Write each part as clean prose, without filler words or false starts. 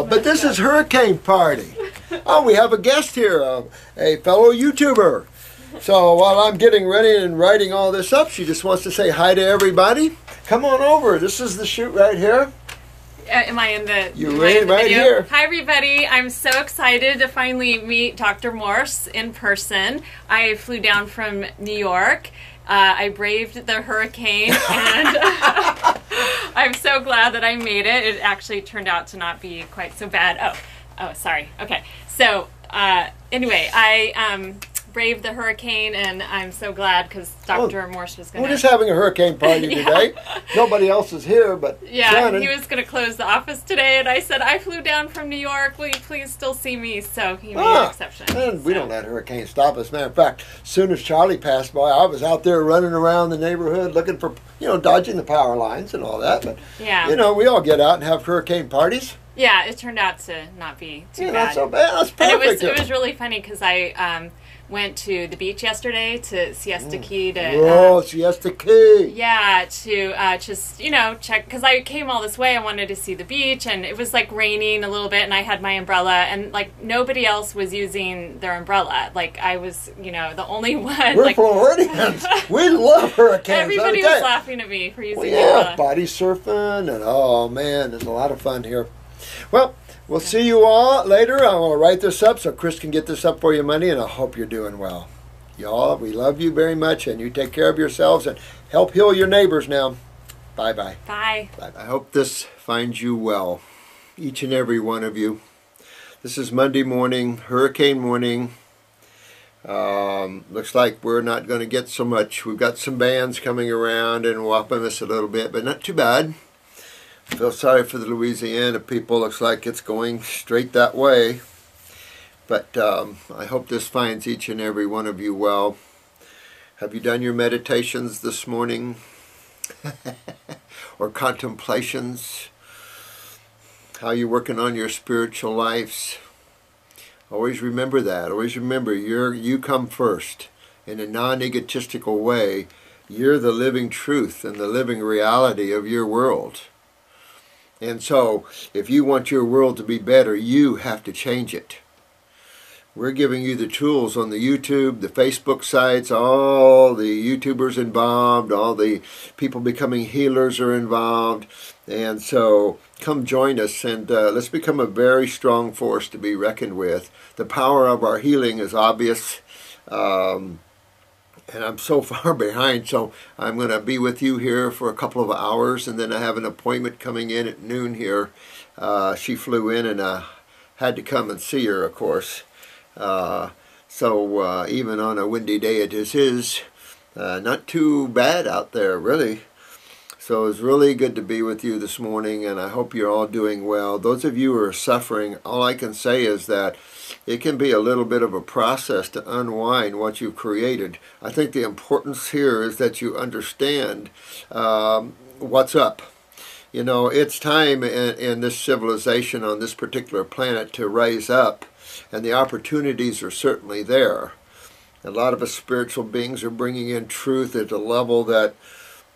but this is Hurricane Party. Oh, we have a guest here, a fellow YouTuber. So while I'm getting ready and writing all this up, she just wants to say hi to everybody. Come on over. This is the shoot right here. Am I in the You're right here. Hi everybody. I'm so excited to finally meet Dr. Morse in person. I flew down from New York. I braved the hurricane and I'm so glad that I made it. It actually turned out to not be quite so bad. Oh, sorry. Okay. So anyway, I braved the hurricane, and I'm so glad because Dr. Morse was going to... We're just having a hurricane party today. Nobody else is here, but Shannon. He was going to close the office today, and I said, I flew down from New York. Will you please still see me? So he made an exception. And we don't let hurricanes stop us. Matter of fact, as soon as Charlie passed by, I was out there running around the neighborhood looking for, dodging the power lines and all that. But, we all get out and have hurricane parties. Yeah, it turned out to not be too bad. Not so bad. That's perfect. And it was really funny because I went to the beach yesterday to Siesta Key Siesta Key. Yeah, to just check, because I came all this way. I wanted to see the beach, and it was like raining a little bit, and I had my umbrella, and like nobody else was using their umbrella. Like I was, the only one. We're Floridians. We love hurricanes. Everybody was laughing at me for using the umbrella. Body surfing, and oh man, there's a lot of fun here. Well, we'll see you all later. I'm going to write this up so Chris can get this up for you Monday, and I hope you're doing well. Y'all, we love you very much, and you take care of yourselves and help heal your neighbors now. Bye-bye. Bye. Bye. I hope this finds you well, each and every one of you. This is Monday morning, hurricane morning. Looks like we're not going to get so much. We've got some bands coming around and whopping us a little bit, but not too bad. I feel sorry for the Louisiana people. Looks like it's going straight that way. But I hope this finds each and every one of you well. Have you done your meditations this morning? Or contemplations? How you working on your spiritual lives? Always remember that. Always remember you come first. In a non-egotistical way, you're the living truth and the living reality of your world. And so, if you want your world to be better, you have to change it. We're giving you the tools on the YouTube, the Facebook sites, all the YouTubers involved, all the people becoming healers are involved. And so, come join us and let's become a very strong force to be reckoned with. The power of our healing is obvious. And I'm so far behind, so I'm going to be with you here for a couple of hours, and then I have an appointment coming in at noon here. She flew in, and I had to come and see her, of course. So even on a windy day it is not too bad out there, really. So it's really good to be with you this morning, and I hope you're all doing well. Those of you who are suffering, all I can say is that it can be a little bit of a process to unwind what you've created. I think the importance here is that you understand what's up. It's time in this civilization on this particular planet to rise up, and the opportunities are certainly there. A lot of us spiritual beings are bringing in truth at a level that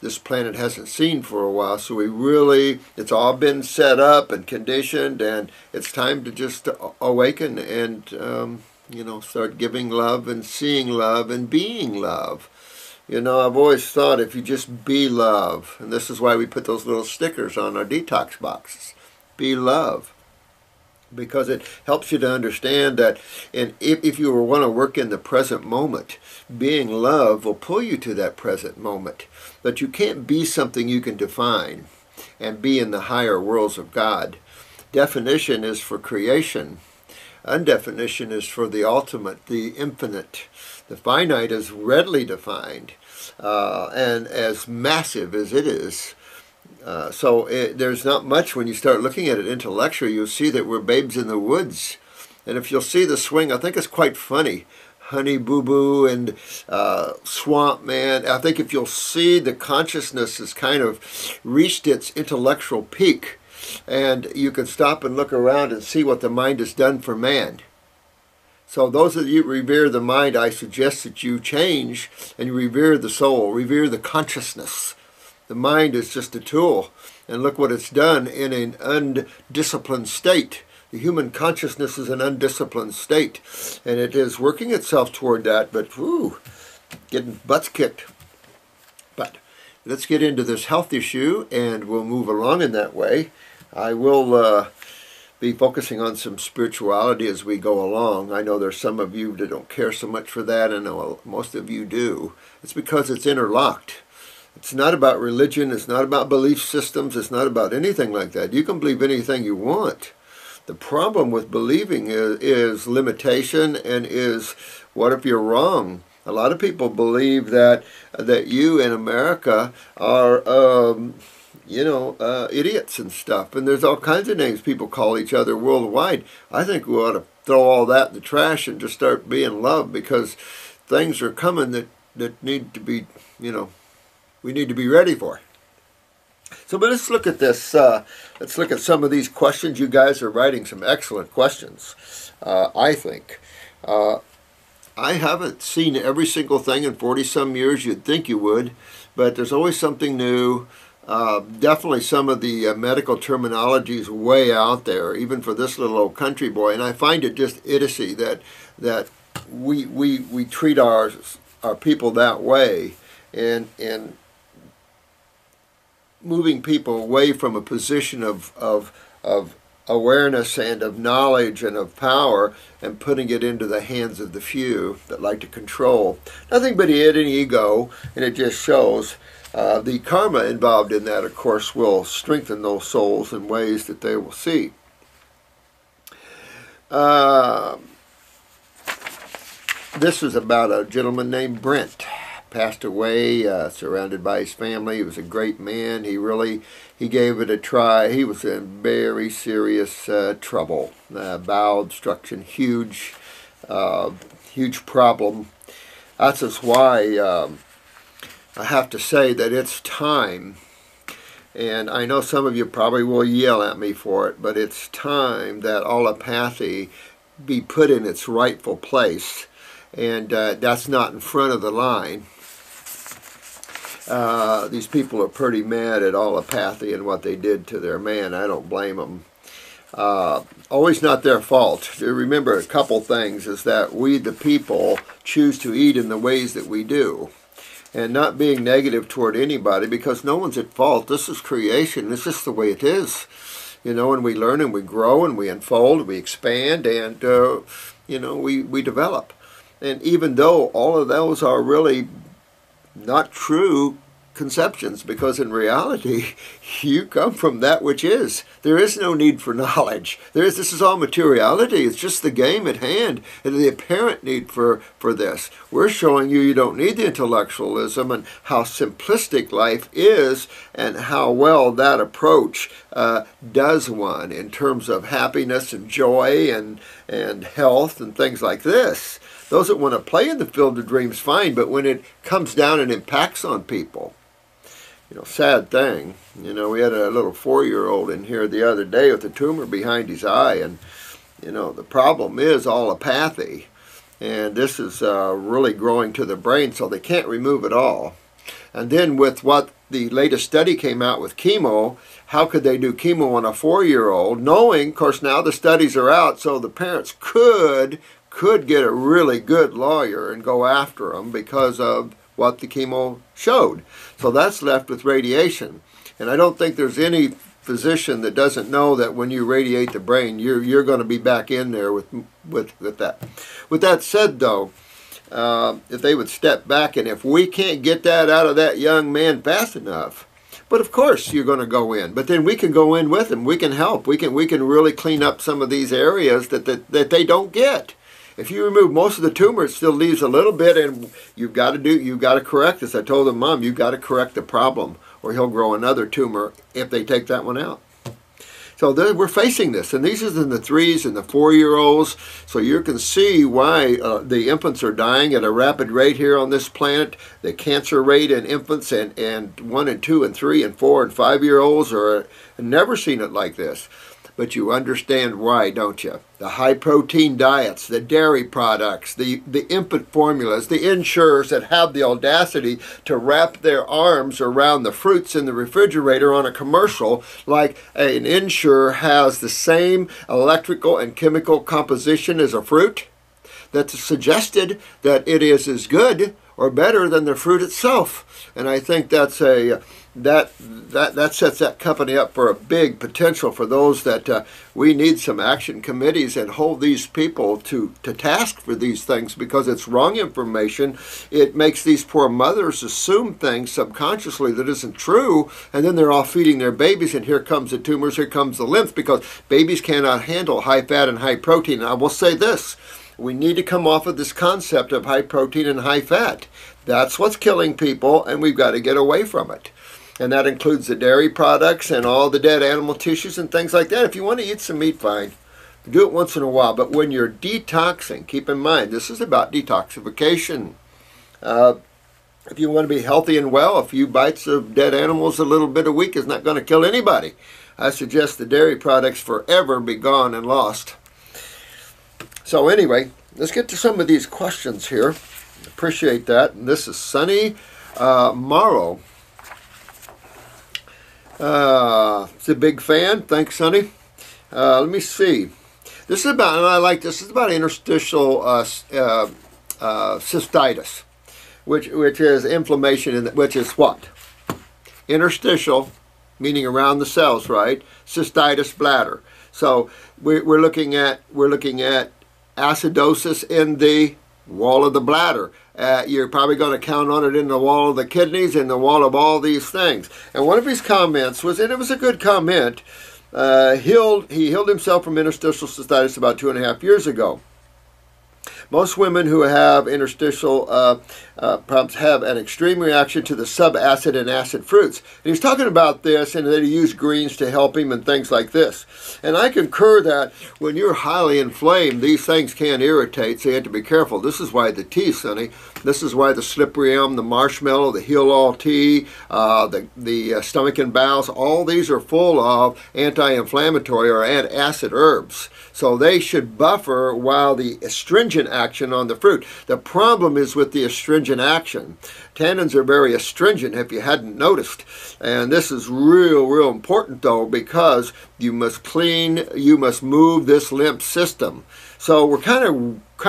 this planet hasn't seen for a while, so it's all been set up and conditioned, and it's time to just awaken and, start giving love and seeing love and being love. I've always thought if you just be love, and this is why we put those little stickers on our detox boxes, be love. Because it helps you to understand that, and if you want to work in the present moment, being love will pull you to that present moment. But you can't be something you can define and be in the higher worlds of God. Definition is for creation. Undefinition is for the ultimate, the infinite. The finite is readily defined and as massive as it is. There's not much when you start looking at it intellectually. You'll see that we're babes in the woods. And if you'll see the swing, I think it's quite funny. Honey Boo Boo and Swamp Man. I think if you'll see, the consciousness has kind of reached its intellectual peak. And you can stop and look around and see what the mind has done for man. So those of you who revere the mind, I suggest that you change and you revere the soul, revere the consciousness. The mind is just a tool. And look what it's done in an undisciplined state. The human consciousness is an undisciplined state, and it is working itself toward that, but whew, getting butts kicked. But let's get into this health issue, and we'll move along in that way. I will be focusing on some spirituality as we go along. I know there's some of you that don't care so much for that. I know most of you do. It's because it's interlocked. It's not about religion. It's not about belief systems. It's not about anything like that. You can believe anything you want. The problem with believing is limitation, and is, what if you're wrong? A lot of people believe that you in America are idiots and stuff. And there's all kinds of names people call each other worldwide. I think we ought to throw all that in the trash and just start being loved, because things are coming that need to be, we need to be ready for. So, but let's look at this. Let's look at some of these questions. You guys are writing some excellent questions, I think. I haven't seen every single thing in 40-some years. You'd think you would, but there's always something new. Definitely some of the medical terminology is way out there, even for this little old country boy. And I find it just idiocy that we treat our people that way, and moving people away from a position of awareness and of knowledge and of power, and putting it into the hands of the few that like to control. Nothing but an ego, and it just shows. The karma involved in that, of course, will strengthen those souls in ways that they will see. This is about a gentleman named Brent. Passed away, surrounded by his family. He was a great man. He gave it a try. He was in very serious trouble. Bowel obstruction, huge problem. That's just why I have to say that it's time, and I know some of you probably will yell at me for it, but it's time that allopathy be put in its rightful place, and that's not in front of the line. These people are pretty mad at allopathy and what they did to their man. I don't blame them. Always not their fault. Remember a couple things, is that we the people choose to eat in the ways that we do. And not being negative toward anybody, because no one's at fault. This is creation. This is the way it is. And we learn and we grow and we unfold, we expand, and, we develop. And even though all of those are really not true conceptions, because in reality you come from that which is. There is no need for knowledge. This is all materiality. It's just the game at hand, and the apparent need for this. We're showing you don't need the intellectualism, and how simplistic life is, and how well that approach does one in terms of happiness and joy and health and things like this. Those that want to play in the field of dreams, fine, but when it comes down and impacts on people, sad thing. We had a little 4-year-old in here the other day with a tumor behind his eye, and, the problem is allopathy, and this is really growing to the brain, so they can't remove it all. And then with what the latest study came out with chemo, how could they do chemo on a 4-year-old, knowing, of course, now the studies are out, so the parents could get a really good lawyer and go after them because of what the chemo showed. So that's left with radiation. And I don't think there's any physician that doesn't know that when you radiate the brain, you're going to be back in there with that. With that said, though, if they would step back, and if we can't get that out of that young man fast enough, but of course you're going to go in. But then we can go in with them. We can help. We can really clean up some of these areas that they don't get. If you remove most of the tumor, it still leaves a little bit, and you've got to correct this. I told the mom, you've got to correct the problem, or he'll grow another tumor if they take that one out. So we're facing this, and these are in the 3s and the 4-year-olds. So you can see why the infants are dying at a rapid rate here on this planet. The cancer rate in infants and 1 and 2 and 3 and 4 and 5-year-olds are never seen it like this. but you understand why, don't you? The high-protein diets, the dairy products, the infant formulas, the insurers that have the audacity to wrap their arms around the fruits in the refrigerator on a commercial, like an insurer has the same electrical and chemical composition as a fruit, that's suggested that it is as good or better than the fruit itself. And I think that's that sets that company up for a big potential for those that we need some action committees and hold these people to task for these things, because it's wrong information. It makes these poor mothers assume things subconsciously that isn't true, and then they're all feeding their babies, and here comes the tumors, here comes the lymph, because babies cannot handle high fat and high protein. And I will say this, we need to come off of this concept of high protein and high fat. That's what's killing people, and we've got to get away from it. And that includes the dairy products and all the dead animal tissues and things like that. If you want to eat some meat, fine. Do it once in a while. But when you're detoxing, keep in mind, this is about detoxification. If you want to be healthy and well, a few bites of dead animals a little bit a week is not going to kill anybody. I suggest the dairy products forever be gone and lost. So anyway, let's get to some of these questions here. Appreciate that. And this is Sunny Morrow. It's a big fan. Thanks, Sonny. Let me see. This is about, and I like this. This is about interstitial cystitis, which is inflammation, which is what? Interstitial, meaning around the cells, right? Cystitis, bladder. So we're looking at acidosis in the wall of the bladder. You're probably going to count on it in the wall of the kidneys, in the wall of all these things. And one of his comments was, and it was a good comment, he healed himself from interstitial cystitis about 2.5 years ago. Most women who have interstitial problems have an extreme reaction to the subacid and acid fruits. And he's talking about this, and that he used greens to help him and things like this. And I concur that when you're highly inflamed, these things can irritate, so you have to be careful. This is why the tea, Sonny. This is why the slippery elm, the marshmallow, the heal-all tea, the stomach and bowels, all these are full of anti-inflammatory or antacid herbs. So they should buffer while the astringent action on the fruit. The problem is with the astringent action. Tannins are very astringent, if you hadn't noticed. And this is real important, though, because you must move this lymph system. So we're kind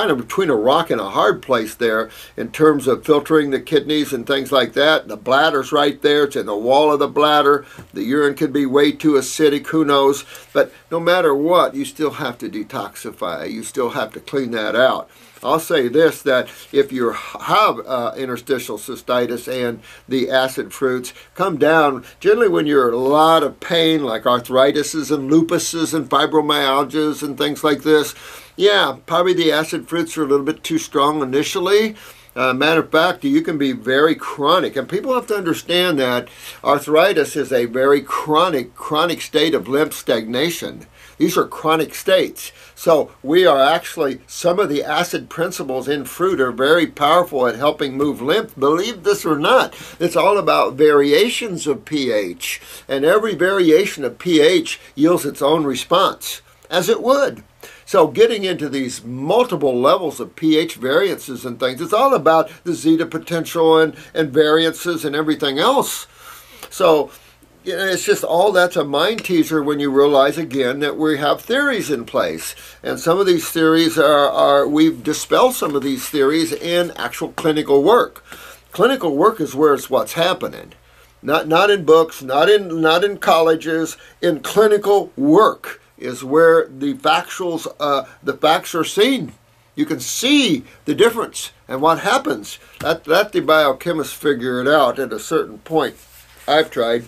of between a rock and a hard place there in terms of filtering the kidneys and things like that. The bladder's right there. It's in the wall of the bladder. The urine could be way too acidic. Who knows? But no matter what, you still have to detoxify. You still have to clean that out. I'll say this, that if you have interstitial cystitis and the acid fruits, come down generally when you're in a lot of pain, like arthritises and lupuses and fibromyalgias and things like this. Yeah, probably the acid fruits are a little bit too strong initially. Matter of fact, you can be very chronic, and people have to understand that arthritis is a very chronic state of lymph stagnation. These are chronic states. So we are actually, some of the acid principles in fruit are very powerful at helping move lymph. Believe this or not, it's all about variations of pH. And every variation of pH yields its own response, as it would. So getting into these multiple levels of pH variances and things, it's all about the zeta potential and variances and everything else. So you know, it's just all that's a mind teaser when you realize again that we have theories in place. And some of these theories we've dispelled some of these theories in actual clinical work. Clinical work is where it's what's happening. Not in books, not in colleges. In clinical work is where the facts are seen. You can see the difference and what happens. Let the biochemists figure it out at a certain point. I've tried.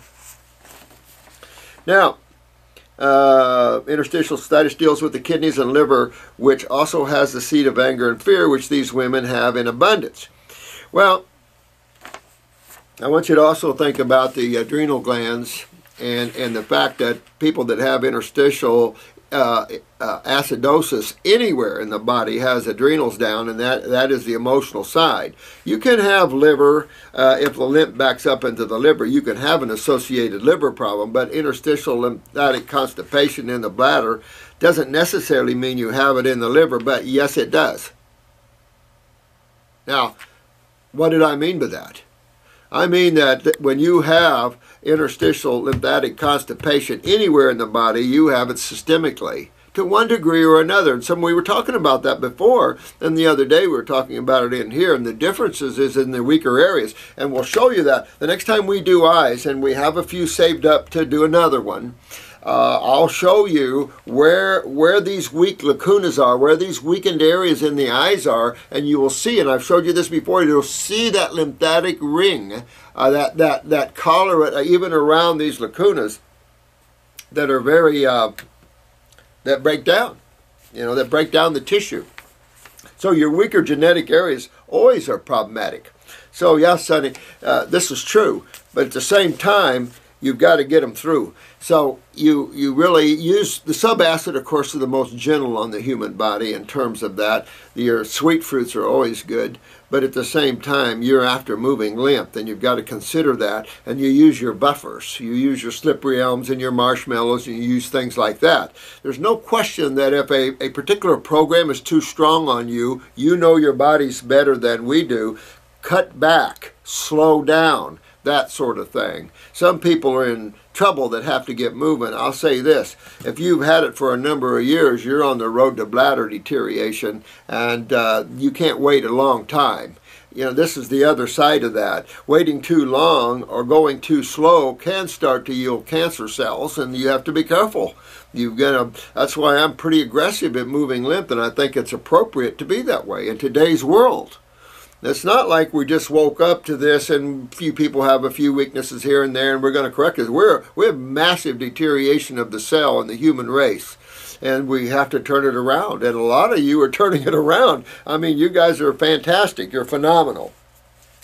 Now, interstitial cystitis deals with the kidneys and liver, which also has the seed of anger and fear, which these women have in abundance. Well, I want you to also think about the adrenal glands and the fact that people that have interstitial acidosis anywhere in the body has adrenals down, and that is the emotional side. You can have liver, if the lymph backs up into the liver, you can have an associated liver problem, but interstitial lymphatic constipation in the bladder doesn't necessarily mean you have it in the liver, but yes, it does. Now, what did I mean by that? I mean that when you have interstitial lymphatic constipation anywhere in the body, you have it systemically to one degree or another. And we were talking about that before, and the other day we were talking about it in here, and the differences is in the weaker areas. And we'll show you that the next time we do eyes, and we have a few saved up to do another one. I'll show you where these weak lacunas are, where these weakened areas in the eyes are, and you will see, and I've showed you this before, you'll see that lymphatic ring, that collar, even around these lacunas, that are very, that break down, that break down the tissue. So your weaker genetic areas always are problematic. So yes, Sonny, this is true, but at the same time, you've got to get them through. So you really use the subacid, of course, are the most gentle on the human body in terms of that. Your sweet fruits are always good, but at the same time, you're after moving lymph, and you've got to consider that. And you use your buffers. You use your slippery elms and your marshmallows, and you use things like that. There's no question that if a particular program is too strong on you, you know your body's better than we do. Cut back, slow down, that sort of thing. Some people are in trouble that have to get moving. I'll say this, if you've had it for a number of years, you're on the road to bladder deterioration, and you can't wait a long time. This is the other side of that. Waiting too long or going too slow can start to yield cancer cells, and you have to be careful. That's why I'm pretty aggressive at moving lymph, and I think it's appropriate to be that way in today's world. It's not like we just woke up to this and few people have a few weaknesses here and there and we're going to correct it. We have massive deterioration of the cell in the human race, and we have to turn it around. And a lot of you are turning it around. I mean, you guys are fantastic. You're phenomenal.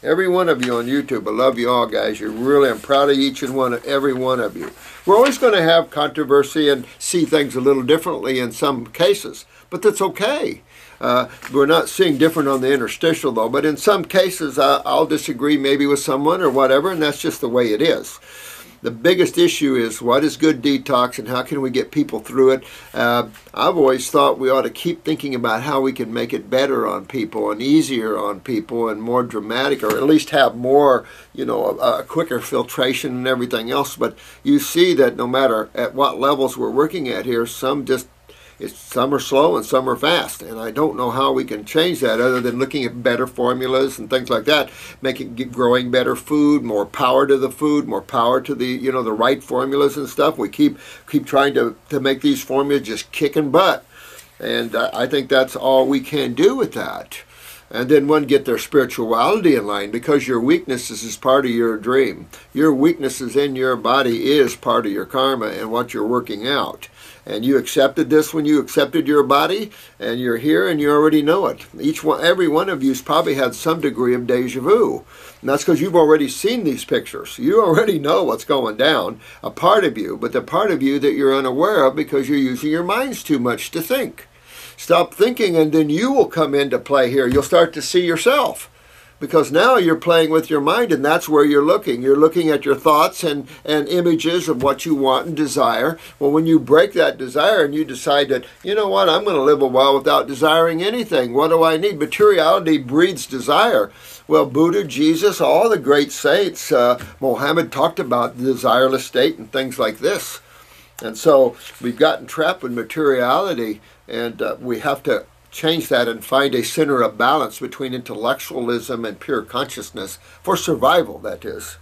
Every one of you on YouTube, I love you all, guys. I'm proud of every one of you. We're always going to have controversy and see things a little differently in some cases, but that's okay. We're not seeing different on the interstitial, though, but in some cases I'll disagree maybe with someone or whatever, and that's just the way it is. The biggest issue is what is good detox and how can we get people through it. I've always thought we ought to keep thinking about how we can make it better on people and easier on people and more dramatic, or at least have more, a quicker filtration and everything else. But you see that no matter at what levels we're working at here, some are slow and some are fast, and I don't know how we can change that other than looking at better formulas and things like that, growing better food, more power to the food, more power to the the right formulas and stuff. We keep trying to make these formulas just kicking butt, and I think that's all we can do with that. And then one, get their spirituality in line, because your weaknesses is part of your dream. Your weaknesses in your body is part of your karma and what you're working out. And you accepted this when you accepted your body, and you're here and you already know it. Every one of you's probably had some degree of deja vu. And that's because you've already seen these pictures. You already know what's going down, a part of you, but the part of you that you're unaware of because you're using your minds too much to think. Stop thinking, and then you will come into play here. You'll start to see yourself, because now you're playing with your mind, and that's where you're looking. You're looking at your thoughts and images of what you want and desire. Well, when you break that desire and you decide that, you know what, I'm going to live a while without desiring anything. What do I need? Materiality breeds desire. Well, Buddha, Jesus, all the great saints, Mohammed talked about the desireless state and things like this. And so we've gotten trapped with materiality, and we have to change that and find a center of balance between intellectualism and pure consciousness for survival, that is.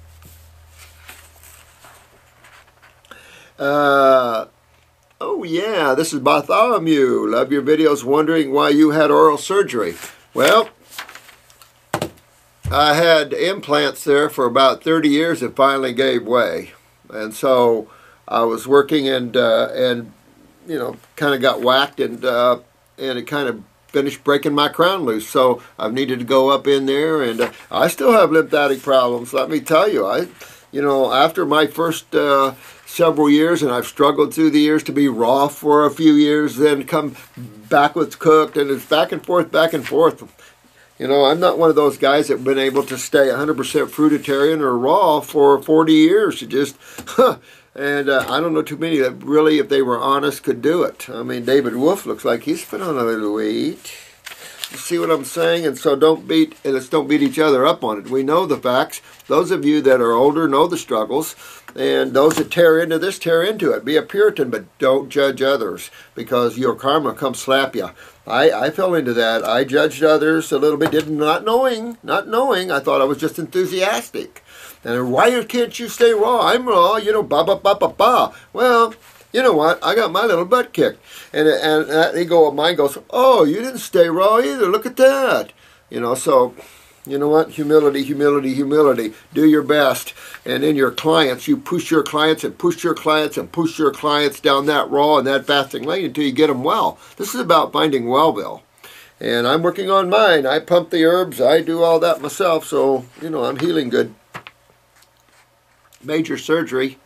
Oh yeah, this is Bartholomew. Love your videos, wondering why you had oral surgery. Well, I had implants there for about 30 years that finally gave way. And so I was working and kind of got whacked, and it kind of finished breaking my crown loose. So I've needed to go up in there, and I still have lymphatic problems. Let me tell you, you know, after my first several years, and I've struggled through the years to be raw for a few years, then come back with cooked, and it's back and forth, back and forth. You know, I'm not one of those guys that have been able to stay 100% fruitarian or raw for 40 years. It just, and I don't know too many that really, if they were honest, could do it. I mean, David Wolf looks like he's put on a little weight. You see what I'm saying? And so let's don't beat each other up on it. We know the facts. Those of you that are older know the struggles. And those that tear into this, tear into it. Be a Puritan, but don't judge others, because your karma comes slap you. I fell into that. I judged others a little bit, not knowing. I thought I was just enthusiastic. And why can't you stay raw? I'm raw, you know, ba. Well, you know what? I got my little butt kicked. And that ego of mine goes, oh, you didn't stay raw either. Look at that. You know, so, you know what? Humility, humility, humility. Do your best. And in your clients, you push your clients and push your clients and push your clients down that raw and that fasting lane until you get them well. This is about finding Wellville. And I'm working on mine. I pump the herbs. I do all that myself. So, you know, I'm healing good. Major surgery.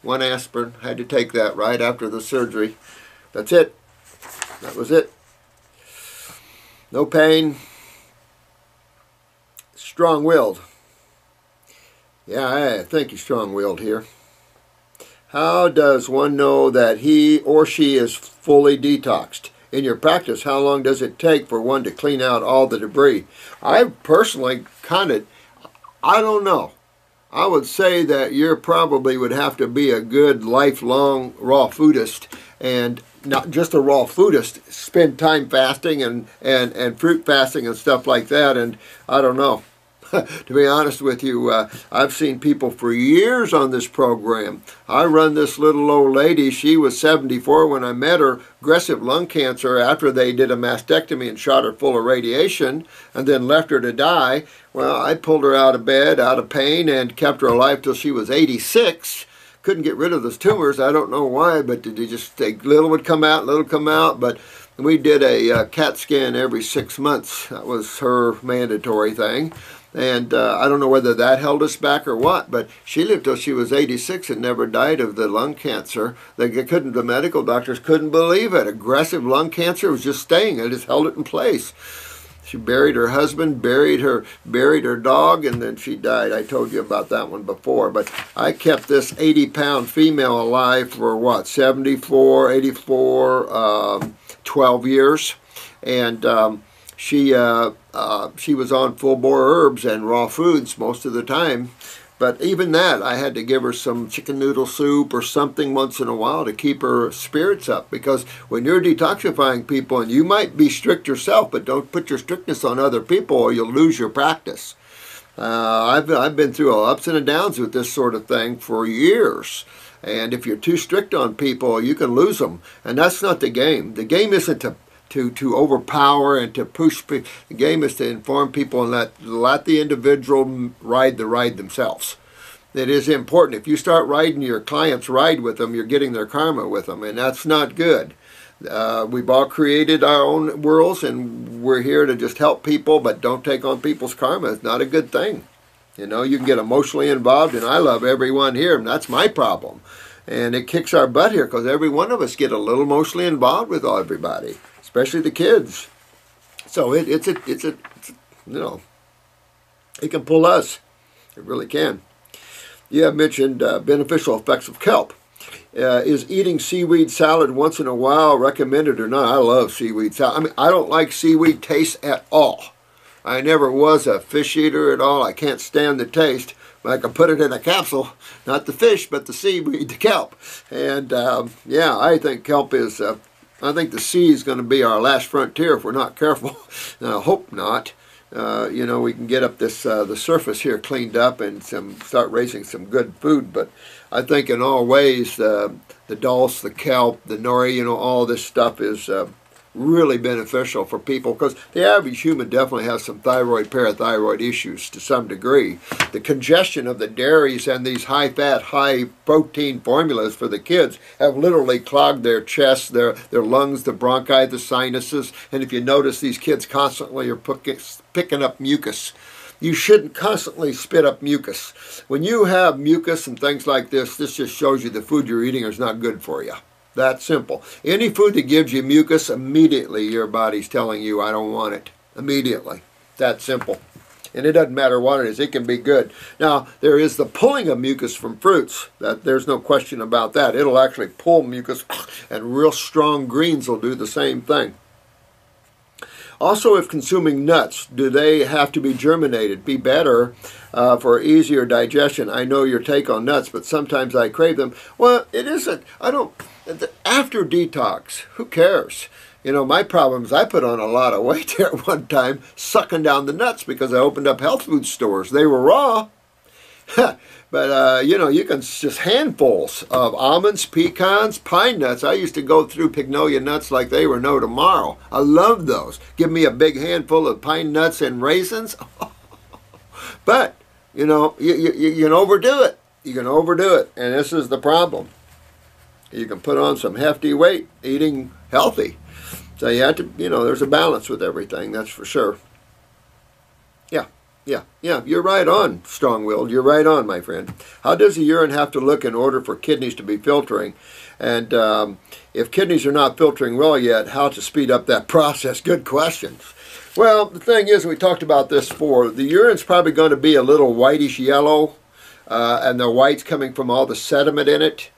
1 aspirin. Had to take that right after the surgery. That's it. That was it. No pain. Strong-willed. Yeah, I think he's strong-willed here. How does one know that he or she is fully detoxed? In your practice, how long does it take for one to clean out all the debris? I personally I don't know. I would say that you probably would have to be a good lifelong raw foodist, and not just a raw foodist, spend time fasting and fruit fasting and stuff like that, and I don't know. To be honest with you, I've seen people for years on this program. I run this little old lady. She was 74 when I met her, aggressive lung cancer after they did a mastectomy and shot her full of radiation and then left her to die. Well, I pulled her out of bed, out of pain, and kept her alive till she was 86. Couldn't get rid of those tumors. I don't know why, but they just, little would come out, little come out. But we did a CAT scan every 6 months. That was her mandatory thing. And I don't know whether that held us back or what, but she lived till she was 86 and never died of the lung cancer. The medical doctors couldn't believe it. Aggressive lung cancer was just staying. It just held it in place. She buried her husband, buried her dog, and then she died. I told you about that one before. But I kept this 80-pound female alive for what, 74, 84, 12 years. And she was on full-bore herbs and raw foods most of the time. But even that, I had to give her some chicken noodle soup or something once in a while to keep her spirits up. Because when you're detoxifying people, and you might be strict yourself, but don't put your strictness on other people or you'll lose your practice. I've been through ups and downs with this sort of thing for years. And if you're too strict on people, you can lose them. And that's not the game. The game isn't to overpower and to push people. The game is to inform people and let the individual ride the ride themselves. It is important. If you start riding your clients' ride with them, you're getting their karma with them, and that's not good. We've all created our own worlds, and we're here to just help people, but don't take on people's karma. It's not a good thing. You know, you can get emotionally involved, and I love everyone here, and that's my problem. And it kicks our butt here because every one of us get a little emotionally involved with everybody, especially the kids. So it's you know, it can pull us. It really can. You have mentioned beneficial effects of kelp. Is eating seaweed salad once in a while recommended or not? I love seaweed salad. I mean, I don't like seaweed taste at all. I never was a fish eater at all. I can't stand the taste. But I can put it in a capsule, not the fish, but the seaweed, the kelp. And yeah, I think kelp is, I think the sea is going to be our last frontier if we're not careful. And I hope not. You know, we can get up this the surface here cleaned up and start raising some good food. But I think in all ways, the dulse, the kelp, the nori, you know, all this stuff is really beneficial for people because the average human definitely has some thyroid, parathyroid issues to some degree. The congestion of the dairies and these high-fat, high-protein formulas for the kids have literally clogged their chests, their lungs, the bronchi, the sinuses. And if you notice, these kids constantly are picking up mucus. You shouldn't constantly spit up mucus. When you have mucus and things like this just shows you the food you're eating is not good for you. That simple. Any food that gives you mucus, immediately your body's telling you, I don't want it. Immediately. That simple. And it doesn't matter what it is. It can be good. Now, there is the pulling of mucus from fruits. There's no question about that. It'll actually pull mucus, and real strong greens will do the same thing. Also, if consuming nuts, do they have to be germinated? Be better for easier digestion. I know your take on nuts, but sometimes I crave them. Well, it isn't. After detox, who cares? You know, my problem is I put on a lot of weight there at one time, sucking down the nuts because I opened up health food stores. They were raw. But, you know, you can just handfuls of almonds, pecans, pine nuts. I used to go through Pignolia nuts like they were no tomorrow. I love those. Give me a big handful of pine nuts and raisins. But, you know, you can overdo it. You can overdo it. And this is the problem. You can put on some hefty weight eating healthy. So you have to, you know, there's a balance with everything, that's for sure. Yeah, you're right on, strong-willed. You're right on, my friend. How does the urine have to look in order for kidneys to be filtering? And if kidneys are not filtering well yet, how to speed up that process? Good questions. Well, the thing is, we talked about this before. The urine's probably going to be a little whitish yellow, and the white's coming from all the sediment in it.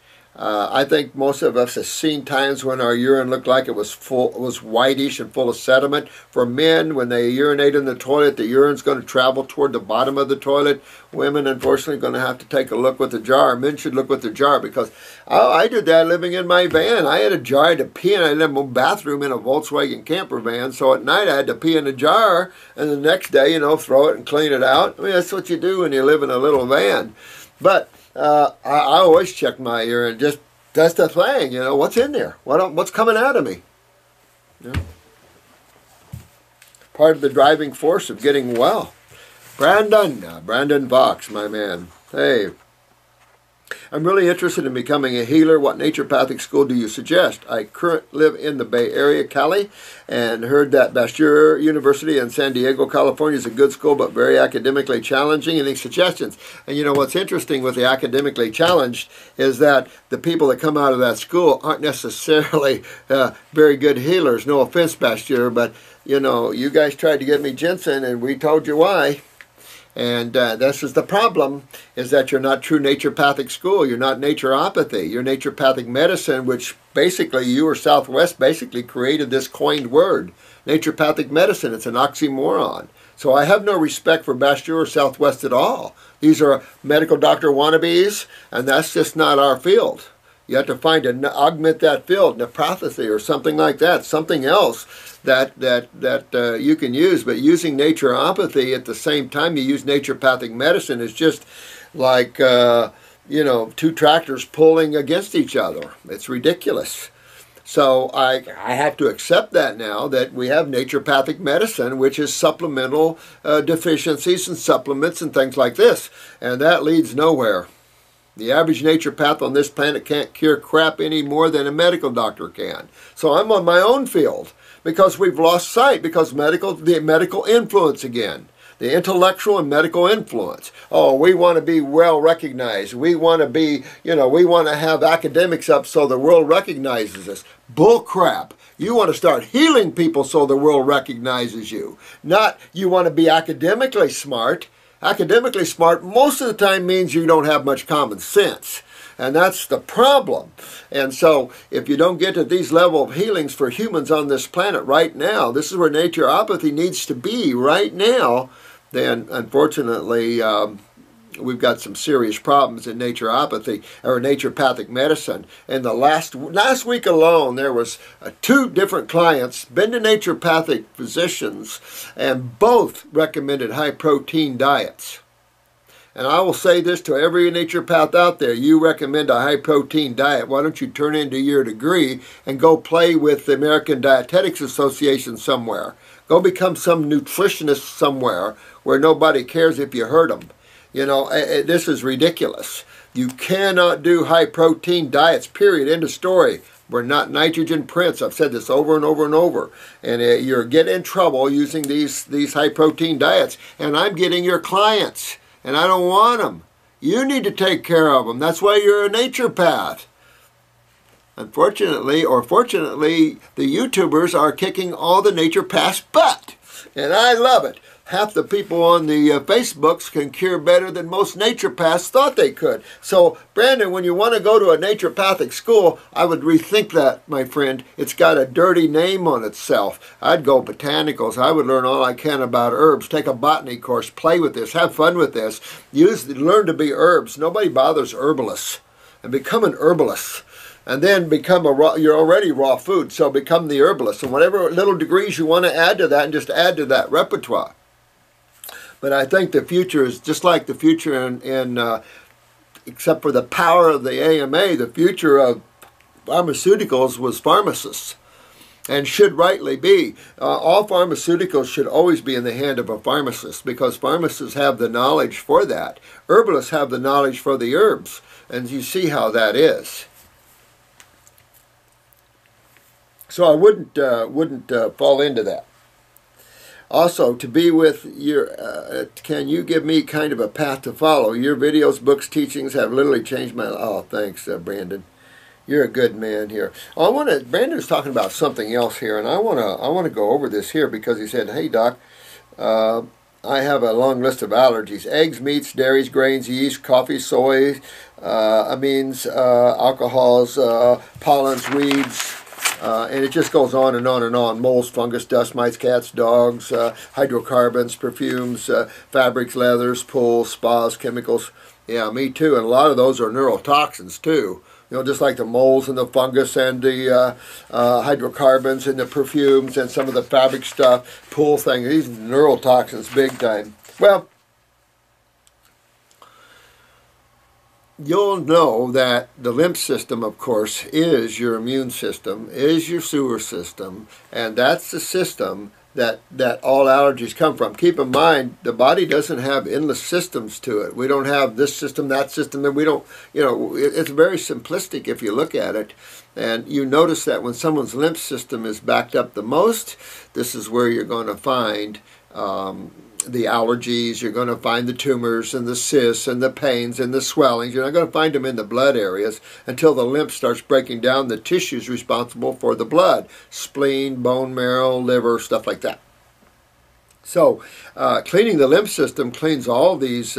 I think most of us have seen times when our urine looked like it was whitish and full of sediment. For men, when they urinate in the toilet, the urine's going to travel toward the bottom of the toilet. Women, unfortunately, are going to have to take a look with the jar. Men should look with the jar because I did that living in my van. I had a jar I had to pee in. I lived in a bathroom in a Volkswagen camper van, so at night I had to pee in a jar, and the next day, you know, throw it and clean it out. I mean, that's what you do when you live in a little van. But I always check my urine. Just that's the thing, you know. What's in there? What's coming out of me? You know? Part of the driving force of getting well. Brandon Vox, my man. Hey, I'm really interested in becoming a healer. What naturopathic school do you suggest? I currently live in the Bay Area, Cali, and heard that Bastyr University in San Diego, California is a good school, but very academically challenging. Any suggestions? And you know what's interesting with the academically challenged is that the people that come out of that school aren't necessarily very good healers. No offense, Bastyr, but you know, you guys tried to get me ginseng, and we told you why. And this is the problem, is that you're not true naturopathic school. You're not naturopathy. You're naturopathic medicine, which basically you or Southwest basically created this coined word. Naturopathic medicine, it's an oxymoron. So I have no respect for Bastyr or Southwest at all. These are medical doctor wannabes, and that's just not our field. You have to augment that field, naturopathy or something like that, something else that you can use. But using naturopathy at the same time you use naturopathic medicine is just like, you know, two tractors pulling against each other. It's ridiculous. So I have to accept that now, that we have naturopathic medicine, which is supplemental deficiencies and supplements and things like this. And that leads nowhere. The average naturopath on this planet can't cure crap any more than a medical doctor can. So I'm on my own field because we've lost sight, because the medical influence again. The intellectual and medical influence. Oh, we want to be well recognized. We want to be, you know, we want to have academics up so the world recognizes us. Bull crap. You want to start healing people so the world recognizes you. Not you want to be academically smart. Academically smart most of the time means you don't have much common sense. And that's the problem. And so if you don't get to these level of healings for humans on this planet right now, this is where naturopathy needs to be right now, then unfortunately we've got some serious problems in naturopathy or naturopathic medicine. And the last week alone, there was 2 different clients, been to naturopathic physicians, and both recommended high-protein diets. And I will say this to every naturopath out there: you recommend a high-protein diet, why don't you turn into your degree and go play with the American Dietetics Association somewhere? Go become some nutritionist somewhere where nobody cares if you hurt them. You know, this is ridiculous. You cannot do high-protein diets, period, end of story. We're not nitrogen prince. I've said this over and over and over. And you're getting in trouble using these high-protein diets. And I'm getting your clients, and I don't want them. You need to take care of them. That's why you're a naturopath. Unfortunately, or fortunately, the YouTubers are kicking all the naturopaths' butt. And I love it. Half the people on the Facebooks can cure better than most naturopaths thought they could. So, Brandon, when you want to go to a naturopathic school, I would rethink that, my friend. It's got a dirty name on itself. I'd go botanicals. I would learn all I can about herbs. Take a botany course. Play with this. Have fun with this. Learn to be herbs. Nobody bothers herbalists. And become an herbalist. And then become you're already raw food, so become the herbalist. And whatever little degrees you want to add to that, and just add to that repertoire. But I think the future is just like the future except for the power of the AMA, the future of pharmaceuticals was pharmacists, and should rightly be. All pharmaceuticals should always be in the hand of a pharmacist, because pharmacists have the knowledge for that. Herbalists have the knowledge for the herbs, and you see how that is. So I wouldn't fall into that. Also, to be with your, can you give me kind of a path to follow? Your videos, books, teachings have literally changed my life. Oh, thanks, Brandon. You're a good man here. Brandon's talking about something else here, and I want to go over this here, because he said, "Hey, Doc, I have a long list of allergies: eggs, meats, dairies, grains, yeast, coffee, soy, amines, alcohols, pollens, weeds." And it just goes on and on and on. Moles, fungus, dust mites, cats, dogs, hydrocarbons, perfumes, fabrics, leathers, pools, spas, chemicals. Yeah, me too. And a lot of those are neurotoxins too. You know, just like the moles and the fungus and the hydrocarbons and the perfumes and some of the fabric stuff, pool things. These are neurotoxins big time. Well, you'll know that the lymph system, of course, is your immune system, is your sewer system, and that's the system that all allergies come from. Keep in mind, the body doesn't have endless systems to it. We don't have this system, that system, and we don't, you know, it's very simplistic if you look at it. And you notice that when someone's lymph system is backed up the most, this is where you're going to find the allergies. You're going to find the tumors and the cysts and the pains and the swellings. You're not going to find them in the blood areas until the lymph starts breaking down the tissues responsible for the blood: spleen, bone marrow, liver, stuff like that. So cleaning the lymph system cleans all of these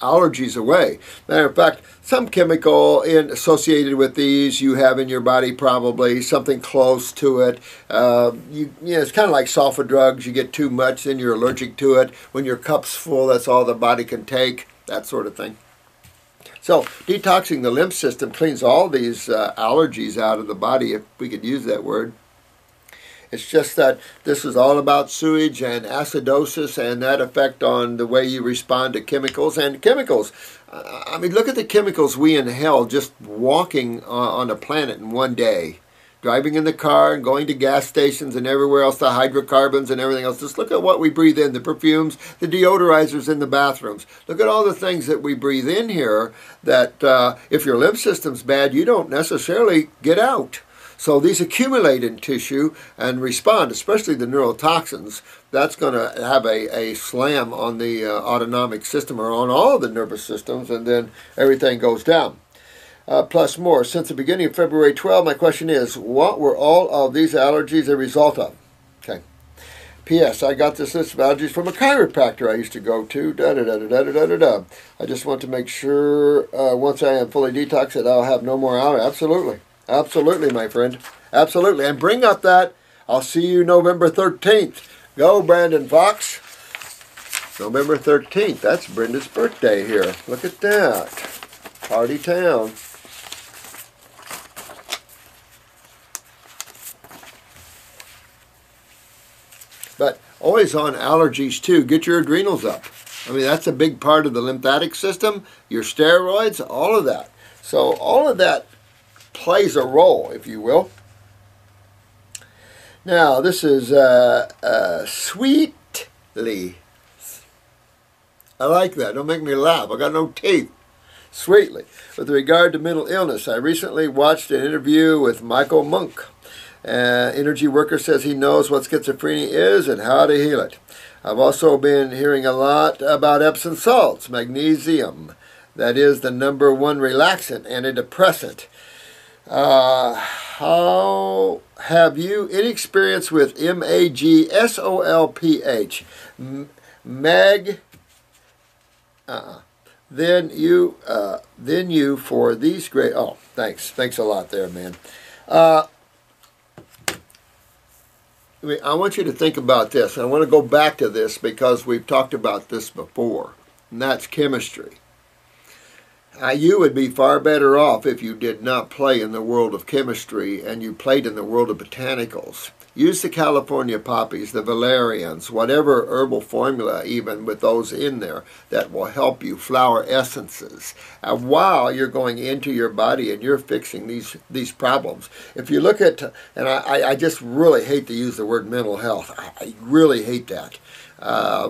allergies away. Matter of fact, some chemical associated with these you have in your body, probably something close to it. It's kind of like sulfa drugs. You get too much, then you're allergic to it. When your cup's full, that's all the body can take, that sort of thing. So detoxing the lymph system cleans all these allergies out of the body, if we could use that word. It's just that this is all about sewage and acidosis and that effect on the way you respond to chemicals. And chemicals, I mean, look at the chemicals we inhale just walking on the planet in one day. Driving in the car and going to gas stations and everywhere else, the hydrocarbons and everything else. Just look at what we breathe in, the perfumes, the deodorizers in the bathrooms. Look at all the things that we breathe in here that if your lymph system's bad, you don't necessarily get out. So these accumulate in tissue and respond, especially the neurotoxins. That's going to have a slam on the autonomic system, or on all the nervous systems, and then everything goes down. Plus more. Since the beginning of February 12, my question is, what were all of these allergies a result of? Okay. P.S. I got this list of allergies from a chiropractor I used to go to. I just want to make sure once I am fully detoxed that I'll have no more allergies. Absolutely. Absolutely, my friend. Absolutely. And bring up that. I'll see you November 13th. Go, Brandon Fox. November 13th. That's Brenda's birthday here. Look at that. Party town. But always on allergies, too. Get your adrenals up. I mean, that's a big part of the lymphatic system. Your steroids, all of that. So all of that plays a role, if you will. Now, this is Sweetly. I like that. Don't make me laugh. I got no teeth. sweetly. With regard to mental illness, I recently watched an interview with Michael Monk. Energy worker says he knows what schizophrenia is and how to heal it. I've also been hearing a lot about Epsom salts, magnesium. That is the #1 relaxant, antidepressant. How have you any experience with MAGSOLPH? Then you for these great. Oh, thanks a lot there, man. I want you to think about this. I want to go back to this because we've talked about this before, and that's chemistry. You would be far better off if you did not play in the world of chemistry and you played in the world of botanicals. Use the California poppies, the valerians, whatever herbal formula even with those in there that will help you, flower essences, while you're going into your body and you're fixing these problems. If you look at, and I just really hate to use the word mental health. I really hate that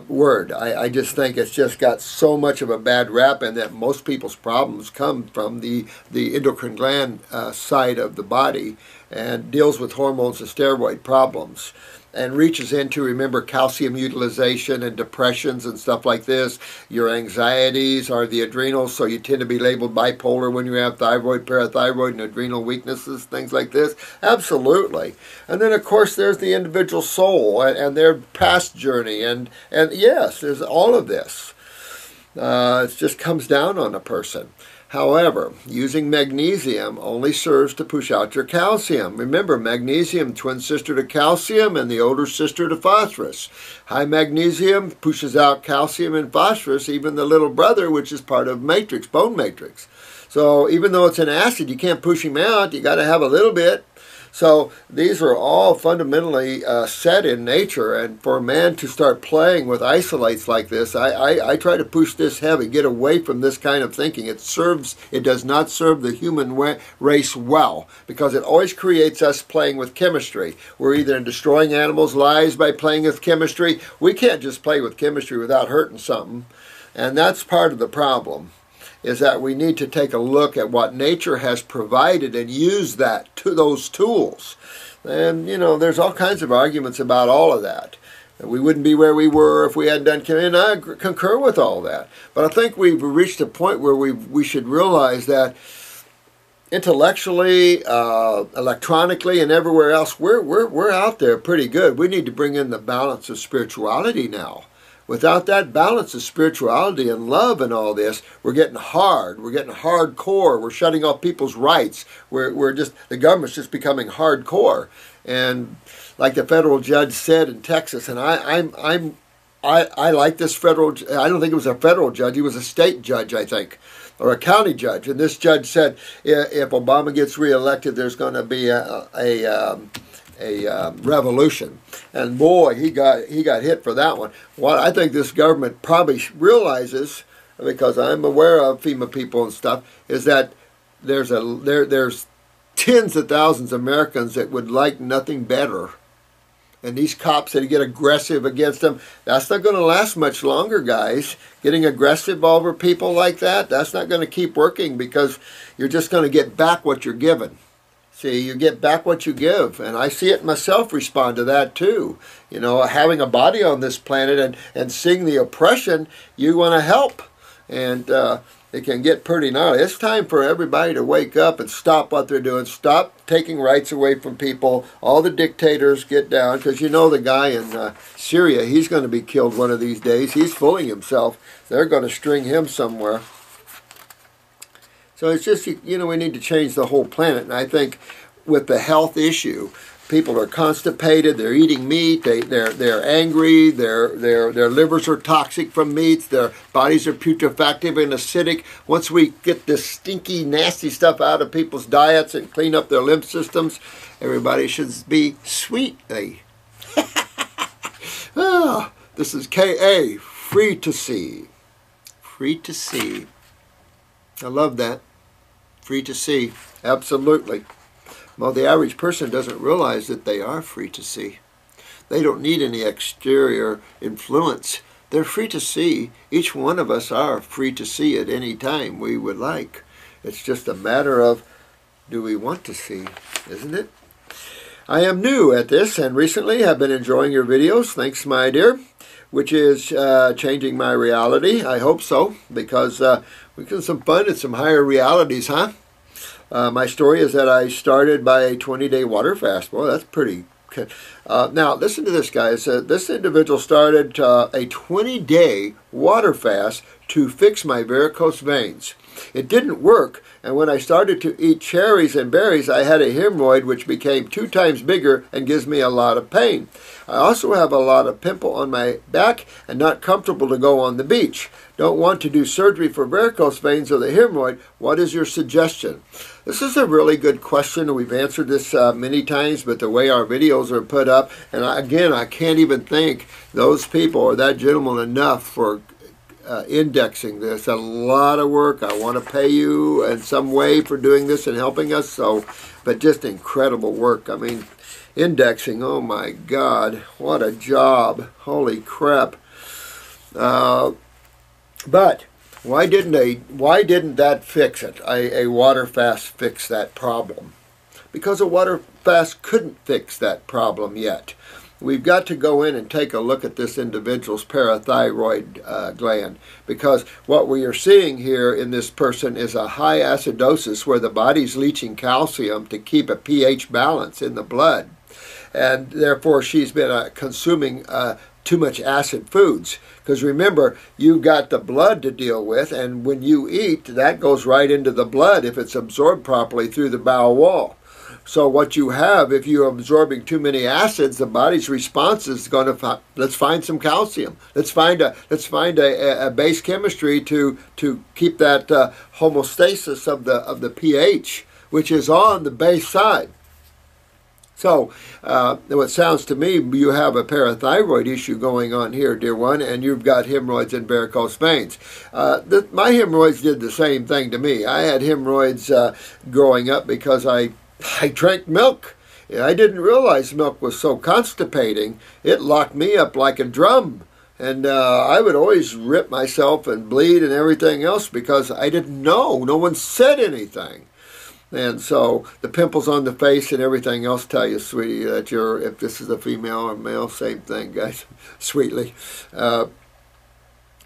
word. I just think it's just got so much of a bad rap, and that most people's problems come from the endocrine gland side of the body, and deals with hormones and steroid problems, and reaches into, remember, calcium utilization and depressions and stuff like this. Your anxieties are the adrenals, so you tend to be labeled bipolar when you have thyroid, parathyroid, and adrenal weaknesses, things like this. Absolutely. And then, of course, there's the individual soul and their past journey, and yes, there's all of this. It just comes down on a person. However, using magnesium only serves to push out your calcium. Remember, magnesium, twin sister to calcium and the older sister to phosphorus. High magnesium pushes out calcium and phosphorus, even the little brother, which is part of matrix, bone matrix. So even though it's an acid, you can't push him out. You got to have a little bit. So these are all fundamentally set in nature, and for a man to start playing with isolates like this, I try to push this heavy, get away from this kind of thinking. It does not serve the human race well, because it always creates us playing with chemistry. We're either destroying animals' lives by playing with chemistry. We can't just play with chemistry without hurting something, and that's part of the problem. Is that we need to take a look at what nature has provided and use that to those tools. And, you know, there's all kinds of arguments about all of that. We wouldn't be where we were if we hadn't done chemistry, and I concur with all that. But I think we've reached a point where we should realize that intellectually, electronically, and everywhere else, we're out there pretty good. We need to bring in the balance of spirituality now. Without that balance of spirituality and love and all this, we're getting hard. We're getting hardcore. We're shutting off people's rights. The government's just becoming hardcore. And like the federal judge said in Texas, and I like this federal. I don't think it was a federal judge. He was a state judge, I think, or a county judge. And this judge said, if Obama gets reelected, there's going to be a revolution. And boy, he got hit for that one. What I think this government probably realizes, because I'm aware of FEMA people and stuff, is that there's tens of thousands of Americans that would like nothing better. And these cops that get aggressive against them, that's not going to last much longer, guys. Getting aggressive over people like that, that's not going to keep working, because you're just going to get back what you're given. See, you get back what you give, and I see it myself respond to that too. You know, having a body on this planet and seeing the oppression, you want to help, and it can get pretty gnarly. It's time for everybody to wake up and stop what they're doing. Stop taking rights away from people. All the dictators get down, because you know the guy in Syria, he's going to be killed one of these days. He's fooling himself. They're going to string him somewhere. So it's just, you know, we need to change the whole planet. And I think with the health issue, people are constipated, they're eating meat, they're angry, their livers are toxic from meats, their bodies are putrefactive and acidic. Once we get this stinky, nasty stuff out of people's diets and clean up their lymph systems, everybody should be sweetly. This is K.A. Free to see. Free to see. I love that. Free to see. Absolutely. Well, the average person doesn't realize that they are free to see. They don't need any exterior influence they're free to see. Each one of us are free to see at any time we would like. It's just a matter of, do we want to see, isn't it? I am new at this and recently have been enjoying your videos. Thanks, my dear, which is changing my reality. I hope so, because we get some fun and some higher realities, huh? My story is that I started by a 20-day water fast. Boy, that's pretty good. Now, listen to this, guys. This individual started a 20-day water fast to fix my varicose veins. It didn't work, and when I started to eat cherries and berries, I had a hemorrhoid which became 2 times bigger and gives me a lot of pain. I also have a lot of pimple on my back and not comfortable to go on the beach. Don't want to do surgery for varicose veins or the hemorrhoid. What is your suggestion? This is a really good question. We've answered this many times, but the way our videos are put up, and again, I can't even thank those people or that gentleman enough for indexing this. A lot of work. I want to pay you in some way for doing this and helping us. So, but just incredible work. I mean, indexing. Oh my God, what a job! Holy crap! But why didn't that fix it? A water fast fix that problem? Because a water fast couldn't fix that problem yet. We've got to go in and take a look at this individual's parathyroid gland, because what we are seeing here in this person is a high acidosis where the body's leaching calcium to keep a pH balance in the blood, and therefore she's been consuming too much acid foods. Because remember, you've got the blood to deal with, and when you eat, that goes right into the blood if it's absorbed properly through the bowel wall. So what you have, if you're absorbing too many acids, the body's response is going to let's find some calcium. Let's find a base chemistry to keep that homeostasis of the pH, which is on the base side. So what sounds to me, you have a parathyroid issue going on here, dear one, and you've got hemorrhoids and varicose veins. My hemorrhoids did the same thing to me. I had hemorrhoids growing up because I drank milk. I didn't realize milk was so constipating. It locked me up like a drum. And I would always rip myself and bleed and everything else because I didn't know. No one said anything. And so the pimples on the face and everything else tell you, sweetie, that if this is a female or male, same thing, guys, sweetly.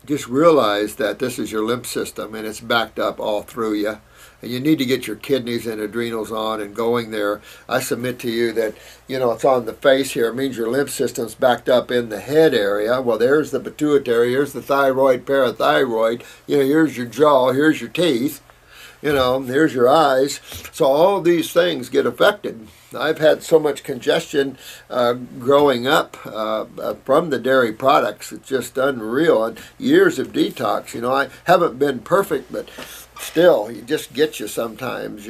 Just realize that this is your lymph system and it's backed up all through you. And you need to get your kidneys and adrenals on and going there. I submit to you that, it's on the face here. It means your lymph system's backed up in the head area. Well, there's the pituitary, here's the thyroid, parathyroid. Here's your jaw, here's your teeth. Here's your eyes. So all these things get affected. I've had so much congestion growing up from the dairy products. It's just unreal. And years of detox. I haven't been perfect, but still, it just gets you sometimes,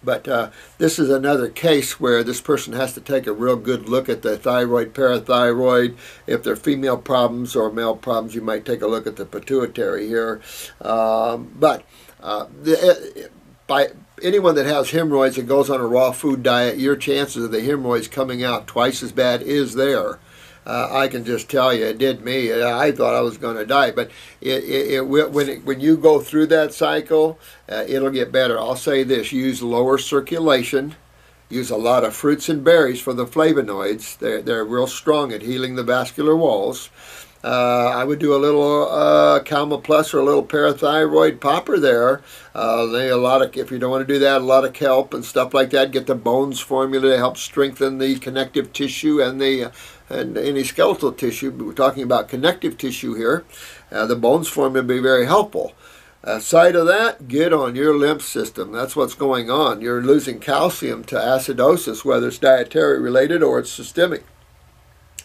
But this is another case where this person has to take a real good look at the thyroid, parathyroid. If they're female problems or male problems, you might take a look at the pituitary here. By anyone that has hemorrhoids and goes on a raw food diet, your chances of the hemorrhoids coming out twice as bad is there. I can just tell you, it did me. I thought I was going to die, but when you go through that cycle, it'll get better. I'll say this: use lower circulation, use a lot of fruits and berries for the flavonoids. They're real strong at healing the vascular walls. I would do a little Calma Plus or a little parathyroid popper there. If you don't want to do that, a lot of kelp and stuff like that. Get the bones formula to help strengthen the connective tissue and any skeletal tissue. But we're talking about connective tissue here. The bones formula would be very helpful. Aside of that, get on your lymph system. That's what's going on. You're losing calcium to acidosis, whether it's dietary related or it's systemic.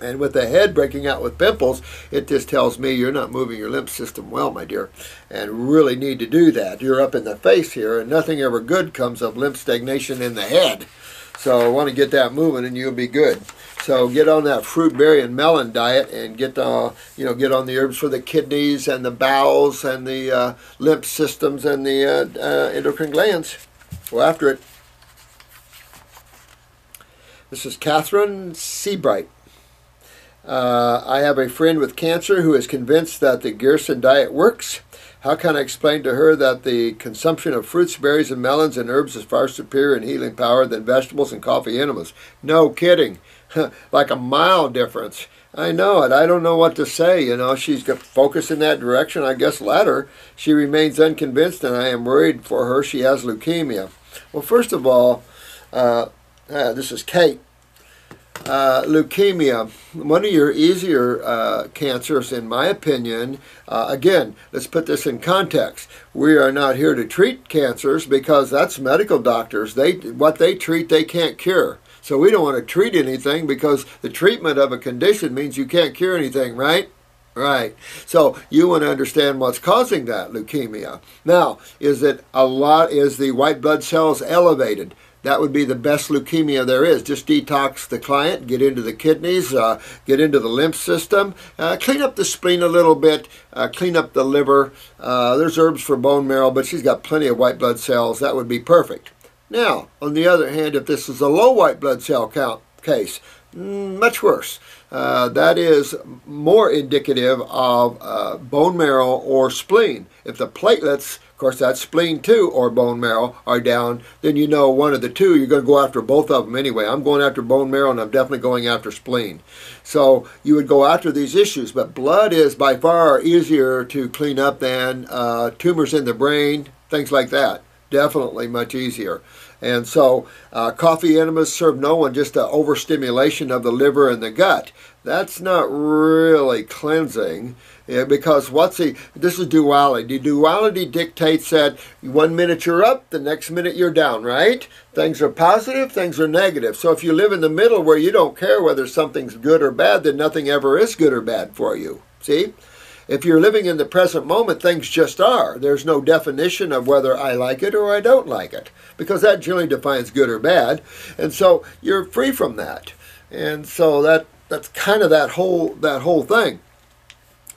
And with the head breaking out with pimples, it just tells me you're not moving your lymph system well, my dear, and really need to do that. You're up in the face here, and nothing ever good comes of lymph stagnation in the head. So I want to get that moving, and you'll be good. So get on that fruit, berry, and melon diet, and get on the herbs for the kidneys and the bowels and the lymph systems and the endocrine glands. Go after it. This is Catherine Seabright. I have a friend with cancer who is convinced that the Gerson diet works. How can I explain to her that the consumption of fruits, berries, and melons and herbs is far superior in healing power than vegetables and coffee enemas? No kidding. Like a mile difference. I know it. I don't know what to say. You know, she's got focus in that direction. I guess let her. She remains unconvinced, and I am worried for her. She has leukemia. Well, first of all, this is Kate. Leukemia, one of your easier cancers, in my opinion. Again, let's put this in context. We are not here to treat cancers because that's medical doctors. What they treat, they can't cure. So we don't want to treat anything because the treatment of a condition means you can't cure anything, right? Right. So you want to understand what's causing that leukemia. Now, is the white blood cells elevated? That would be the best leukemia there is. Just detox the client, get into the kidneys, get into the lymph system, clean up the spleen a little bit, clean up the liver. There's herbs for bone marrow, but she's got plenty of white blood cells. That would be perfect. Now, on the other hand, if this is a low white blood cell count case, much worse. That is more indicative of bone marrow or spleen. If the platelets, of course that's spleen too, or bone marrow are down, then you know one of the two, you're going to go after both of them anyway. I'm going after bone marrow and I'm definitely going after spleen. So you would go after these issues, but blood is by far easier to clean up than tumors in the brain, things like that. Definitely much easier. And so coffee enemas serve no one, just an overstimulation of the liver and the gut. That's not really cleansing, because this is duality. Duality dictates that 1 minute you're up, the next minute you're down, right? Things are positive, things are negative. So if you live in the middle where you don't care whether something's good or bad, then nothing ever is good or bad for you. See? If you're living in the present moment, things just are. There's no definition of whether I like it or I don't like it, because that generally defines good or bad. And so you're free from that. And so that's kind of that whole thing.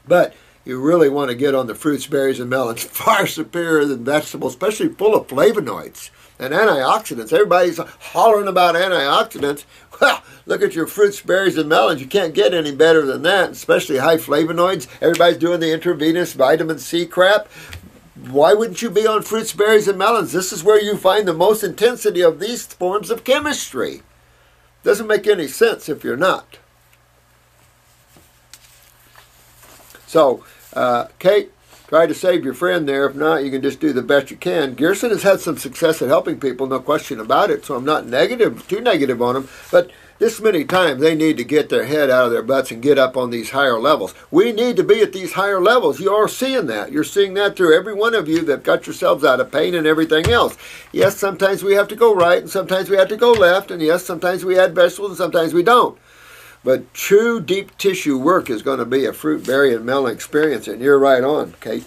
But you really want to get on the fruits, berries, and melons. Far superior than vegetables, especially full of flavonoids and antioxidants. Everybody's hollering about antioxidants. Well, look at your fruits, berries, and melons. You can't get any better than that, especially high flavonoids. Everybody's doing the intravenous vitamin C crap. Why wouldn't you be on fruits, berries, and melons? This is where you find the most intensity of these forms of chemistry. Doesn't make any sense if you're not. So, Kate, try to save your friend there. If not, you can just do the best you can. Gerson has had some success at helping people, no question about it, so I'm not too negative on him. But this many times, they need to get their head out of their butts and get up on these higher levels. We need to be at these higher levels. You are seeing that. You're seeing that through every one of you that got yourselves out of pain and everything else. Yes, sometimes we have to go right, and sometimes we have to go left, and yes, sometimes we add vegetables, and sometimes we don't. But true deep tissue work is going to be a fruit, berry, and melon experience, and you're right on, Katie.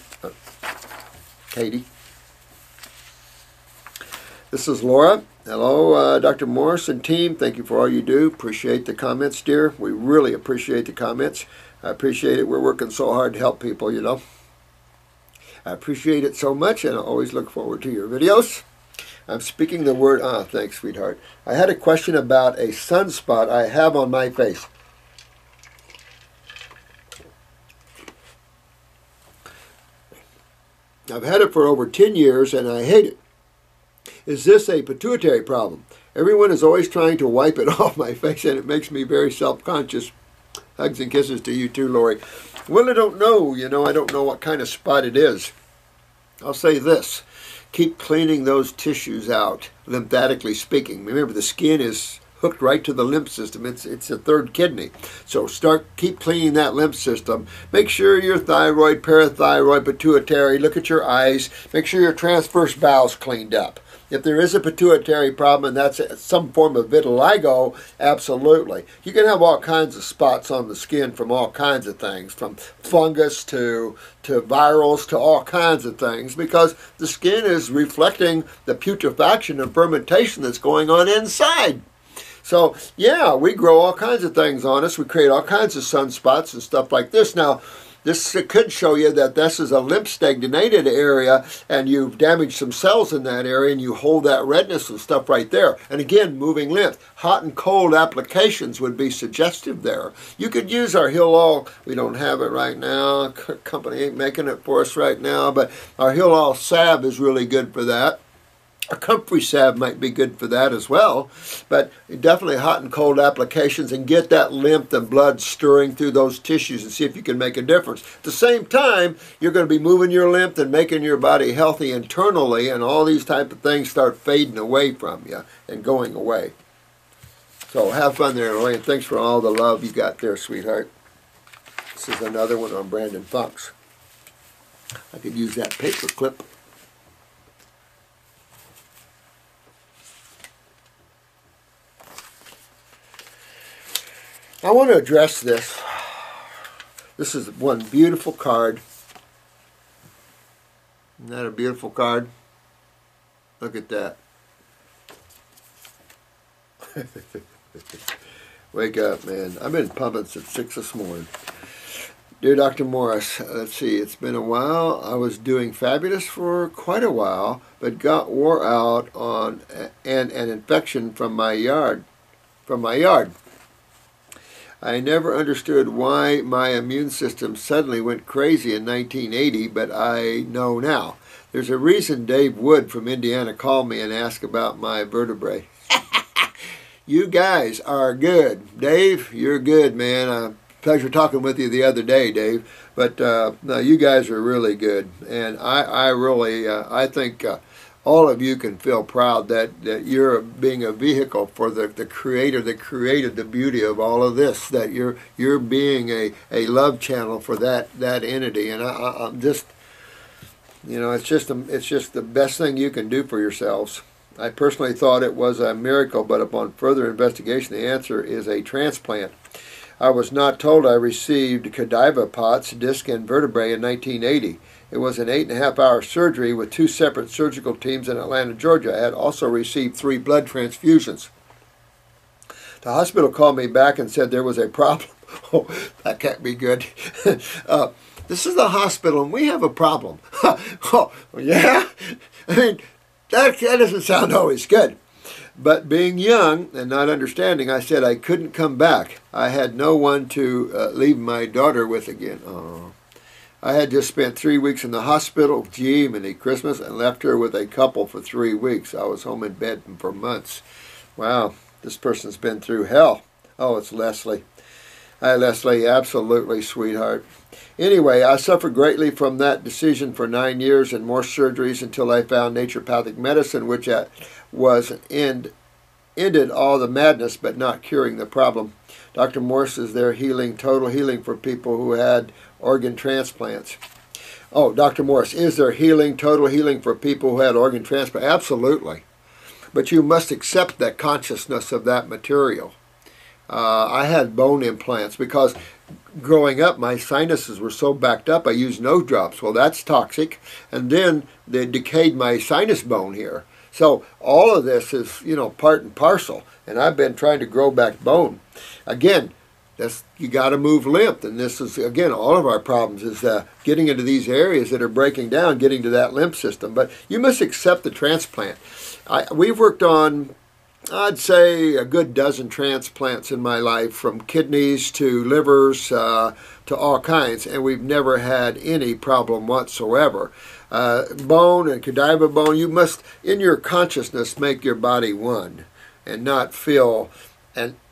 This is Laura. Hello, Dr. Morris and team. Thank you for all you do. Appreciate the comments, dear. We really appreciate the comments. I appreciate it. We're working so hard to help people, you know. I appreciate it so much, and I always look forward to your videos. I'm speaking the word, thanks, sweetheart. I had a question about a sunspot I have on my face. I've had it for over 10 years and I hate it. Is this a pituitary problem? Everyone is always trying to wipe it off my face and it makes me very self-conscious. Hugs and kisses to you too, Lori. Well, I don't know. You know, I don't know what kind of spot it is. I'll say this. Keep cleaning those tissues out, lymphatically speaking. Remember, the skin is hooked right to the lymph system. It's a third kidney. So keep cleaning that lymph system. Make sure your thyroid, parathyroid, pituitary, look at your eyes. Make sure your transverse bowels cleaned up. If there is a pituitary problem and that's some form of vitiligo, absolutely. You can have all kinds of spots on the skin from all kinds of things, from fungus to virals to all kinds of things, because the skin is reflecting the putrefaction and fermentation that's going on inside. So, yeah, we grow all kinds of things on us. We create all kinds of sunspots and stuff like this. Now, this could show you that this is a lymph-stagnated area and you've damaged some cells in that area and you hold that redness and stuff right there. And again, moving lymph. Hot and cold applications would be suggestive there. You could use our Heal All. We don't have it right now. Company ain't making it for us right now, but our Heal All salve is really good for that. A comfrey salve might be good for that as well, but definitely hot and cold applications, and get that lymph and blood stirring through those tissues and see if you can make a difference. At the same time, you're going to be moving your lymph and making your body healthy internally, and all these type of things start fading away from you and going away. So have fun there, Lorraine. Thanks for all the love you got there, sweetheart. This is another one on Brandon Fox. I could use that paper clip. I want to address this. This is one beautiful card. Isn't that a beautiful card? Look at that. Wake up, man. I've been pumping since 6 this morning. Dear Dr. Morris, let's see, it's been a while. I was doing fabulous for quite a while, but got wore out on an infection from my yard. I never understood why my immune system suddenly went crazy in 1980, but I know now. There's a reason Dave Wood from Indiana called me and asked about my vertebrae. You guys are good. Dave, you're good, man. Pleasure talking with you the other day, Dave. But no, you guys are really good. And I really, I think all of you can feel proud that you're being a vehicle for the Creator that created the beauty of all of this, that you're being a love channel for that entity. And I'm just, you know, it's just the best thing you can do for yourselves. I personally thought it was a miracle, but upon further investigation, the answer is a transplant. I was not told I received Connective pots, disc, and vertebrae in 1980. It was an 8.5-hour surgery with 2 separate surgical teams in Atlanta, Georgia. I had also received 3 blood transfusions. The hospital called me back and said there was a problem. Oh, that can't be good. This is the hospital and we have a problem. Oh, yeah? I mean, that doesn't sound always good. But being young and not understanding, I said I couldn't come back. I had no one to leave my daughter with again. Oh. I had just spent 3 weeks in the hospital, gee, many Christmas, and left her with a couple for 3 weeks. I was home in bed for months. Wow, this person's been through hell. Oh, it's Leslie. Hi, Leslie, absolutely, sweetheart. Anyway, I suffered greatly from that decision for 9 years and more surgeries until I found naturopathic medicine, which ended all the madness, but not curing the problem. Dr. Morse, is there healing, total healing for people who had organ transplants? Oh, Dr. Morse, is there healing, total healing for people who had organ transplants? Absolutely. But you must accept that consciousness of that material. I had bone implants because growing up my sinuses were so backed up I used nose drops. Well, that's toxic. And then they decayed my sinus bone here. So all of this is, you know, part and parcel. And I've been trying to grow back bone. Again, you got to move lymph. And this is, again, all of our problems is getting into these areas that are breaking down, getting to that lymph system. But you must accept the transplant. We've worked on, I'd say, a good dozen transplants in my life, from kidneys to livers to all kinds. And we've never had any problem whatsoever. Bone and cadaver bone, you must, in your consciousness, make your body one and not feel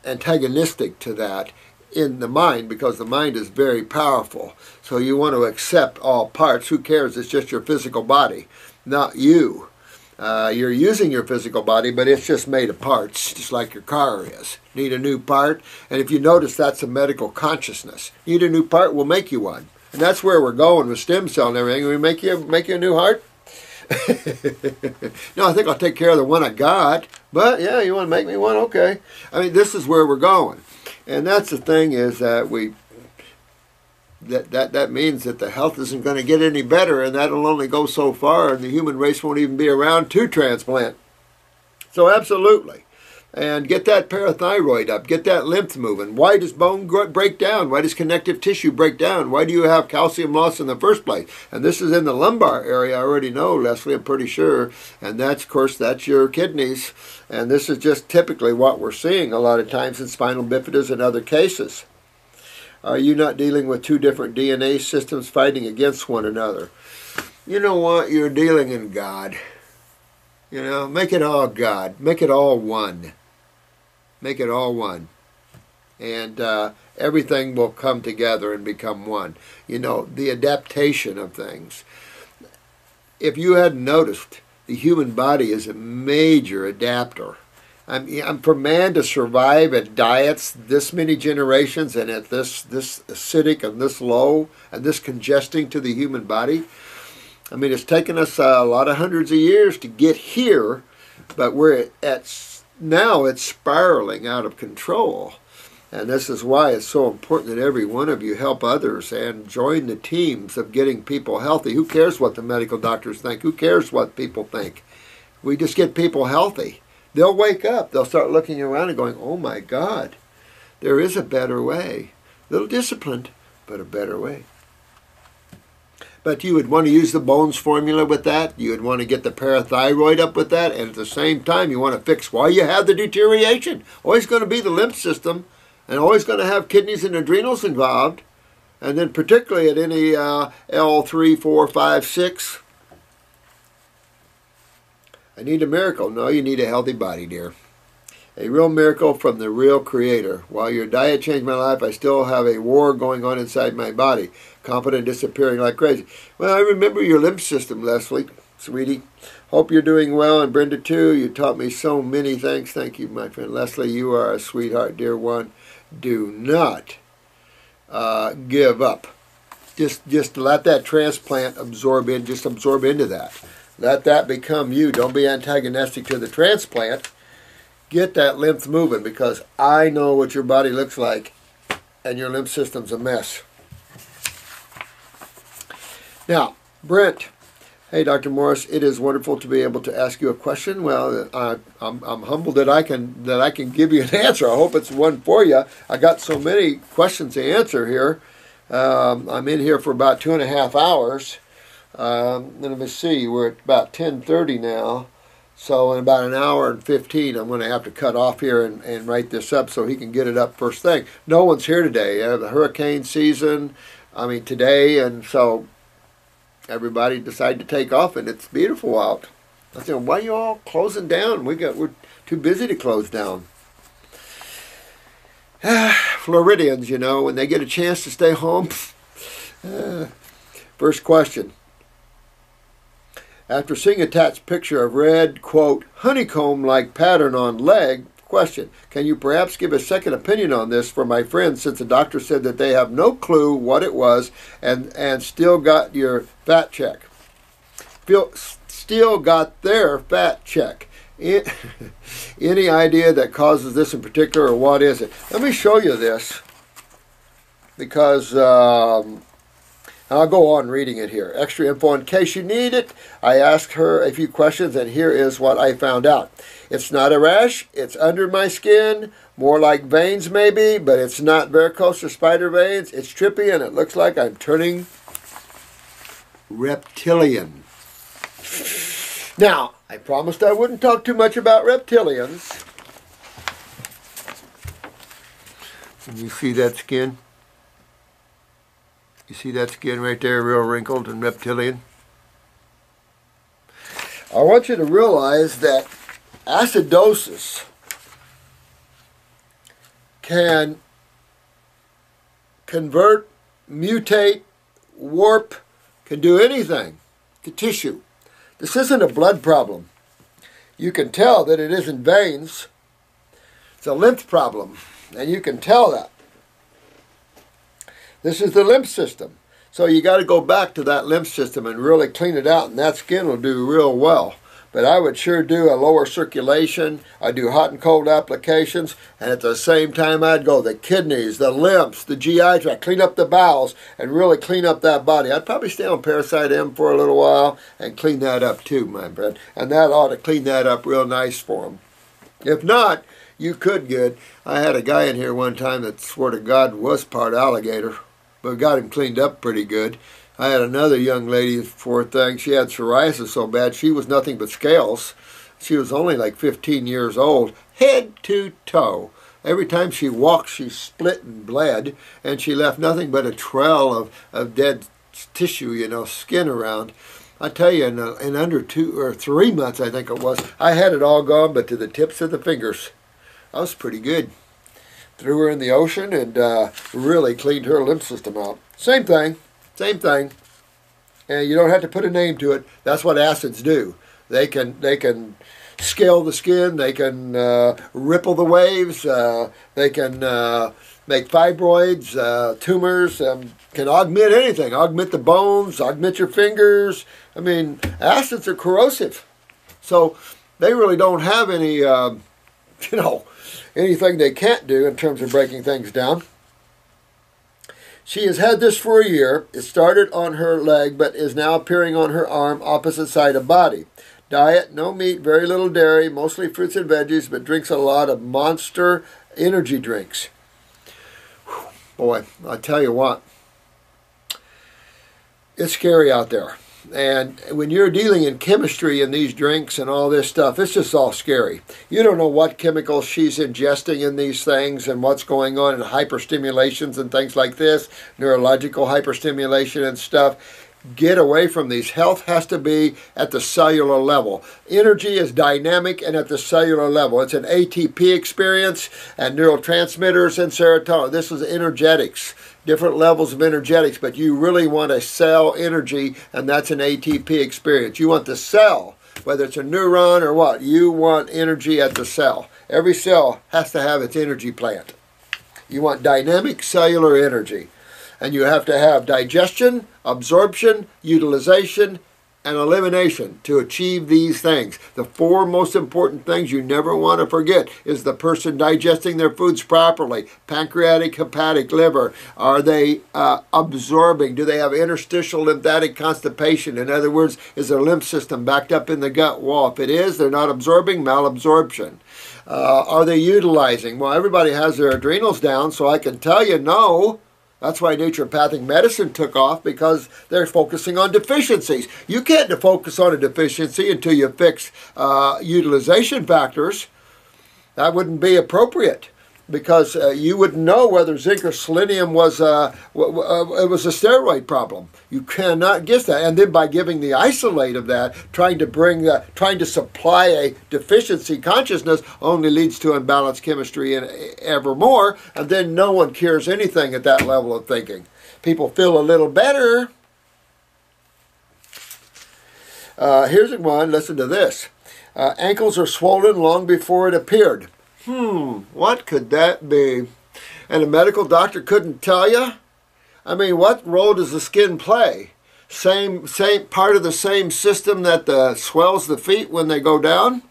antagonistic to that in the mind, because the mind is very powerful. So you want to accept all parts. Who cares? It's just your physical body, not you. You're using your physical body, but it's just made of parts, just like your car is. Need a new part? And if you notice, that's a medical consciousness. Need a new part? We'll make you one. And that's where we're going with stem cell and everything. We make you a new heart? No, I think I'll take care of the one I got. But yeah, you want to make me one? Okay. I mean, this is where we're going. And that's the thing, is that that means that the health isn't going to get any better, and that'll only go so far, and the human race won't even be around to transplant. So absolutely. and get that parathyroid up, get that lymph moving. Why does bone break down? Why does connective tissue break down? Why do you have calcium loss in the first place? And this is in the lumbar area. I already know, Leslie, I'm pretty sure. And that's, of course, that's your kidneys. And this is just typically what we're seeing a lot of times in spinal bifida and other cases. Are you not dealing with two different DNA systems fighting against one another? You know what? You're dealing in God. You know, make it all God. Make it all one. Make it all one. And everything will come together and become one. You know, the adaptation of things. If you hadn't noticed, the human body is a major adapter. I'm for man to survive at diets this many generations and at this acidic and this low and this congesting to the human body. I mean, it's taken us a lot of hundreds of years to get here, but we're now it's spiraling out of control. And this is why it's so important that every one of you help others and join the teams of getting people healthy. Who cares what the medical doctors think? Who cares what people think? We just get people healthy. They'll wake up. They'll start looking around and going, oh my God, there is a better way. A little disciplined, but a better way. But you would want to use the bones formula with that. You would want to get the parathyroid up with that. And at the same time, you want to fix why you have the deterioration. Always going to be the lymph system. And always going to have kidneys and adrenals involved. And then particularly at any L3, 4, 5, 6. I need a miracle. No, you need a healthy body, dear. A real miracle from the real creator. While your diet changed my life, I still have a war going on inside my body. Confident disappearing like crazy. Well, I remember your lymph system, Leslie, sweetie. Hope you're doing well, and Brenda too. You taught me so many things. Thank you, my friend Leslie. You are a sweetheart, dear one. Do not give up. Just let that transplant absorb in. Just absorb into that. Let that become you. Don't be antagonistic to the transplant. Get that lymph moving, because I know what your body looks like, and your lymph system's a mess. Now, Brent, hey, Dr. Morris, it is wonderful to be able to ask you a question. Well, I'm humbled that I can give you an answer. I hope it's one for you. I got so many questions to answer here. I'm in here for about 2.5 hours. Let me see, we're at about 10:30 now. So in about 1 hour and 15, I'm going to have to cut off here and write this up so he can get it up first thing. No one's here today. The hurricane season, today, and so everybody decided to take off, and it's beautiful out. I said, why are you all closing down? We're too busy to close down. Floridians, you know, when they get a chance to stay home. First question. After seeing attached picture of red, quote, honeycomb-like pattern on leg, question, can you perhaps give a second opinion on this for my friends, since the doctor said that they have no clue what it was and still got your fat check? Still got their fat check. Any idea that causes this in particular, or what is it? Let me show you this, because I'll go on reading it here. Extra info in case you need it. I asked her a few questions, and here is what I found out. It's not a rash. It's under my skin, more like veins maybe, but it's not varicose or spider veins. It's trippy, and it looks like I'm turning reptilian. Now, I promised I wouldn't talk too much about reptilians. Can you see that skin? You see that skin right there, real wrinkled and reptilian? I want you to realize that acidosis can convert, mutate, warp, can do anything to tissue. This isn't a blood problem. You can tell that it isn't veins. It's a lymph problem, and you can tell that. This is the lymph system. So you got to go back to that lymph system and really clean it out, and that skin will do real well. But I would sure do a lower circulation. I'd do hot and cold applications, and at the same time I'd go the kidneys, the lymphs, the GI tract, clean up the bowels, and really clean up that body. I'd probably stay on Parasite M for a little while and clean that up too, my friend. And that ought to clean that up real nice for them. If not, You could good. I had a guy in here one time that swore to God was part alligator, but got him cleaned up pretty good. I had another young lady, poor thing, she had psoriasis so bad she was nothing but scales. She was only like 15 years old, head to toe. Every time she walked, she split and bled, and she left nothing but a trail of dead tissue, you know, skin around. I tell you, in under 2 or 3 months, I think it was, I had it all gone, but to the tips of the fingers. That was pretty good. Threw her in the ocean and really cleaned her lymph system out. Same thing, same thing. And you don't have to put a name to it. That's what acids do. They can scale the skin. They can ripple the waves. They can make fibroids, tumors. Can augment anything. Augment the bones. Augment your fingers. I mean, acids are corrosive, so they really don't have any, anything they can't do in terms of breaking things down. She has had this for a year. It started on her leg, but is now appearing on her arm, opposite side of body. Diet, no meat, very little dairy, mostly fruits and veggies, but drinks a lot of Monster energy drinks. Whew, boy, I tell you what, it's scary out there. And when you're dealing in chemistry and these drinks and all this stuff, it's just all scary. You don't know what chemicals she's ingesting in these things and what's going on in hyperstimulations and things like this, neurological hyperstimulation and stuff. Get away from these. Health has to be at the cellular level. Energy is dynamic and at the cellular level. It's an ATP experience and neurotransmitters and serotonin. This is energetics, different levels of energetics, but you really want a cell energy, and that's an ATP experience. You want the cell, whether it's a neuron or what, you want energy at the cell. Every cell has to have its energy plant. You want dynamic cellular energy. And you have to have digestion, absorption, utilization, and elimination to achieve these things. The 4 most important things you never want to forget is the person digesting their foods properly. Pancreatic, hepatic, liver. Are they absorbing? Do they have interstitial lymphatic constipation? In other words, is their lymph system backed up in the gut wall? If it is, they're not absorbing, malabsorption. Are they utilizing? Well, everybody has their adrenals down, so I can tell you no. That's why naturopathic medicine took off, because they're focusing on deficiencies. You can't focus on a deficiency until you fix utilization factors. That wouldn't be appropriate, because you wouldn't know whether zinc or selenium was it was a steroid problem. You cannot guess that. And then by giving the isolate of that, trying to supply a deficiency consciousness only leads to imbalanced chemistry and ever more. And then no one cures anything at that level of thinking. People feel a little better. Here's one. Listen to this. Ankles are swollen long before it appeared. What could that be? And a medical doctor couldn't tell you? I mean, what role does the skin play? Same part of the same system that swells the feet when they go down?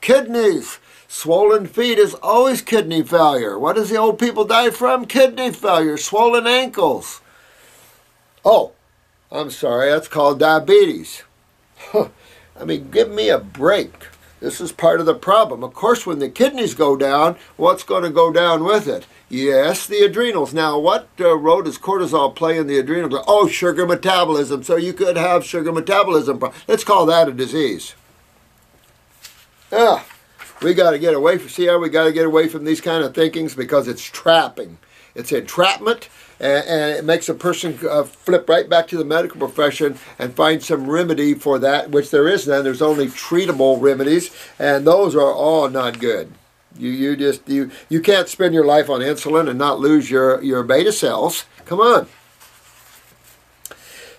Kidneys. Swollen feet is always kidney failure. What does the old people die from? Kidney failure. Swollen ankles. Oh, I'm sorry, that's called diabetes. I mean, give me a break. This is part of the problem. Of course, when the kidneys go down, what's going to go down with it? Yes, the adrenals. Now, what role does cortisol play in the adrenal? Oh, sugar metabolism. So you could have sugar metabolism. Let's call that a disease. We got to get away from, see how we got to get away from these kind of thinkings, because it's trapping. It's entrapment, and it makes a person flip right back to the medical profession and find some remedy for that, which there is none. There's only treatable remedies, and those are all not good. You can't spend your life on insulin and not lose your beta cells. Come on.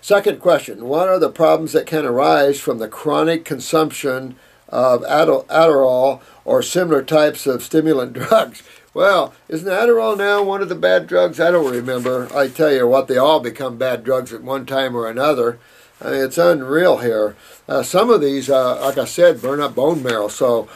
Second question, what are the problems that can arise from the chronic consumption of Adderall or similar types of stimulant drugs? Well, isn't Adderall now one of the bad drugs? I don't remember. I tell you what, they all become bad drugs at one time or another. I mean, it's unreal here. Some of these, like I said, burn up bone marrow. So,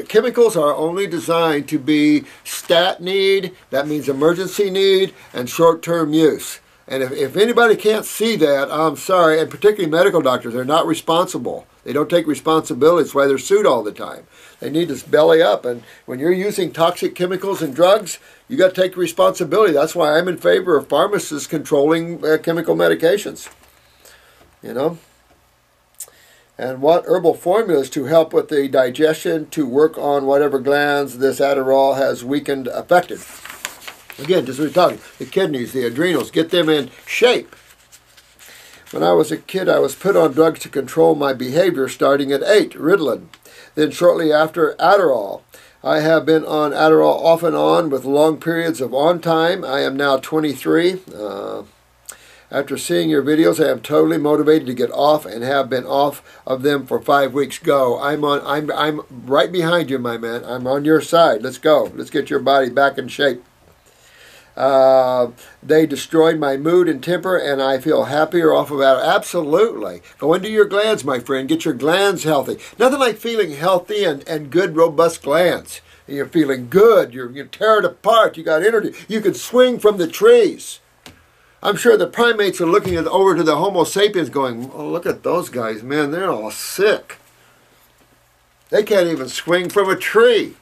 chemicals are only designed to be stat need, that means emergency need, and short-term use. And if anybody can't see that, I'm sorry, and particularly medical doctors, they're not responsible. They don't take responsibility. That's why they're sued all the time. They need to belly up. And when you're using toxic chemicals and drugs, you got to take responsibility. That's why I'm in favor of pharmacists controlling chemical medications. You know? And what herbal formulas to help with the digestion, to work on whatever glands this Adderall has weakened, affected. Again, just what we're talking, the kidneys, the adrenals, get them in shape. When I was a kid, I was put on drugs to control my behavior starting at 8, Ritalin. Then shortly after, Adderall. I have been on Adderall off and on with long periods of on time. I am now 23. After seeing your videos, I am totally motivated to get off and have been off of them for 5 weeks. Go. I'm right behind you, my man. I'm on your side. Let's go. Let's get your body back in shape. They destroyed my mood and temper, and I feel happier off of that. Absolutely. Go into your glands, my friend. Get your glands healthy. Nothing like feeling healthy and good, robust glands. And you're feeling good. You tear it apart. You got energy. You can swing from the trees. I'm sure the primates are looking over to the Homo sapiens going, oh, look at those guys, man. They're all sick. They can't even swing from a tree.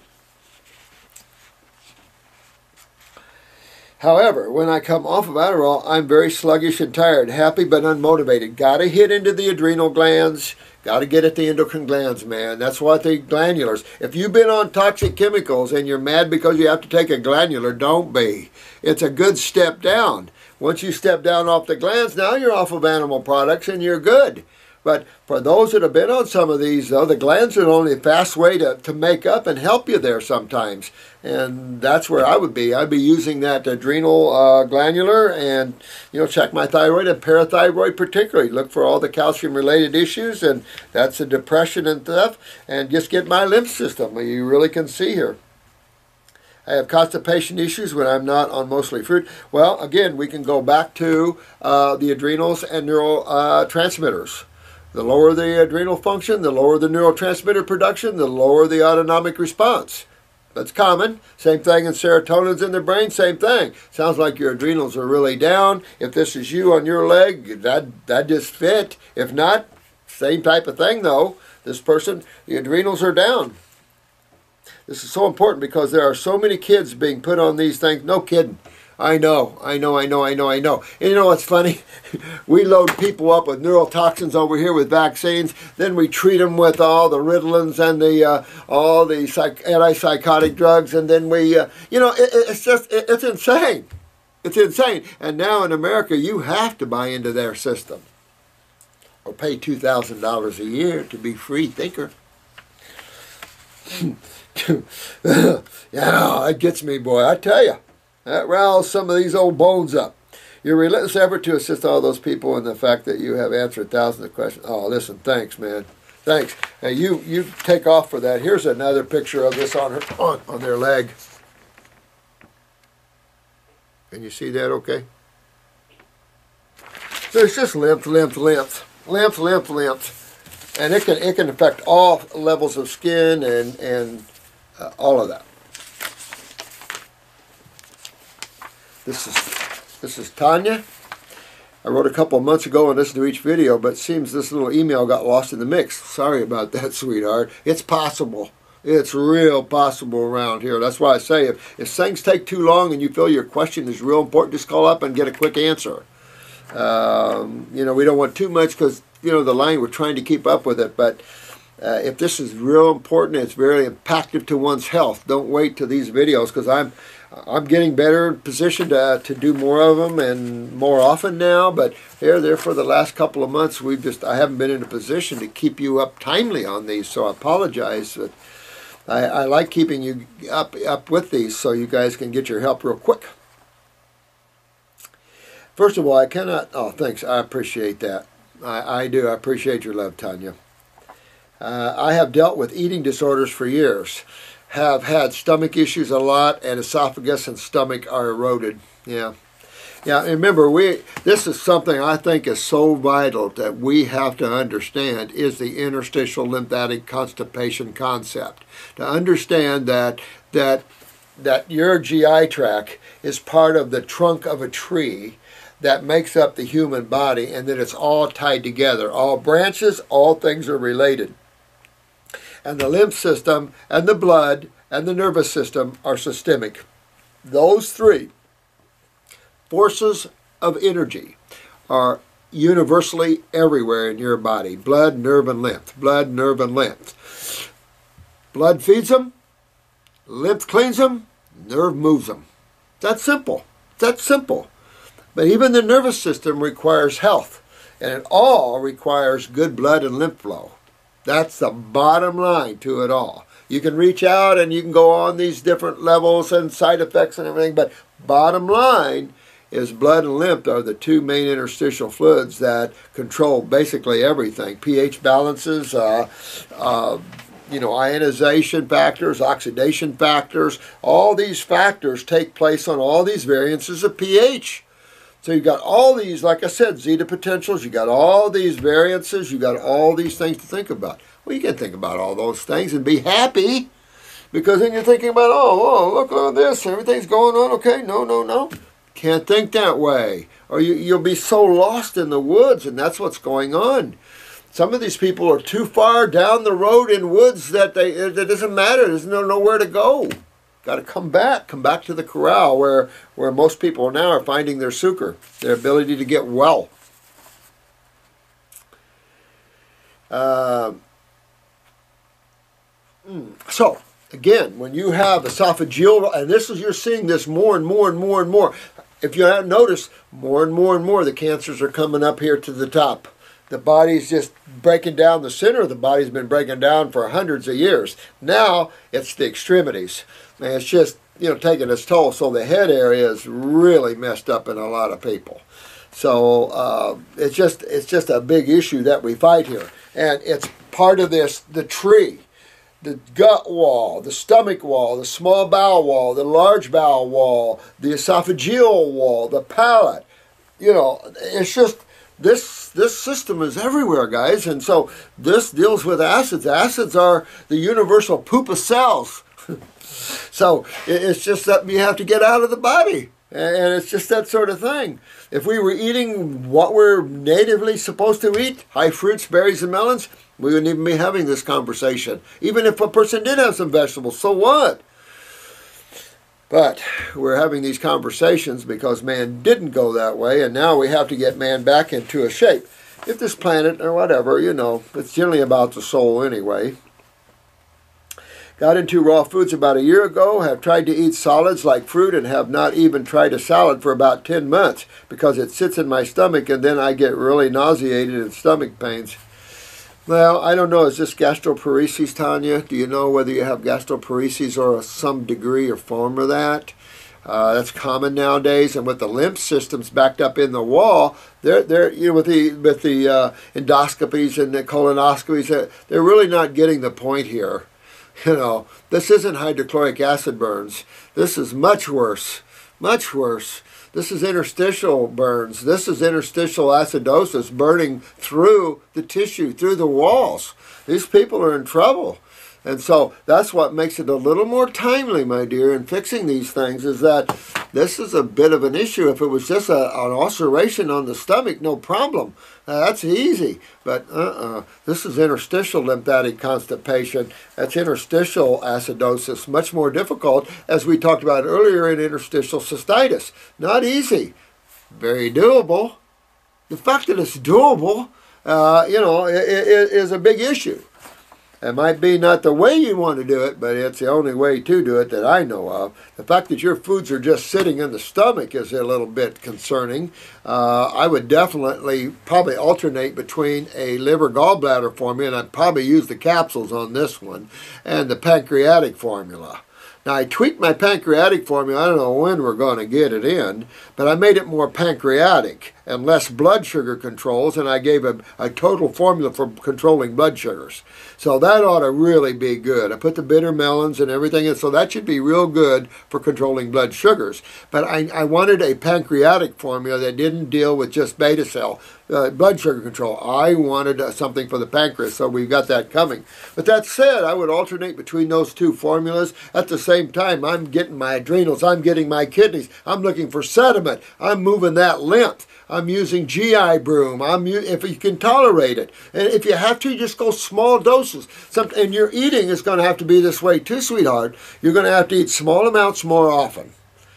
However, when I come off of Adderall, I'm very sluggish and tired, happy but unmotivated. Got to hit into the adrenal glands. Got to get at the endocrine glands, man. That's what the glandulars. If you've been on toxic chemicals and you're mad because you have to take a glandular, don't be. It's a good step down. Once you step down off the glands, now you're off of animal products and you're good. But for those that have been on some of these, though, the glands are only a fast way to make up and help you there sometimes. And that's where I would be. I'd be using that adrenal glandular and, check my thyroid and parathyroid particularly. Look for all the calcium-related issues, and that's the depression and stuff. And just get my lymph system. You really can see here. I have constipation issues when I'm not on mostly fruit. Well, again, we can go back to the adrenals and neurotransmitters. The lower the adrenal function, the lower the neurotransmitter production, the lower the autonomic response. That's common. Same thing in serotonin's in the brain, same thing. Sounds like your adrenals are really down. If this is you on your leg, that just fit. If not, same type of thing though. This person, the adrenals are down. This is so important because there are so many kids being put on these things. No kidding. I know. And you know what's funny? We load people up with neurotoxins over here with vaccines. Then we treat them with all the Ritalins and all the antipsychotic drugs. And then we, it's insane. It's insane. And now in America, you have to buy into their system or pay $2,000 a year to be free thinker. Yeah, it gets me, boy. I tell you. That riles some of these old bones up. Your relentless effort to assist all those people and the fact that you have answered thousands of questions. Oh, listen, thanks, man. Thanks. Hey, you take off for that. Here's another picture of this on their leg. Can you see that okay? So it's just lymph. And it can affect all levels of skin and all of that. This is Tanya. I wrote a couple of months ago and listened to each video, but it seems this little email got lost in the mix. Sorry about that, sweetheart. It's possible. It's real possible around here. That's why I say if things take too long and you feel your question is real important, just call up and get a quick answer. We don't want too much because, the line, we're trying to keep up with it. But if this is real important, it's very impactful to one's health. Don't wait till these videos because I'm getting better positioned to do more of them and more often now, but there for the last couple of months, I haven't been in a position to keep you up timely on these, so I apologize. But I like keeping you up with these so you guys can get your help real quick. First of all, I cannot, thanks, I appreciate that. I do, I appreciate your love, Tanya. I have dealt with eating disorders for years. Have had stomach issues a lot, and esophagus and stomach are eroded. Yeah. And remember, this is something I think is so vital that we have to understand is the interstitial lymphatic constipation concept. To understand that that your GI tract is part of the trunk of a tree that makes up the human body, and that it's all tied together. All branches, all things are related. And the lymph system and the blood and the nervous system are systemic. Those three forces of energy are universally everywhere in your body. Blood, nerve, and lymph. Blood, nerve, and lymph. Blood feeds them. Lymph cleans them. Nerve moves them. That's simple. That's simple. But even the nervous system requires health. And it all requires good blood and lymph flow. That's the bottom line to it all. You can reach out and you can go on these different levels and side effects and everything, but bottom line is blood and lymph are the two main interstitial fluids that control basically everything. pH balances, ionization factors, oxidation factors. All these factors take place on all these variances of pH. So you've got all these, like I said, zeta potentials, you got all these variances, you got all these things to think about. Well, you can think about all those things and be happy, because then you're thinking about, oh, look at this, everything's going on, okay, no. Can't think that way, or you'll be so lost in the woods, and that's what's going on. Some of these people are too far down the road in woods that it doesn't matter, there's nowhere to go. Got to come back to the corral where most people now are finding their sucre, their ability to get well. So, again, when you have esophageal, and you're seeing this more and more and more and more. If you haven't noticed, more and more the cancers are coming up here to the top. The body's just breaking down. The center of the body's been breaking down for hundreds of years. Now, it's the extremities. And it's just, taking its toll. So the head area is really messed up in a lot of people. So it's just a big issue that we fight here. And it's part of the tree. The gut wall, the stomach wall, the small bowel wall, the large bowel wall, the esophageal wall, the palate. It's just, this system is everywhere, guys. And so this deals with acids. Acids are the universal poop of cells. So it's just that you have to get out of the body. And it's just that sort of thing. If we were eating what we're natively supposed to eat, high fruits, berries, and melons, we wouldn't even be having this conversation. Even if a person did have some vegetables, so what? But we're having these conversations because man didn't go that way, and now we have to get man back into a shape. If this planet or whatever, it's generally about the soul anyway. Got into raw foods about a year ago, have tried to eat solids like fruit, and have not even tried a salad for about 10 months because it sits in my stomach and then I get really nauseated and stomach pains. Well, I don't know, is this gastroparesis, Tanya? Do you know whether you have gastroparesis or some degree or form of that? That's common nowadays, and with the lymph systems backed up in the wall, they're with the endoscopies and the colonoscopies, they're really not getting the point here. This isn't hydrochloric acid burns. This is much worse, much worse. This is interstitial burns. This is interstitial acidosis burning through the tissue, through the walls. These people are in trouble. And so that's what makes it a little more timely, my dear, in fixing these things, is that this is a bit of an issue. If it was just an ulceration on the stomach, no problem. That's easy. But this is interstitial lymphatic constipation. That's interstitial acidosis, much more difficult, as we talked about earlier in interstitial cystitis. Not easy. Very doable. The fact that it's doable, is a big issue. It might be not the way you want to do it, but it's the only way to do it that I know of. The fact that your foods are just sitting in the stomach is a little bit concerning. I would definitely probably alternate between a liver gallbladder formula, and I'd probably use the capsules on this one, and the pancreatic formula. Now, I tweaked my pancreatic formula. I don't know when we're going to get it in, but I made it more pancreatic. and less blood sugar controls, and I gave a total formula for controlling blood sugars. So that ought to really be good. I put the bitter melons and everything in, so that should be real good for controlling blood sugars. But I wanted a pancreatic formula that didn't deal with just beta cell blood sugar control. I wanted something for the pancreas, so we've got that coming. But that said, I would alternate between those two formulas. At the same time, I'm getting my adrenals, I'm getting my kidneys, I'm looking for sediment, I'm moving that lymph. I'm using GI broom. If you can tolerate it. And if you have to, just go small doses. And your eating is going to have to be this way too, sweetheart. You're going to have to eat small amounts more often.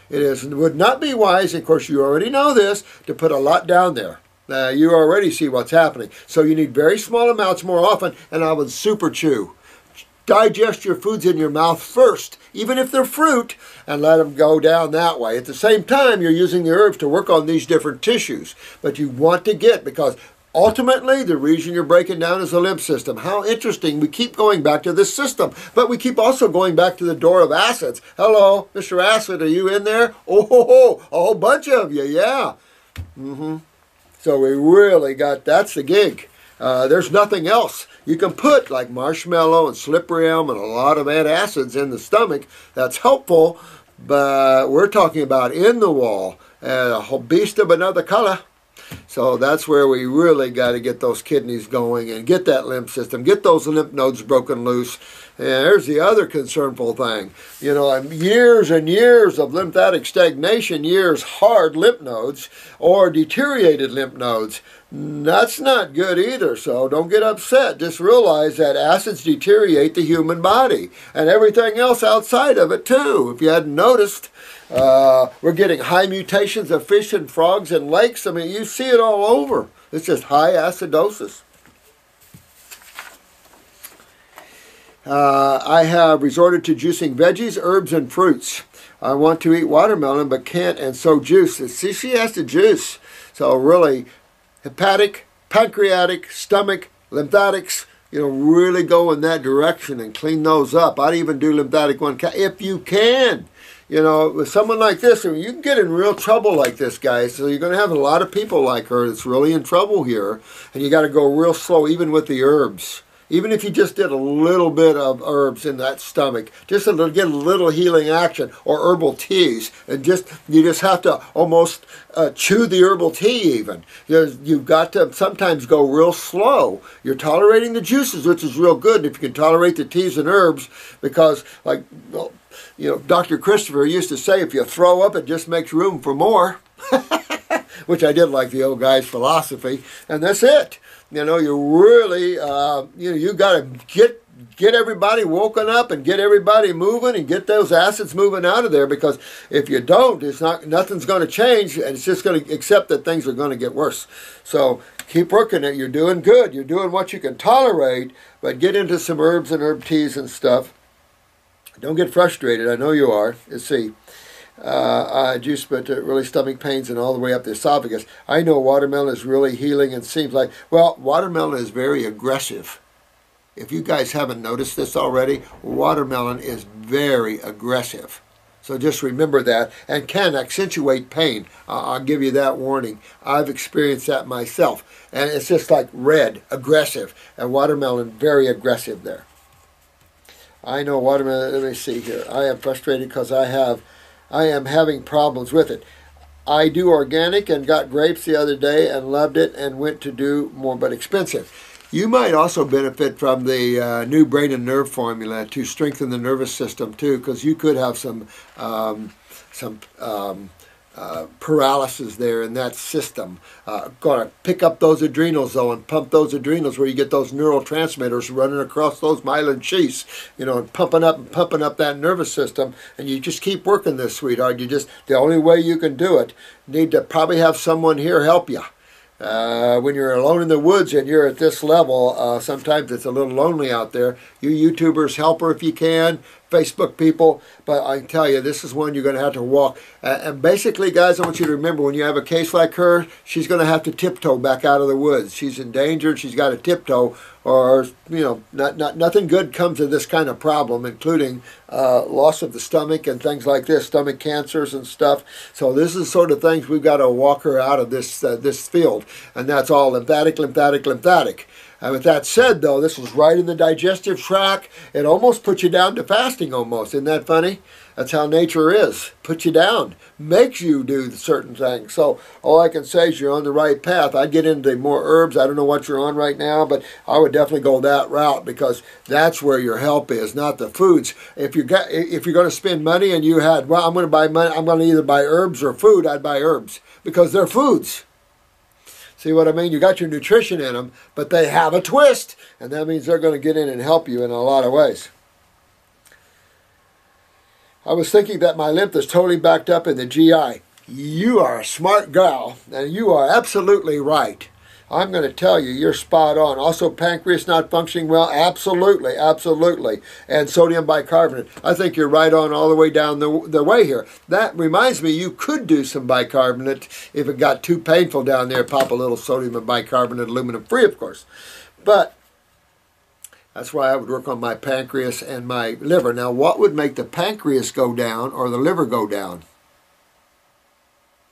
It would not be wise, of course you already know this, to put a lot down there. You already see what's happening. So you need very small amounts more often, and I would super chew. Digest your foods in your mouth first, even if they're fruit, and let them go down that way. At the same time, you're using the herbs to work on these different tissues. But you want to get, because ultimately, the reason you're breaking down is the lymph system. How interesting. We keep going back to this system, but we keep also going back to the door of acids. Hello, Mr. Acid, are you in there? Oh, a whole bunch of you, yeah. So we really got, that's the gig. There's nothing else. You can put like marshmallow and slippery elm and a lot of antacids in the stomach. That's helpful, but we're talking about in the wall, a whole beast of another color. So that's where we really got to get those kidneys going and get that lymph system, get those lymph nodes broken loose. And there's the other concernful thing. You know, years and years of lymphatic stagnation, years hard lymph nodes or deteriorated lymph nodes. That's not good either, so don't get upset. Just realize that acids deteriorate the human body and everything else outside of it too. If you hadn't noticed, we're getting high mutations of fish and frogs and lakes. I mean, you see it all over. It's just high acidosis. I have resorted to juicing veggies, herbs, and fruits. I want to eat watermelon but can't, and so juice. See, she has to juice. So really, hepatic, pancreatic, stomach, lymphatics, you know, really go in that direction and clean those up. I'd even do lymphatic one if you can. You know, with someone like this, I mean, you can get in real trouble like this, guys. So you're going to have a lot of people like her that's really in trouble here. And you got to go real slow, even with the herbs. Even if you just did a little bit of herbs in that stomach, just to get a little healing action, or herbal teas, and you just have to almost chew the herbal tea even. You've got to sometimes go real slow. You're tolerating the juices, which is real good if you can tolerate the teas and herbs, because like, you know, Dr. Christopher used to say, if you throw up, it just makes room for more. Which I did like the old guy's philosophy, and that's it. You know, you really, you got to get everybody woken up and get everybody moving and get those acids moving out of there, because if you don't, nothing's going to change, and it's just going to accept that things are going to get worse. So keep working it. You're doing good. You're doing what you can tolerate, but get into some herbs and herb teas and stuff. Don't get frustrated. I know you are. Let's see. Juice, but really stomach pains and all the way up the esophagus. I know watermelon is really healing, and seems like, well, watermelon is very aggressive. If you guys haven't noticed this already, watermelon is very aggressive. So just remember that, and can accentuate pain. I'll give you that warning. I've experienced that myself. And it's just like red, aggressive, and watermelon, very aggressive there. I know watermelon, let me see here. I am frustrated because I am having problems with it. I do organic and got grapes the other day and loved it and went to do more, but expensive. You might also benefit from the new brain and nerve formula to strengthen the nervous system too, because you could have some paralysis there in that system. Going to pick up those adrenals though and pump those adrenals where you get those neurotransmitters running across those myelin sheaths, you know, and pumping up that nervous system. And you just keep working this, sweetheart. The only way you can do it, need to probably have someone here help you. When you're alone in the woods and you're at this level, sometimes it's a little lonely out there. You YouTubers, help her if you can. Facebook people, but I can tell you, this is one you're going to have to walk. And basically, guys, I want you to remember, when you have a case like her, she's going to have to tiptoe back out of the woods. She's endangered. She's got to tiptoe, or, you know, nothing good comes of this kind of problem, including loss of the stomach and things like this, stomach cancers and stuff. So this is sort of things we've got to walk her out of this this field, and that's all lymphatic, lymphatic, lymphatic. With that said, though, this was right in the digestive tract. It almost puts you down to fasting almost. Isn't that funny? That's how nature is. Puts you down. Makes you do certain things. So all I can say is you're on the right path. I'd get into more herbs. I don't know what you're on right now, but I would definitely go that route, because that's where your help is, not the foods. If you're going to spend money and you had, well, I'm going to buy money, I'm going to either buy herbs or food, I'd buy herbs, because they're foods. See what I mean? You got your nutrition in them, but they have a twist, and that means they're going to get in and help you in a lot of ways. I was thinking that my lymph is totally backed up in the GI. You are a smart gal, and you are absolutely right. I'm going to tell you, you're spot on. Also, pancreas not functioning well? Absolutely, absolutely. And sodium bicarbonate. I think you're right on all the way down the way here. That reminds me, you could do some bicarbonate if it got too painful down there. Pop a little sodium and bicarbonate, aluminum free, of course. But that's why I would work on my pancreas and my liver. Now, what would make the pancreas go down or the liver go down?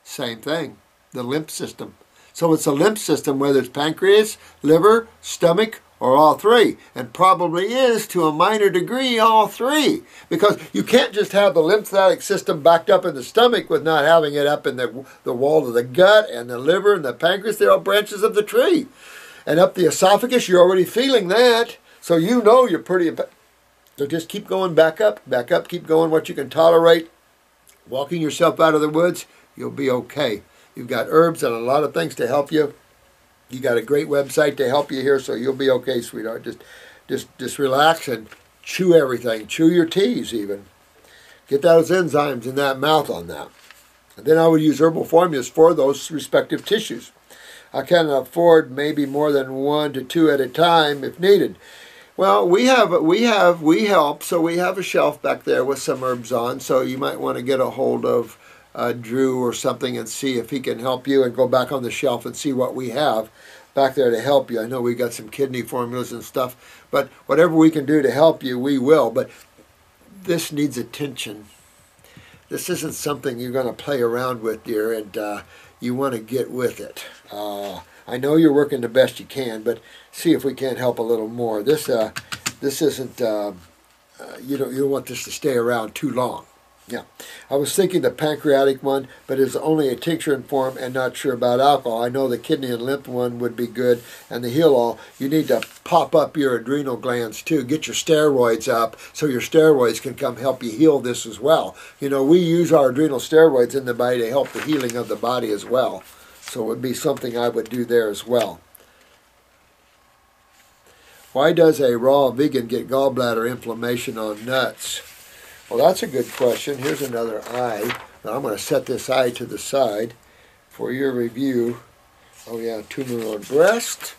Same thing, the lymph system. So it's a lymph system, whether it's pancreas, liver, stomach, or all three. And probably is, to a minor degree, all three. Because you can't just have the lymphatic system backed up in the stomach with not having it up in the wall of the gut and the liver and the pancreas. They're all branches of the tree. And up the esophagus, you're already feeling that. So you know you're pretty... So just keep going back up, keep going what you can tolerate. Walking yourself out of the woods, you'll be okay. You've got herbs and a lot of things to help you. You got a great website to help you here, so you'll be okay, sweetheart. Just relax and chew everything. Chew your teas even. Get those enzymes in that mouth on that. And then I would use herbal formulas for those respective tissues. I can afford maybe more than 1 to 2 at a time if needed. Well, we help, so we have a shelf back there with some herbs on, so you might want to get a hold of Drew or something and see if he can help you, and go back on the shelf and see what we have back there to help you. I know we got some kidney formulas and stuff, but whatever we can do to help you, we will. But this needs attention. This isn't something you're going to play around with, dear, and you want to get with it. I know you're working the best you can, but see if we can't help a little more. This isn't, you don't want this to stay around too long. Yeah, I was thinking the pancreatic one, but it's only a tincture in form and not sure about alcohol. I know the kidney and lymph one would be good, and the heal all. You need to pop up your adrenal glands too. Get your steroids up so your steroids can come help you heal this as well. You know, we use our adrenal steroids in the body to help the healing of the body as well. So it would be something I would do there as well. Why does a raw vegan get gallbladder inflammation on nuts? Well, that's a good question. Here's another eye. Now I'm going to set this eye to the side for your review. Oh yeah, tumor on breast.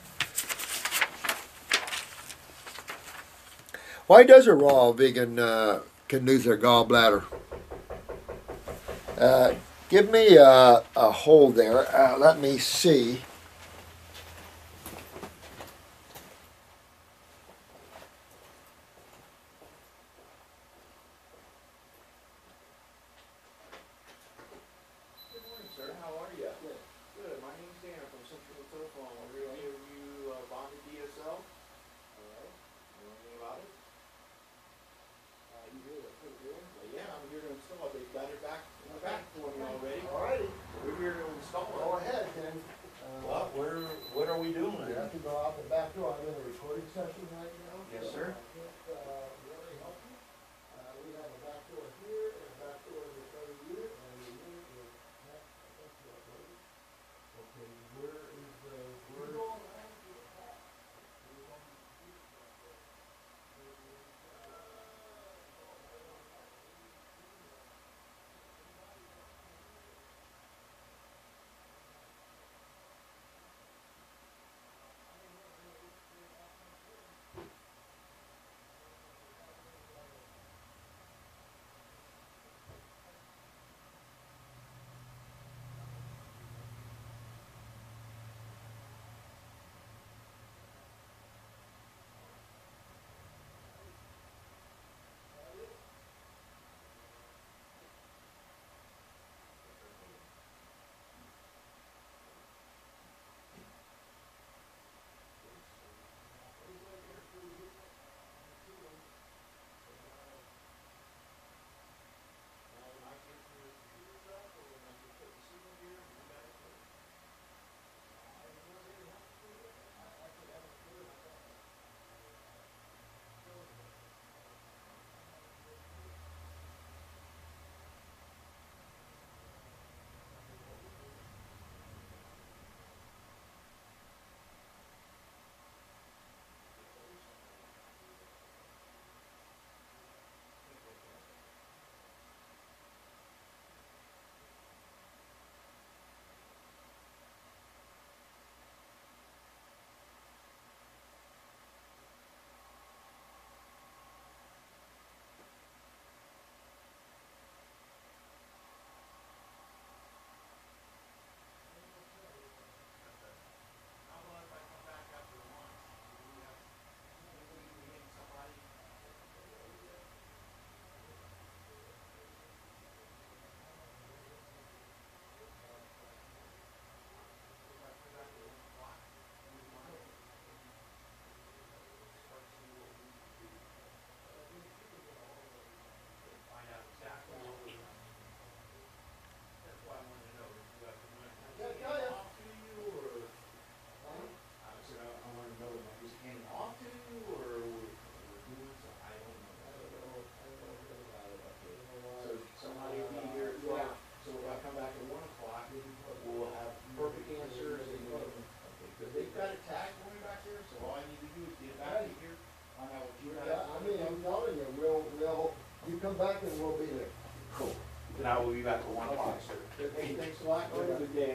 Why does a raw vegan can lose their gallbladder? Give me a hold there. Let me see.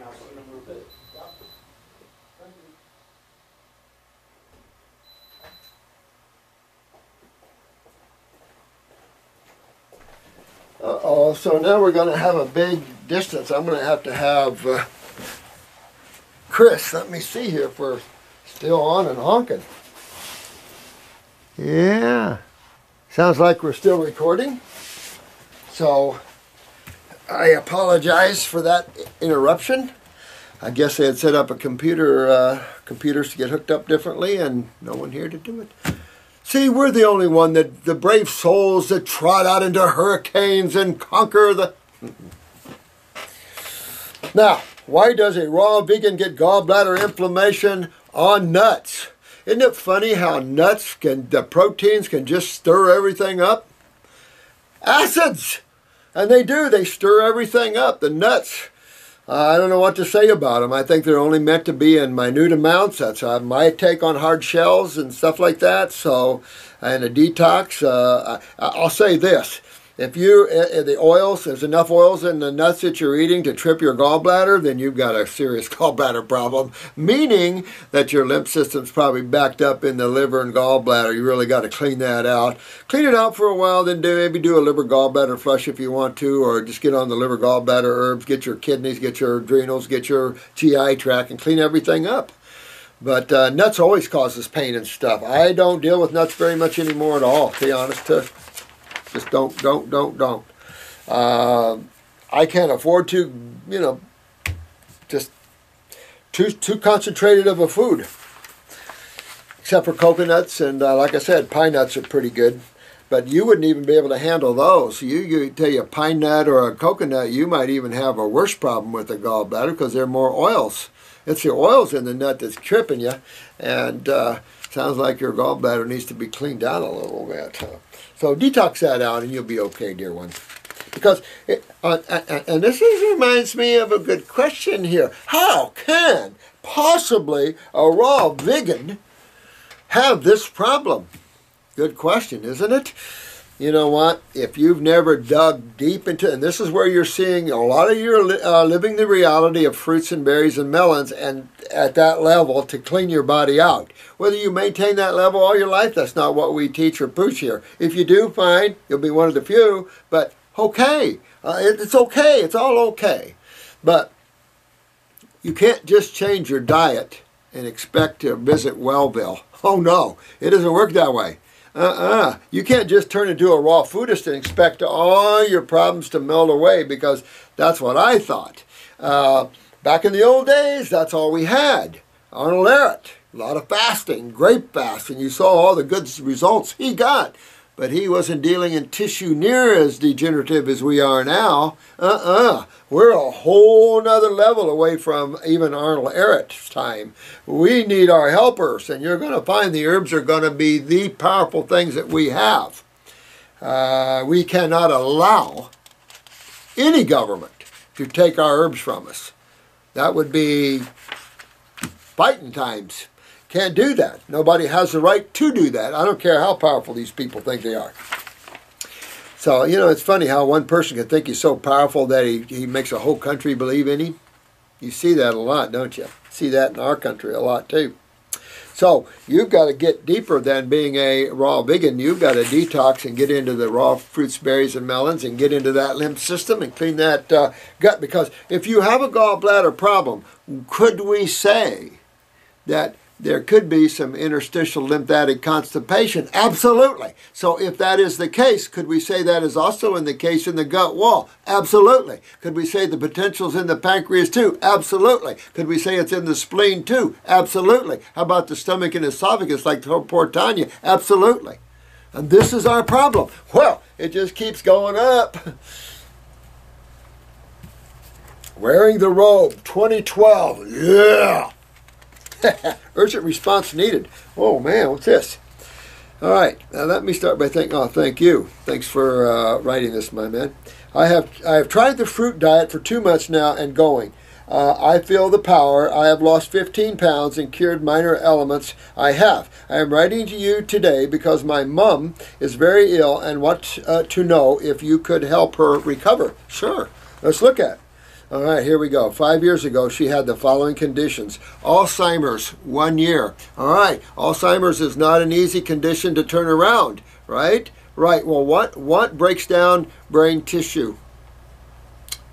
now, so I'm going to move it. Uh-oh, so now we're going to have a big distance. I'm going to have Chris, let me see here if we're still on and honking. Yeah, sounds like we're still recording. So I apologize for that interruption. I guess they had set up a computers to get hooked up differently and no one here to do it. See, we're the only one that the brave souls that trot out into hurricanes and conquer the... Now, why does a raw vegan get gallbladder inflammation on nuts? Isn't it funny how nuts the proteins can just stir everything up? Acids! And they stir everything up. The nuts, I don't know what to say about them. I think they're only meant to be in minute amounts. That's my take on hard shells and stuff like that. So, and a detox, I'll say this. If the oils, there's enough oils in the nuts that you're eating to trip your gallbladder, then you've got a serious gallbladder problem, meaning that your lymph system's probably backed up in the liver and gallbladder. You really got to clean that out. Clean it out for a while, then maybe do a liver gallbladder flush if you want to, or just get on the liver gallbladder herbs, get your kidneys, get your adrenals, get your GI tract, and clean everything up. But nuts always causes pain and stuff. I don't deal with nuts very much anymore at all, to be honest. Just don't. I can't afford to, just too concentrated of a food. Except for coconuts and, like I said, pine nuts are pretty good. But you wouldn't even be able to handle those. You tell you a pine nut or a coconut, you might even have a worse problem with the gallbladder because there are more oils. It's the oils in the nut that's tripping you. And sounds like your gallbladder needs to be cleaned down a little bit. So detox that out and you'll be okay, dear one. Because, and this reminds me of a good question here. How can possibly a raw vegan have this problem? Good question, isn't it? You know what? If you've never dug deep into, and this is where you're seeing a lot of your living the reality of fruits and berries and melons, and at that level to clean your body out. Whether you maintain that level all your life, that's not what we teach or push here. If you do, fine, you'll be one of the few, but okay. It's okay. It's all okay. But you can't just change your diet and expect to visit Wellville. Oh no, it doesn't work that way. You can't just turn into a raw foodist and expect all your problems to melt away, because that's what I thought. Back in the old days, that's all we had. Arnold Ehret, a lot of fasting, grape fast, and you saw all the good results he got. But he wasn't dealing in tissue near as degenerative as we are now. We're a whole nother level away from even Arnold Ehret's time. We need our helpers, and you're going to find the herbs are going to be the powerful things that we have. We cannot allow any government to take our herbs from us. That would be fighting times. Can't do that. Nobody has the right to do that. I don't care how powerful these people think they are. So, it's funny how one person can think he's so powerful that he makes a whole country believe in him. You see that a lot, don't you? See that in our country a lot, too. So, you've got to get deeper than being a raw vegan. You've got to detox and get into the raw fruits, berries, and melons and get into that lymph system and clean that gut. Because if you have a gallbladder problem, could we say that there could be some interstitial lymphatic constipation? Absolutely. So if that is the case, could we say that is also in the case in the gut wall? Absolutely. Could we say the potential's in the pancreas too? Absolutely. Could we say it's in the spleen too? Absolutely. How about the stomach and esophagus like poor Tanya? Absolutely. And this is our problem. Well, it just keeps going up. Wearing the robe, 2012. Yeah. Urgent response needed. Oh man, what's this? All right, now let me start by thanking. Oh, thank you. Thanks for writing this, my man. I have tried the fruit diet for 2 months now and going. I feel the power. I have lost 15 pounds and cured minor ailments I have. I am writing to you today because my mom is very ill and want to know if you could help her recover. Sure. Let's look at it. All right, here we go. 5 years ago, she had the following conditions. Alzheimer's, 1 year. All right, Alzheimer's is not an easy condition to turn around, right? Right, well, what breaks down brain tissue?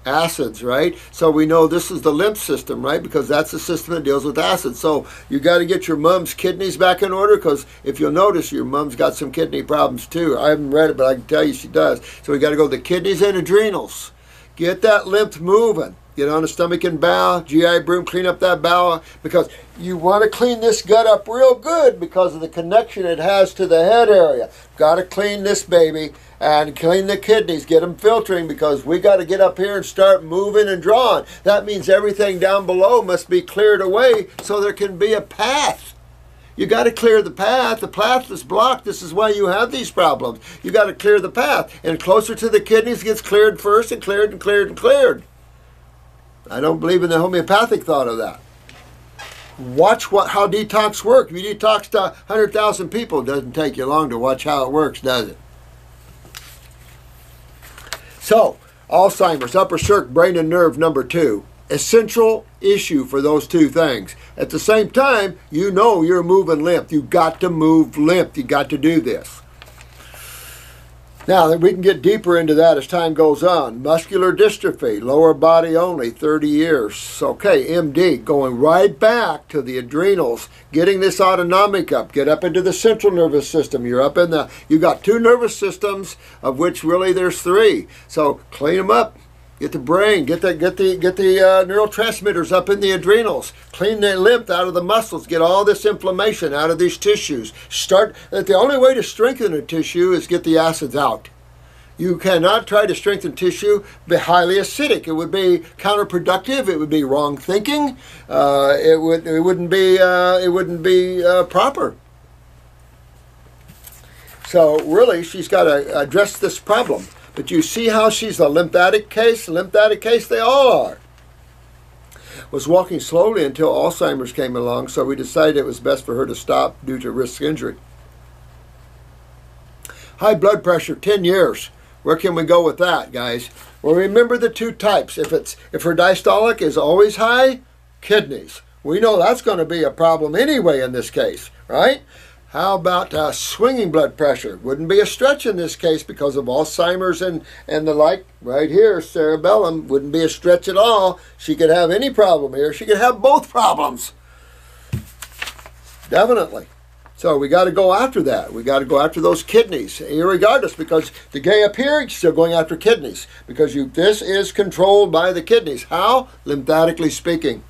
Acids, right? So we know this is the lymph system, right? Because that's the system that deals with acids. So you got to get your mom's kidneys back in order, because if you'll notice, your mom's got some kidney problems too. I haven't read it, but I can tell you she does. So we got to go to the kidneys and adrenals. Get that lymph moving. Get on the stomach and bowel, GI broom, clean up that bowel, because you want to clean this gut up real good because of the connection it has to the head area. Got to clean this baby and clean the kidneys, get them filtering, because we got to get up here and start moving and drawing. That means everything down below must be cleared away so there can be a path. You got to clear the path. The path is blocked. This is why you have these problems. You got to clear the path. And closer to the kidneys gets cleared first, and cleared and cleared and cleared. I don't believe in the homeopathic thought of that. Watch how detox works. If you detox to 100,000 people, it doesn't take you long to watch how it works, does it? So, Alzheimer's, upper circ, brain and nerve, number 2. Essential issue for those two things. At the same time, you know you're moving lymph. You got to move lymph. You got to do this. Now, we can get deeper into that as time goes on. Muscular dystrophy, lower body only, 30 years. Okay, MD, going right back to the adrenals, getting this autonomic up, get up into the central nervous system. You're up in you got 2 nervous systems, of which really there's 3. So clean them up. Get the brain, get the neurotransmitters up in the adrenals. Clean the lymph out of the muscles. Get all this inflammation out of these tissues. The only way to strengthen a tissue is get the acids out. You cannot try to strengthen tissue, be highly acidic. It would be counterproductive. It would be wrong thinking. It wouldn't be proper. So really, she's got to address this problem. But you see how she's a lymphatic case? Lymphatic case, they all are. Was walking slowly until Alzheimer's came along, so we decided it was best for her to stop due to risk injury. High blood pressure, 10 years. Where can we go with that, guys? Well, remember the 2 types. If her diastolic is always high, kidneys. We know that's going to be a problem anyway in this case, right? How about swinging blood pressure? Wouldn't be a stretch in this case because of Alzheimer's and the like. Right here, cerebellum, wouldn't be a stretch at all. She could have any problem here. She could have both problems. Definitely. So we got to go after that. We got to go after those kidneys, irregardless, because the guy up here is still going after kidneys, because this is controlled by the kidneys. How? Lymphatically speaking.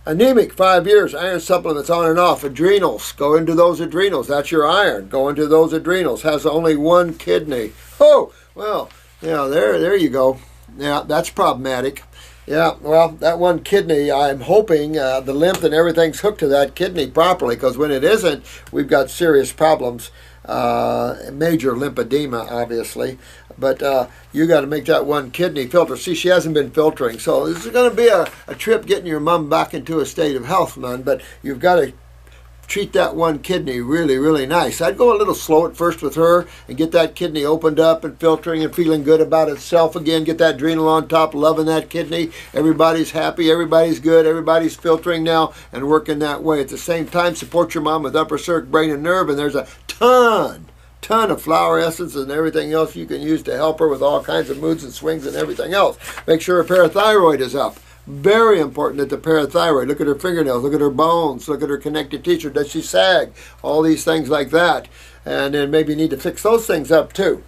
Anemic, 5 years, iron supplements on and off. Adrenals, go into those adrenals. That's your iron. Go into those adrenals. Has only 1 kidney. Oh, well, yeah, there you go. Yeah, that's problematic. Yeah, well, that 1 kidney, I'm hoping the lymph and everything's hooked to that kidney properly, because when it isn't, we've got serious problems. Major lymphedema, obviously. But you got to make that 1 kidney filter. See, she hasn't been filtering. So this is going to be a trip getting your mom back into a state of health, man. But you've got to treat that 1 kidney really, really nice. I'd go a little slow at first with her and get that kidney opened up and filtering and feeling good about itself again. Get that adrenal on top, loving that kidney. Everybody's happy. Everybody's good. Everybody's filtering now and working that way. At the same time, support your mom with upper circ, brain, and nerve. And there's a ton of flower essence and everything else you can use to help her with all kinds of moods and swings and everything else. Make sure her parathyroid is up. Very important that the parathyroid. Look at her fingernails, look at her bones, look at her connective tissue. Does she sag? All these things like that. And then maybe you need to fix those things up too.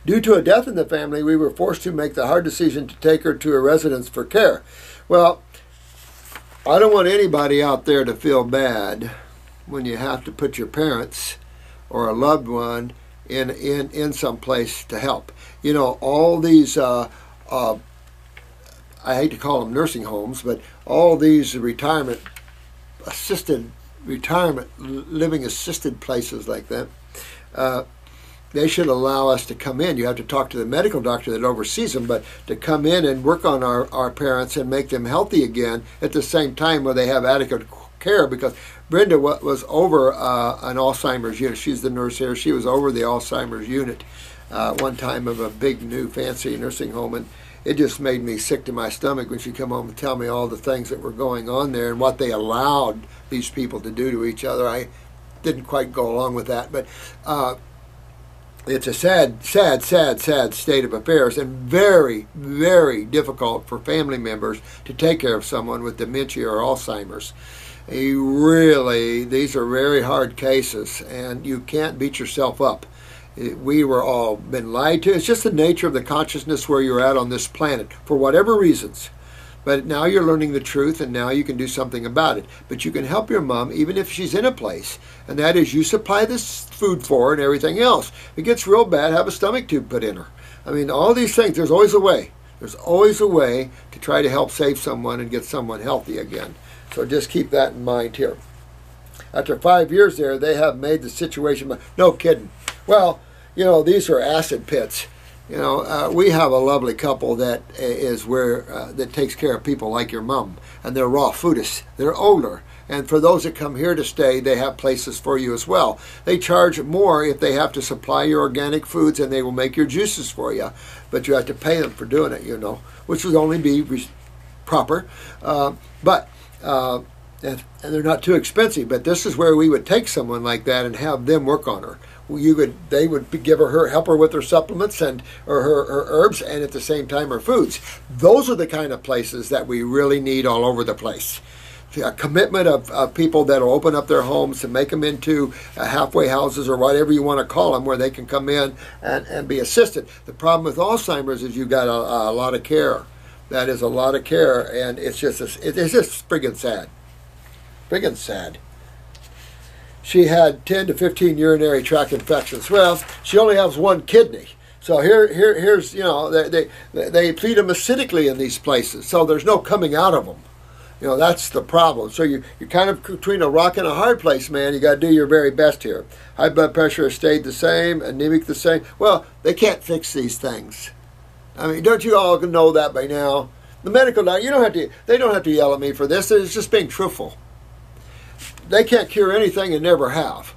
Due to a death in the family, we were forced to make the hard decision to take her to a residence for care. Well, I don't want anybody out there to feel bad when you have to put your parents or a loved one in some place to help. You know, all these I hate to call them nursing homes, but all these living assisted places like that, they should allow us to come in. You have to talk to the medical doctor that oversees them, but to come in and work on our parents and make them healthy again at the same time where they have adequate care, because Brenda was over an Alzheimer's unit. She's the nurse here. She was over the Alzheimer's unit. one time of a big new fancy nursing home, and it just made me sick to my stomach when she'd come home and tell me all the things that were going on there and what they allowed these people to do to each other. I didn't quite go along with that, but it's a sad state of affairs, and very, very difficult for family members to take care of someone with dementia or Alzheimer's. These are very hard cases, and you can't beat yourself up. We were all been lied to. It's just the nature of the consciousness where you're at on this planet, for whatever reasons. But now you're learning the truth, and now you can do something about it. But you can help your mom, even if she's in a place, and that is you supply this food for her and everything else. If it gets real bad, have a stomach tube put in her. I mean, all these things, there's always a way. There's always a way to try to help save someone and get someone healthy again. So just keep that in mind here. After 5 years there, they have made the situation, no kidding. Well, these are acid pits. We have a lovely couple that that takes care of people like your mom, and they're raw foodists. They're older, and for those that come here to stay, they have places for you as well. They charge more if they have to supply your organic foods, and they will make your juices for you, but you have to pay them for doing it, which would only be proper. And they're not too expensive. But this is where we would take someone like that and have them work on her. They would help her with her supplements or her herbs, and at the same time her foods. Those are the kind of places that we really need all over the place. A commitment of people that will open up their homes and make them into halfway houses or whatever you want to call them, where they can come in and be assisted. The problem with Alzheimer's is you've got a lot of care. That is a lot of care, and it's just friggin' sad. Friggin' sad. She had 10 to 15 urinary tract infections. Well, she only has one kidney. So here's, they treat them acidically in these places, so there's no coming out of them. That's the problem. So you're kind of between a rock and a hard place, man. You got to do your very best here. High blood pressure has stayed the same, anemic the same. Well, they can't fix these things. I mean, don't you all know that by now? The medical doctor, they don't have to yell at me for this. It's just being truthful. They can't cure anything and never have.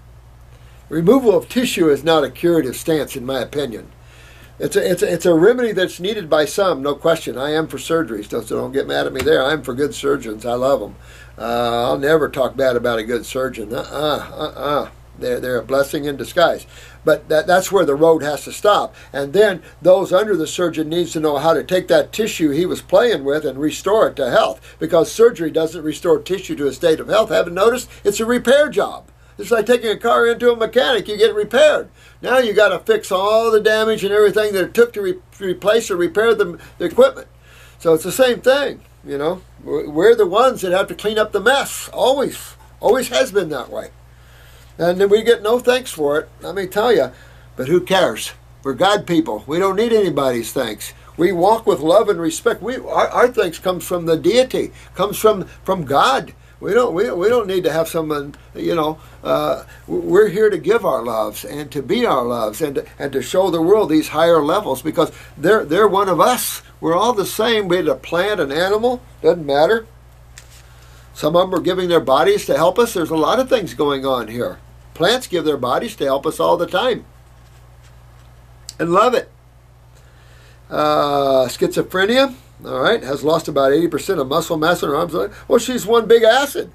Removal of tissue is not a curative stance, in my opinion. It's a remedy that's needed by some, no question. I am for surgeries, so don't get mad at me there. I'm for good surgeons. I love them. I'll never talk bad about a good surgeon. They're a blessing in disguise. But that's where the road has to stop. And then those under the surgeon needs to know how to take that tissue he was playing with and restore it to health. Because surgery doesn't restore tissue to a state of health. Haven't noticed? It's a repair job. It's like taking a car into a mechanic. You get it repaired. Now you got to fix all the damage and everything that it took to replace or repair the equipment. So it's the same thing, We're the ones that have to clean up the mess. Always. Always has been that way. And then we get no thanks for it, let me tell you. But who cares? We're God people. We don't need anybody's thanks. We walk with love and respect. Our thanks comes from the deity, comes from God. We don't need to have someone, we're here to give our loves and to be our loves and to show the world these higher levels, because they're one of us. We're all the same. Be it a plant, an animal, doesn't matter. Some of them are giving their bodies to help us. There's a lot of things going on here. Plants give their bodies to help us all the time. And love it. Schizophrenia, all right, has lost about 80% of muscle mass in her arms. Well, she's one big acid.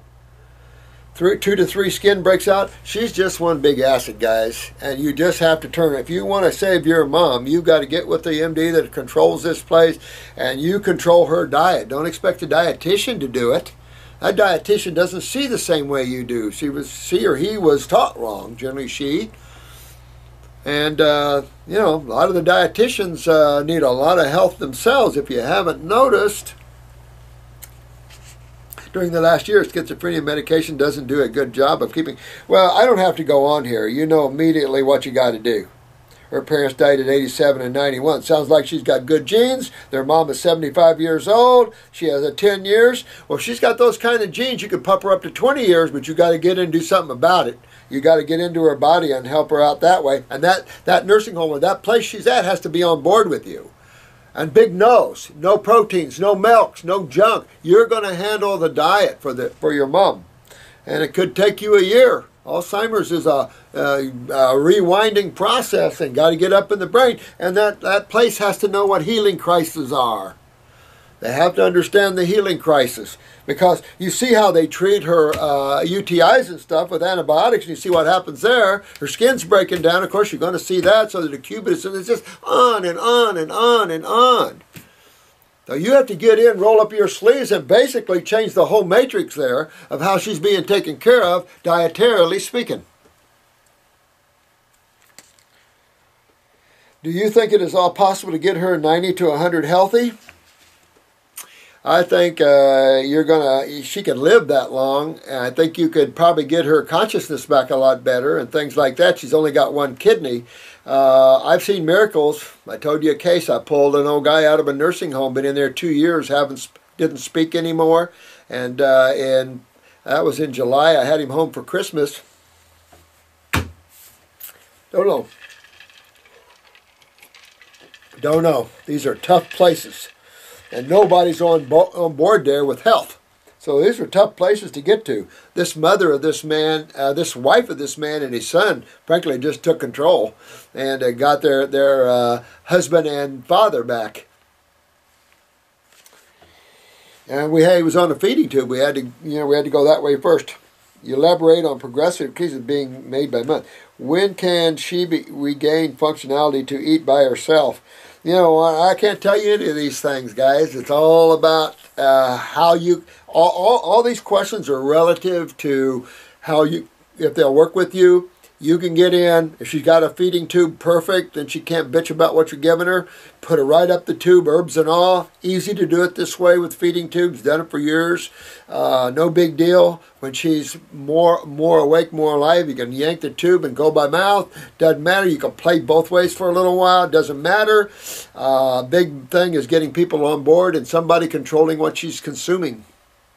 2 to 3 skin breaks out. She's just one big acid, guys. And you just have to turn. If you want to save your mom, you've got to get with the MD that controls this place, and you control her diet. Don't expect a dietitian to do it. That dietitian doesn't see the same way you do. She or he was taught wrong, generally she. And, a lot of the dietitians need a lot of help themselves. If you haven't noticed, during the last year, schizophrenia medication doesn't do a good job of keeping... Well, I don't have to go on here. You know immediately what you got to do. Her parents died at 87 and 91. Sounds like she's got good genes. Their mom is 75 years old. She has 10 years. Well, if she's got those kind of genes, you could pump her up to 20 years, but you got to get in and do something about it. You got to get into her body and help her out that way. And that nursing home or that place she's at has to be on board with you. And big no's, no proteins, no milks, no junk. You're going to handle the diet for your mom. And it could take you a year. Alzheimer's is a rewinding process, and got to get up in the brain. And that place has to know what healing crises are. They have to understand the healing crisis, because you see how they treat her UTIs and stuff with antibiotics, and you see what happens there. Her skin's breaking down. Of course, you're going to see that, so that the cubitus, and it's just on and on and on and on. So you have to get in, roll up your sleeves, and basically change the whole matrix there of how she's being taken care of, dietarily speaking. Do you think it is all possible to get her 90 to 100 healthy? I think she can live that long, and I think you could probably get her consciousness back a lot better and things like that. She's only got one kidney. I've seen miracles. I told you a case. I pulled an old guy out of a nursing home, been in there 2 years, didn't speak anymore, and that was in July. I had him home for Christmas. Don't know. These are tough places. And nobody's on board there with health. So these are tough places to get to. This mother of this man, this wife of this man and his son, frankly, just took control and got their husband and father back. And he was on a feeding tube. We had to go that way first. You elaborate on progressive cases being made by month. When can she regain functionality to eat by herself? You know, I can't tell you any of these things, guys. It's all about how you... All these questions are relative to how you... If they'll work with you, you can get in. If she's got a feeding tube, perfect, then she can't bitch about what you're giving her. Put her right up the tube, herbs and all. Easy to do it this way with feeding tubes. Done it for years. No big deal. When she's more awake, more alive, you can yank the tube and go by mouth. Doesn't matter. You can play both ways for a little while. Doesn't matter. Big thing is getting people on board and somebody controlling what she's consuming.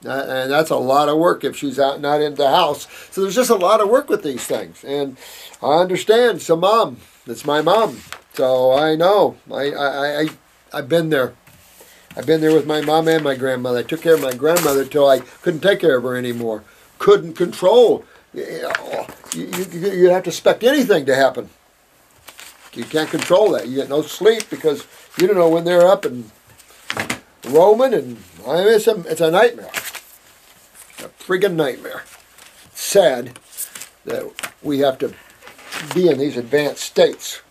And that's a lot of work if she's out not in the house. So there's just a lot of work with these things. And I understand. It's a mom. It's my mom. So I know. I've been there. I've been there with my mom and my grandmother. I took care of my grandmother till I couldn't take care of her anymore. Couldn't control. You have to expect anything to happen. You can't control that. You get no sleep because you don't know when they're up and roaming, and I mean, it's a nightmare. A friggin' nightmare. It's sad that we have to be in these advanced states.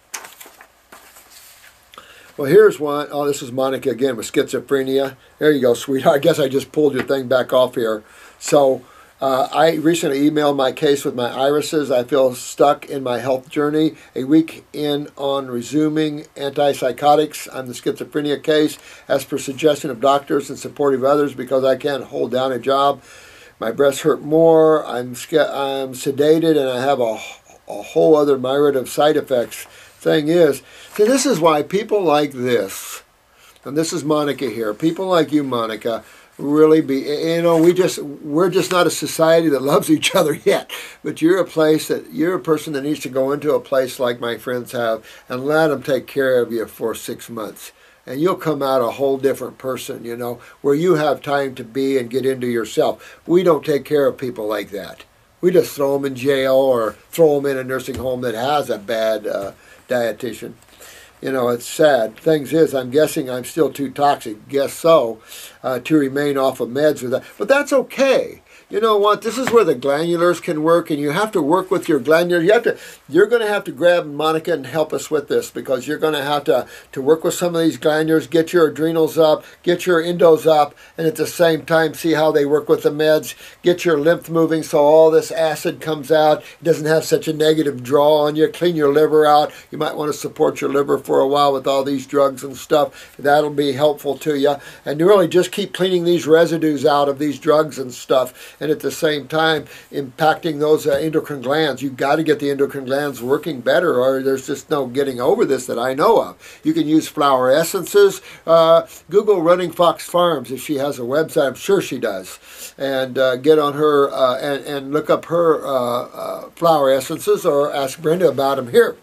Well, here's one. Oh, this is Monica again with schizophrenia. There you go, sweetheart. I guess I just pulled your thing back off here. So, I recently emailed my case with my irises. I feel stuck in my health journey. A week in on resuming antipsychotics. I'm the schizophrenia case, as per suggestion of doctors and supportive others, because I can't hold down a job. My breasts hurt more. I'm sedated, and I have a whole other myriad of side effects. Thing is, see, this is why people like this, and this is Monica here. People like you, Monica, really we're just not a society that loves each other yet, but you're a person that needs to go into a place like my friends have and let them take care of you for 6 months, and you'll come out a whole different person, you know, where you have time to be and get into yourself. We don't take care of people like that. We just throw them in jail or throw them in a nursing home that has a bad dietitian. You know, it's sad. Things is, I'm guessing I'm still too toxic. Guess so, to remain off of meds or that. But that's okay. You know what? This is where the glandulars can work, and you have to work with your glandulars. You're going to have to grab Monica and help us with this, because you're going to have to work with some of these glandulars, get your adrenals up, get your endos up, and at the same time see how they work with the meds. Get your lymph moving so all this acid comes out. It doesn't have such a negative draw on you. Clean your liver out. You might want to support your liver for a while with all these drugs and stuff. That'll be helpful to you. And you really just keep cleaning these residues out of these drugs and stuff. And at the same time impacting those endocrine glands. You've got to get the endocrine glands working better, or there's just no getting over this that I know of. You can use flower essences. Google Running Fox Farms if she has a website. I'm sure she does. And get on her and look up her flower essences, or ask Brenda about them here.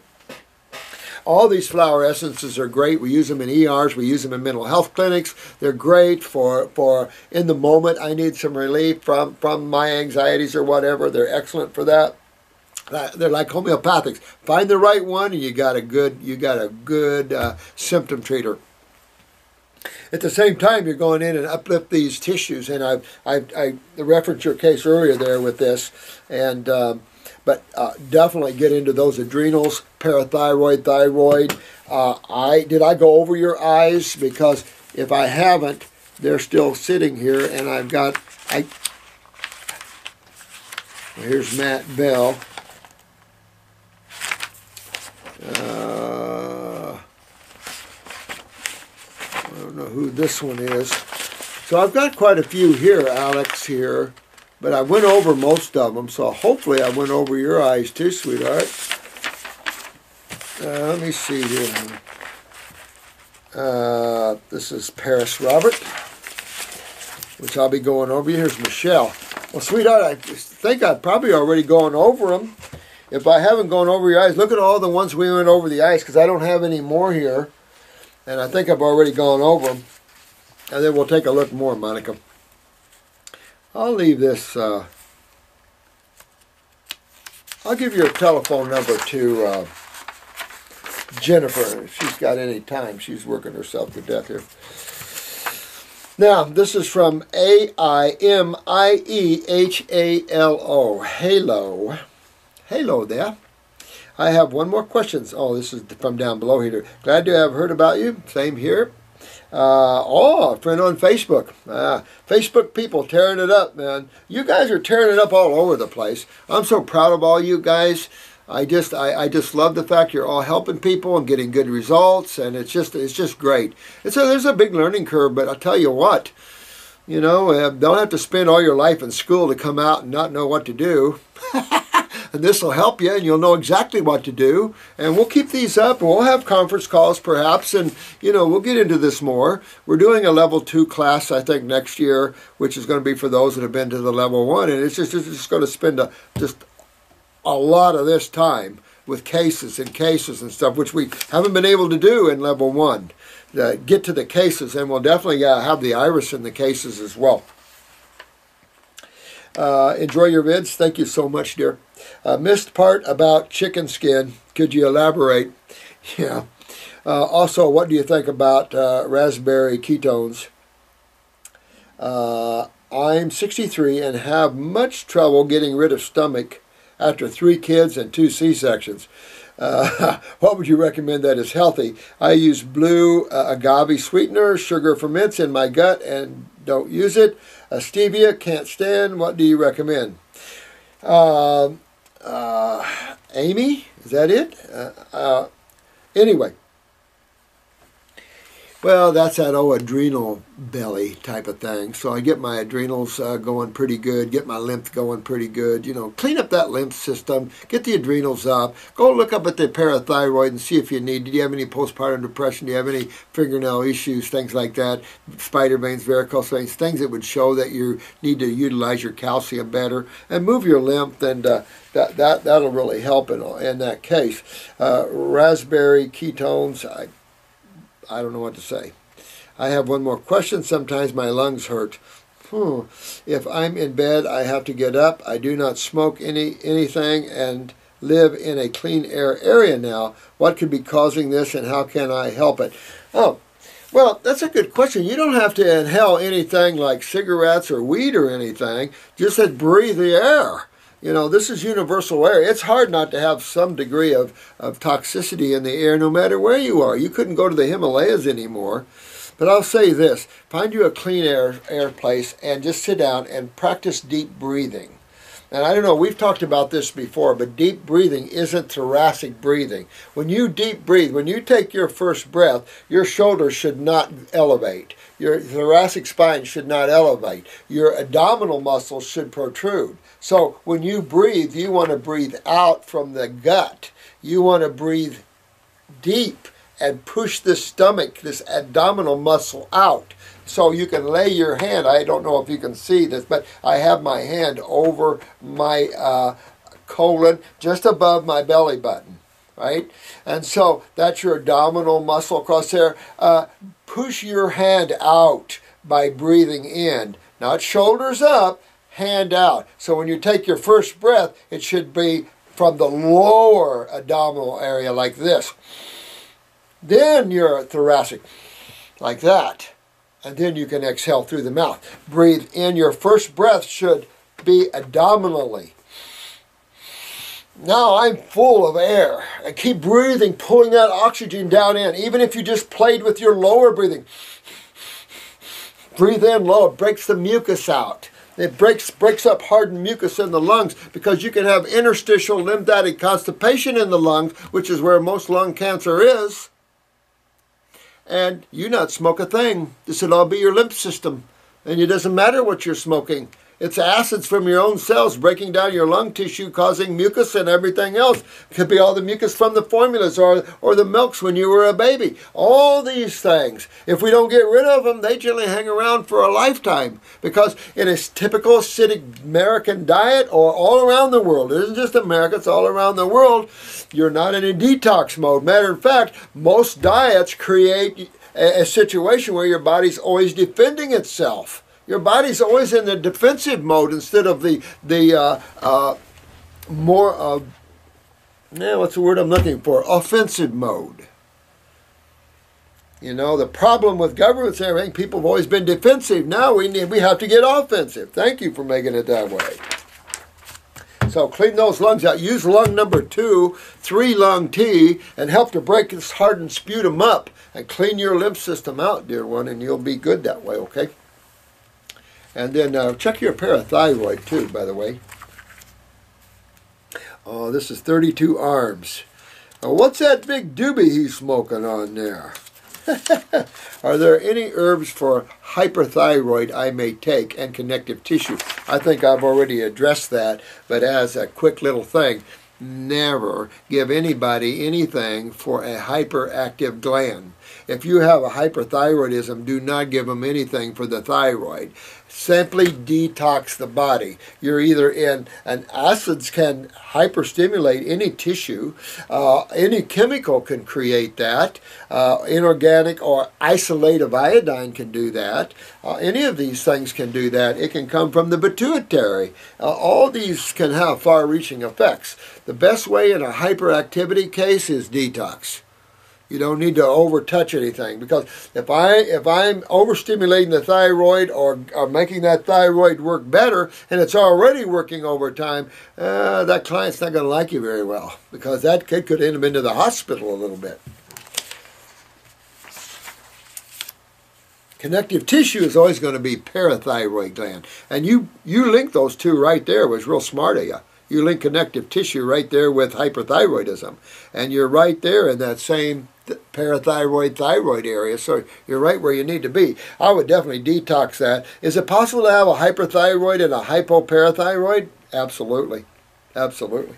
All these flower essences are great. We use them in ERs. We use them in mental health clinics. They're great for in the moment I need some relief from my anxieties or whatever. They're excellent for that. They're like homeopathics. Find the right one, and you got a good symptom treater. At the same time, you're going in and uplift these tissues, and I referenced your case earlier there with this, and but definitely get into those adrenals, parathyroid, thyroid. Did I go over your eyes? Because if I haven't, they're still sitting here, and I've got here's Matt Bell. I don't know who this one is. So I've got quite a few here, Alex, here. But I went over most of them, so hopefully I went over your eyes too, sweetheart. Let me see here. This is Paris Robert, which I'll be going over. Here's Michelle. Well, sweetheart, I think I've probably already gone over them. If I haven't gone over your eyes, look at all the ones we went over the eyes, because I don't have any more here. And I think I've already gone over them. And then we'll take a look more, Monica. I'll leave this. I'll give you a telephone number to Jennifer. If she's got any time. She's working herself to death here. Now, this is from AIMIEHALO. Halo. Halo there. I have one more question. Oh, this is from down below here. Glad to have heard about you. Same here. A friend on Facebook. Facebook people tearing it up, man. You guys are tearing it up all over the place. I'm so proud of all you guys. I just love the fact you're all helping people and getting good results, and it's just great. There's a big learning curve, but I'll tell you what, you know, don't have to spend all your life in school to come out and not know what to do. And this will help you, and you'll know exactly what to do. And we'll keep these up, and we'll have conference calls perhaps, and, you know, we'll get into this more. We're doing a level 2 class, I think, next year, which is going to be for those that have been to the level 1. And it's just going to spend just a lot of this time with cases and stuff, which we haven't been able to do in level 1. Get to the cases, and we'll definitely have the iris in the cases as well. Enjoy your vids. Thank you so much, dear. Missed part about chicken skin. Could you elaborate? Yeah. Also, what do you think about raspberry ketones? I'm 63 and have much trouble getting rid of stomach after 3 kids and 2 C-sections. What would you recommend that is healthy? I use blue agave sweetener, sugar ferments in my gut and don't use it. Stevia, can't stand. What do you recommend? Amy, is that it? Anyway. Well, that's that old adrenal belly type of thing. So I get my adrenals going pretty good, get my lymph going pretty good. You know, clean up that lymph system, get the adrenals up. Go look up at the parathyroid and see if you need. Do you have any postpartum depression? Do you have any fingernail issues? Things like that. Spider veins, varicose veins, things that would show that you need to utilize your calcium better and move your lymph. And that'll really help in that case. Raspberry ketones. I don't know what to say. I have one more question. Sometimes my lungs hurt. If I'm in bed, I have to get up. I do not smoke anything and live in a clean air area now. What could be causing this and how can I help it? Oh, well, that's a good question. You don't have to inhale anything like cigarettes or weed or anything. Just breathe the air. You know, this is universal air. It's hard not to have some degree of toxicity in the air no matter where you are. You couldn't go to the Himalayas anymore. But I'll say this. Find you a clean air place and just sit down and practice deep breathing. And I don't know, we've talked about this before, but deep breathing isn't thoracic breathing. When you deep breathe, when you take your first breath, your shoulders should not elevate. Your thoracic spine should not elevate. Your abdominal muscles should protrude. So when you breathe, you want to breathe out from the gut. You want to breathe deep and push the stomach, this abdominal muscle out. So you can lay your hand, I don't know if you can see this, but I have my hand over my colon, just above my belly button, right? And so that's your abdominal muscle across there. Push your hand out by breathing in, not shoulders up, hand out. So when you take your first breath, it should be from the lower abdominal area like this. Then you're thoracic, like that. And then you can exhale through the mouth. Breathe in. Your first breath should be abdominally. Now I'm full of air. And keep breathing, pulling that oxygen down in. Even if you just played with your lower breathing. Breathe in low. It breaks the mucus out. It breaks up hardened mucus in the lungs, because you can have interstitial lymphatic constipation in the lungs, which is where most lung cancer is. And you not smoke a thing. This would all be your lymph system. And it doesn't matter what you're smoking. It's acids from your own cells breaking down your lung tissue, causing mucus and everything else. It could be all the mucus from the formulas or the milks when you were a baby. All these things, if we don't get rid of them, they generally hang around for a lifetime. Because in a typical acidic American diet, or all around the world, it isn't just America, it's all around the world, you're not in a detox mode. Matter of fact, most diets create a situation where your body's always defending itself. Your body's always in the defensive mode instead of the more, what's the word I'm looking for? Offensive mode. You know, the problem with governments and everything, people have always been defensive. Now we have to get offensive. Thank you for making it that way. So clean those lungs out. Use lung number 2, 3-lung tea, and help to break this hardened sputum up. And clean your lymph system out, dear one, and you'll be good that way, okay? And then check your parathyroid too, by the way. Oh, this is 32 arms. What's that big doobie he's smoking on there? Are there any herbs for hyperthyroid I may take, and connective tissue? I think I've already addressed that, but as a quick little thing, never give anybody anything for a hyperactive gland. If you have a hyperthyroidism, do not give them anything for the thyroid. Simply detox the body. You're either in, and acids can hyperstimulate any tissue. Any chemical can create that. Inorganic or isolative iodine can do that. Any of these things can do that. It can come from the pituitary. All these can have far-reaching effects. The best way in a hyperactivity case is detox. You don't need to overtouch anything, because if I'm overstimulating the thyroid or making that thyroid work better, and it's already working overtime, that client's not going to like you very well, because that kid could end up into the hospital a little bit. Connective tissue is always going to be parathyroid gland, and you link those two right there. Was real smart of you. You link connective tissue right there with hyperthyroidism, and you're right there in that same parathyroid thyroid area, so you're right where you need to be. I would definitely detox that. Is it possible to have a hyperthyroid and a hypoparathyroid? Absolutely. Absolutely.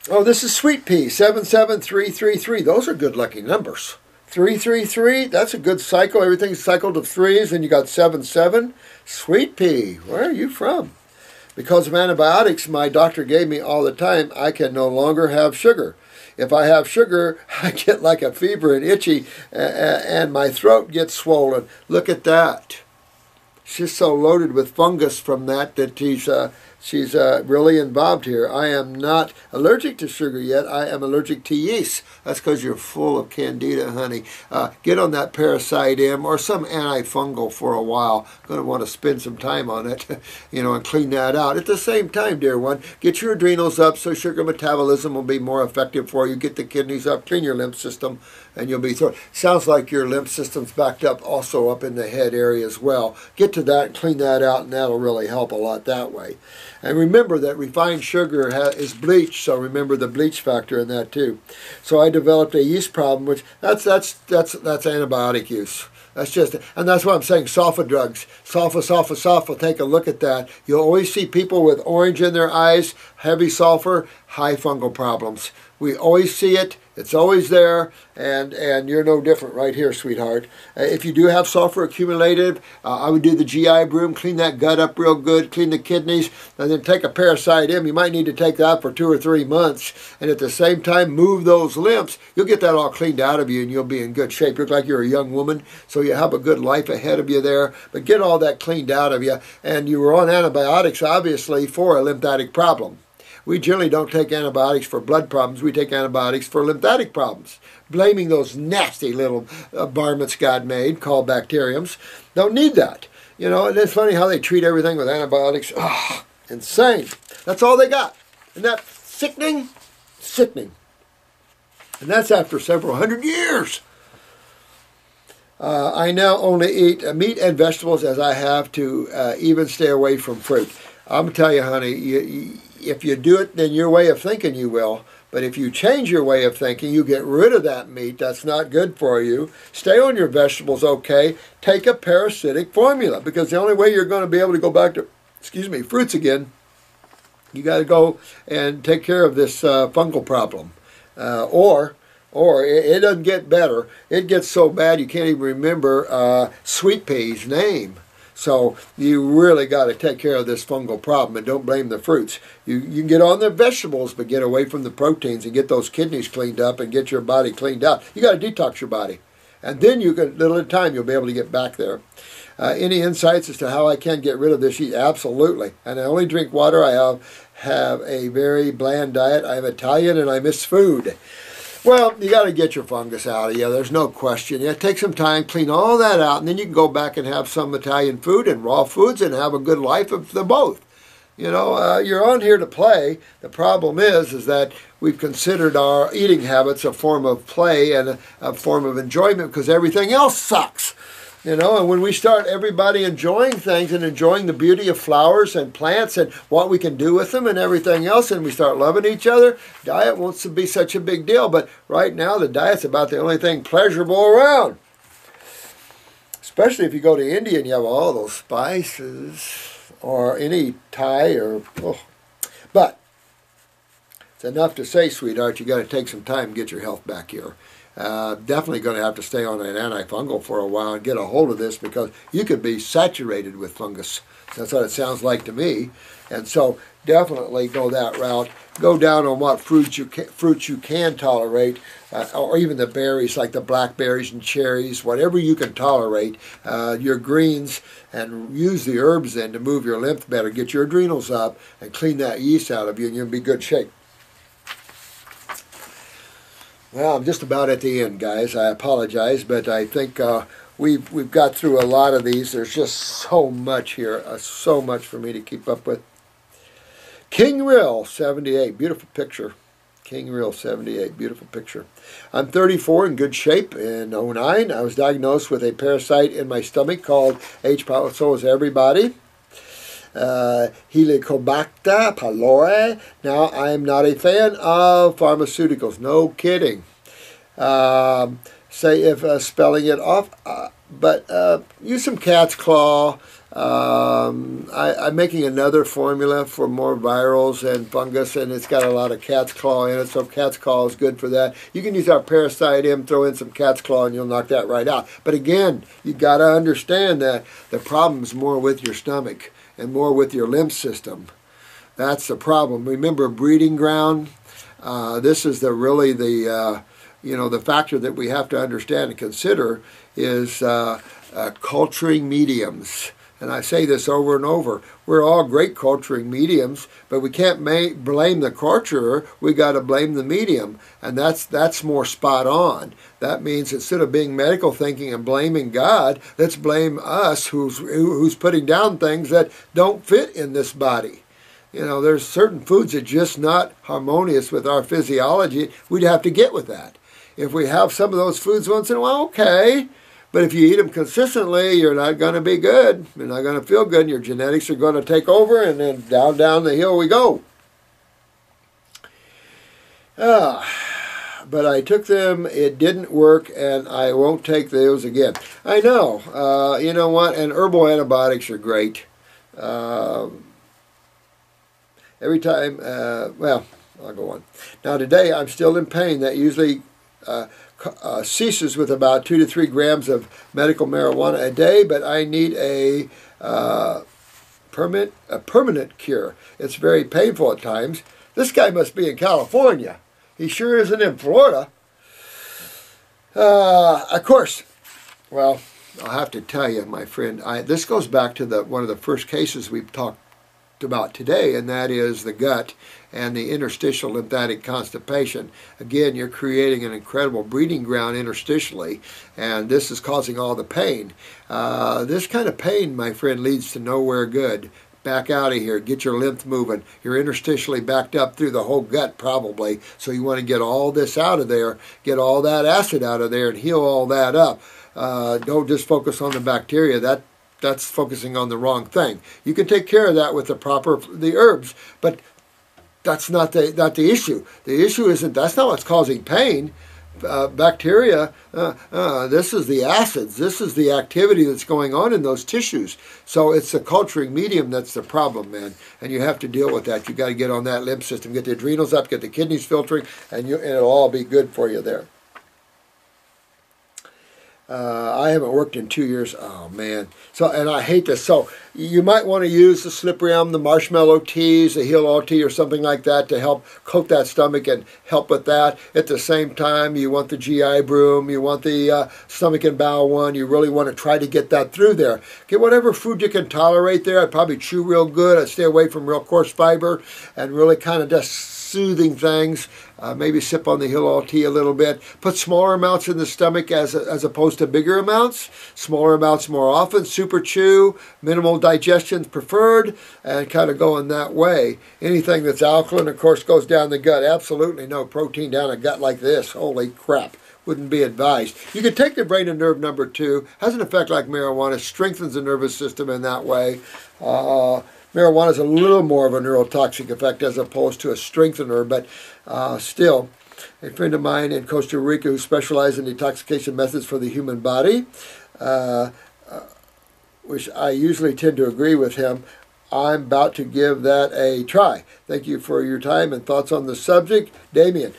Oh, this is sweet pea, 77333. Those are good lucky numbers. 333, that's a good cycle. Everything's cycled of threes, and you got 77. Sweet pea, where are you from? Because of antibiotics my doctor gave me all the time, I can no longer have sugar. If I have sugar, I get like a fever and itchy, and my throat gets swollen. Look at that. She's so loaded with fungus from that she's really involved here. I am not allergic to sugar yet. I am allergic to yeast. That's because you're full of candida, honey. Get on that Parasite M or some antifungal for a while. Going to want to spend some time on it, and clean that out. At the same time, dear one, get your adrenals up so sugar metabolism will be more effective for you. Get the kidneys up, clean your lymph system, and you'll be through. Sounds like your lymph system's backed up also up in the head area as well. Get to that and clean that out, and that'll really help a lot that way. And remember that refined sugar is bleach, so remember the bleach factor in that too. So I developed a yeast problem, which that's antibiotic use. That's just, and that's why I'm saying sulfa drugs. Sulfa, take a look at that. You'll always see people with orange in their eyes, heavy sulfur, high fungal problems. We always see it. It's always there, and you're no different right here, sweetheart. If you do have sulfur accumulated, I would do the GI broom, clean that gut up real good, clean the kidneys, and then take a parasite in. You might need to take that for 2 or 3 months, and at the same time move those lymphs. You'll get that all cleaned out of you, and you'll be in good shape. You look like you're a young woman, so you have a good life ahead of you there. But get all that cleaned out of you, and you were on antibiotics, obviously, for a lymphatic problem. We generally don't take antibiotics for blood problems. We take antibiotics for lymphatic problems. Blaming those nasty little varmints God made, called bacteriums. Don't need that. You know, and it's funny how they treat everything with antibiotics. Oh, insane. That's all they got. Isn't that sickening? Sickening. And that's after several hundred years. I now only eat meat and vegetables, as I have to even stay away from fruit. I'm going to tell you, honey, if you do it, then your way of thinking you will. But if you change your way of thinking, you get rid of that meat. That's not good for you. Stay on your vegetables, okay? Take a parasitic formula, because the only way you're going to be able to go back to, fruits again, you got to go and take care of this fungal problem. Or it doesn't get better. It gets so bad you can't even remember sweet pea's name. So you really got to take care of this fungal problem, and don't blame the fruits. You can get on the vegetables, but get away from the proteins and get those kidneys cleaned up and get your body cleaned out. You got to detox your body. And then you can, little at a time, you'll be able to get back there. Any insights as to how I can get rid of this yeast? Absolutely. And I only drink water. I have a very bland diet. I'm Italian and I miss food. Well, you got to get your fungus out of you. There's no question. Yeah, take some time, clean all that out, and then you can go back and have some Italian food and raw foods and have a good life of the both. You know, you're on here to play. The problem is that we've considered our eating habits a form of play and a form of enjoyment, because everything else sucks. You know, and when we start everybody enjoying things and enjoying the beauty of flowers and plants and what we can do with them and everything else, and we start loving each other, diet won't be such a big deal. But right now, the diet's about the only thing pleasurable around. Especially if you go to India and you have all those spices, or any Thai, or... Oh. But it's enough to say, sweetheart, you got to take some time and get your health back here. Definitely going to have to stay on an antifungal for a while and get a hold of this, because you could be saturated with fungus. That's what it sounds like to me. And so definitely go that route. Go down on what fruits you can tolerate, or even the berries like the blackberries and cherries, whatever you can tolerate. Your greens, and use the herbs then to move your lymph better, get your adrenals up, and clean that yeast out of you, and you'll be in good shape. Well, I'm just about at the end, guys. I apologize, but I think we've got through a lot of these. There's just so much here, so much for me to keep up with. King Rill, 78, beautiful picture. King Rill, 78, beautiful picture. I'm 34, in good shape. In '09, I was diagnosed with a parasite in my stomach called H. pylori. So is everybody. Helicobacter pylori. Now, I'm not a fan of pharmaceuticals. No kidding. Say if spelling it off, but use some cat's claw. I'm making another formula for more virals and fungus, and it's got a lot of cat's claw in it, so cat's claw is good for that. You can use our parasite M, throw in some cat's claw, and you'll knock that right out. But again, you got to understand that the problem is more with your stomach and more with your lymph system. That's the problem. Remember, breeding ground. This is really the factor that we have to understand and consider is culturing mediums. And I say this over and over. We're all great culturing mediums, but we can't blame the culturer. We got to blame the medium, and that's more spot on. That means instead of being medical thinking and blaming God, let's blame us who's putting down things that don't fit in this body. You know, there's certain foods that are just not harmonious with our physiology. We'd have to get with that. If we have some of those foods once in a while, okay. But if you eat them consistently, you're not going to be good. You're not going to feel good. And your genetics are going to take over, and then down the hill we go. But I took them. It didn't work, and I won't take those again. I know. You know what? And herbal antibiotics are great. Every time, well, I'll go on. Now today I'm still in pain. That usually ceases with about 2 to 3 grams of medical marijuana a day, but I need a permanent cure. It's very painful at times. This guy must be in California. He sure isn't in Florida. Of course, well, I'll have to tell you, my friend, this goes back to one of the first cases we've talked about today, and that is the gut and the interstitial lymphatic constipation. Again, you're creating an incredible breeding ground interstitially, and this is causing all the pain. This kind of pain, my friend, leads to nowhere good. Back out of here. Get your lymph moving. You're interstitially backed up through the whole gut probably, so you want to get all this out of there, get all that acid out of there and heal all that up. Don't just focus on the bacteria. That's focusing on the wrong thing. You can take care of that with the herbs, but that's not the issue. The issue isn't, that's not what's causing pain. Bacteria, this is the acids, this is the activity that's going on in those tissues. So it's the culturing medium that's the problem, man, and you have to deal with that. You got to get on that lymph system, get the adrenals up, get the kidneys filtering, and it'll all be good for you there. I haven't worked in 2 years. Oh, man. So, and I hate this. So you might want to use the slippery elm, the marshmallow teas, the heal all tea or something like that to help coat that stomach and help with that. At the same time, you want the GI broom, you want the stomach and bowel one. You really want to try to get that through there. Get whatever food you can tolerate there. I'd probably chew real good. I'd stay away from real coarse fiber and really kind of just soothing things. Maybe sip on the heal all tea a little bit. Put smaller amounts in the stomach as opposed to bigger amounts. Smaller amounts more often. Super chew. Minimal digestion preferred. And kind of going that way. Anything that's alkaline, of course, goes down the gut. Absolutely no protein down a gut like this. Holy crap. Wouldn't be advised. You can take the brain and nerve number 2. Has an effect like marijuana. Strengthens the nervous system in that way. Marijuana has a little more of a neurotoxic effect as opposed to a strengthener, but still, a friend of mine in Costa Rica who specializes in detoxification methods for the human body, which I usually tend to agree with him. I'm about to give that a try. Thank you for your time and thoughts on the subject. Damien.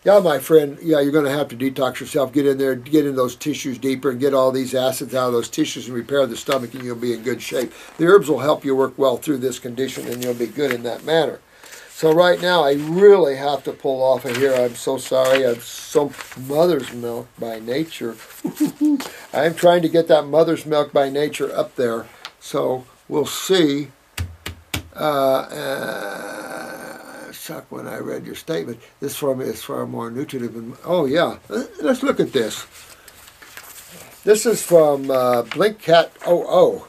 Yeah, my friend, yeah, you're going to have to detox yourself. Get in there, get in those tissues deeper and get all these acids out of those tissues and repair the stomach and you'll be in good shape. The herbs will help you work well through this condition and you'll be good in that manner. So right now, I really have to pull off of here. I'm so sorry. I'm so mother's milk by nature. I'm trying to get that mother's milk by nature up there. So we'll see. Shocked when I read your statement. This form is far more nutritive. Oh yeah, let's look at this. This is from Blinkcat00.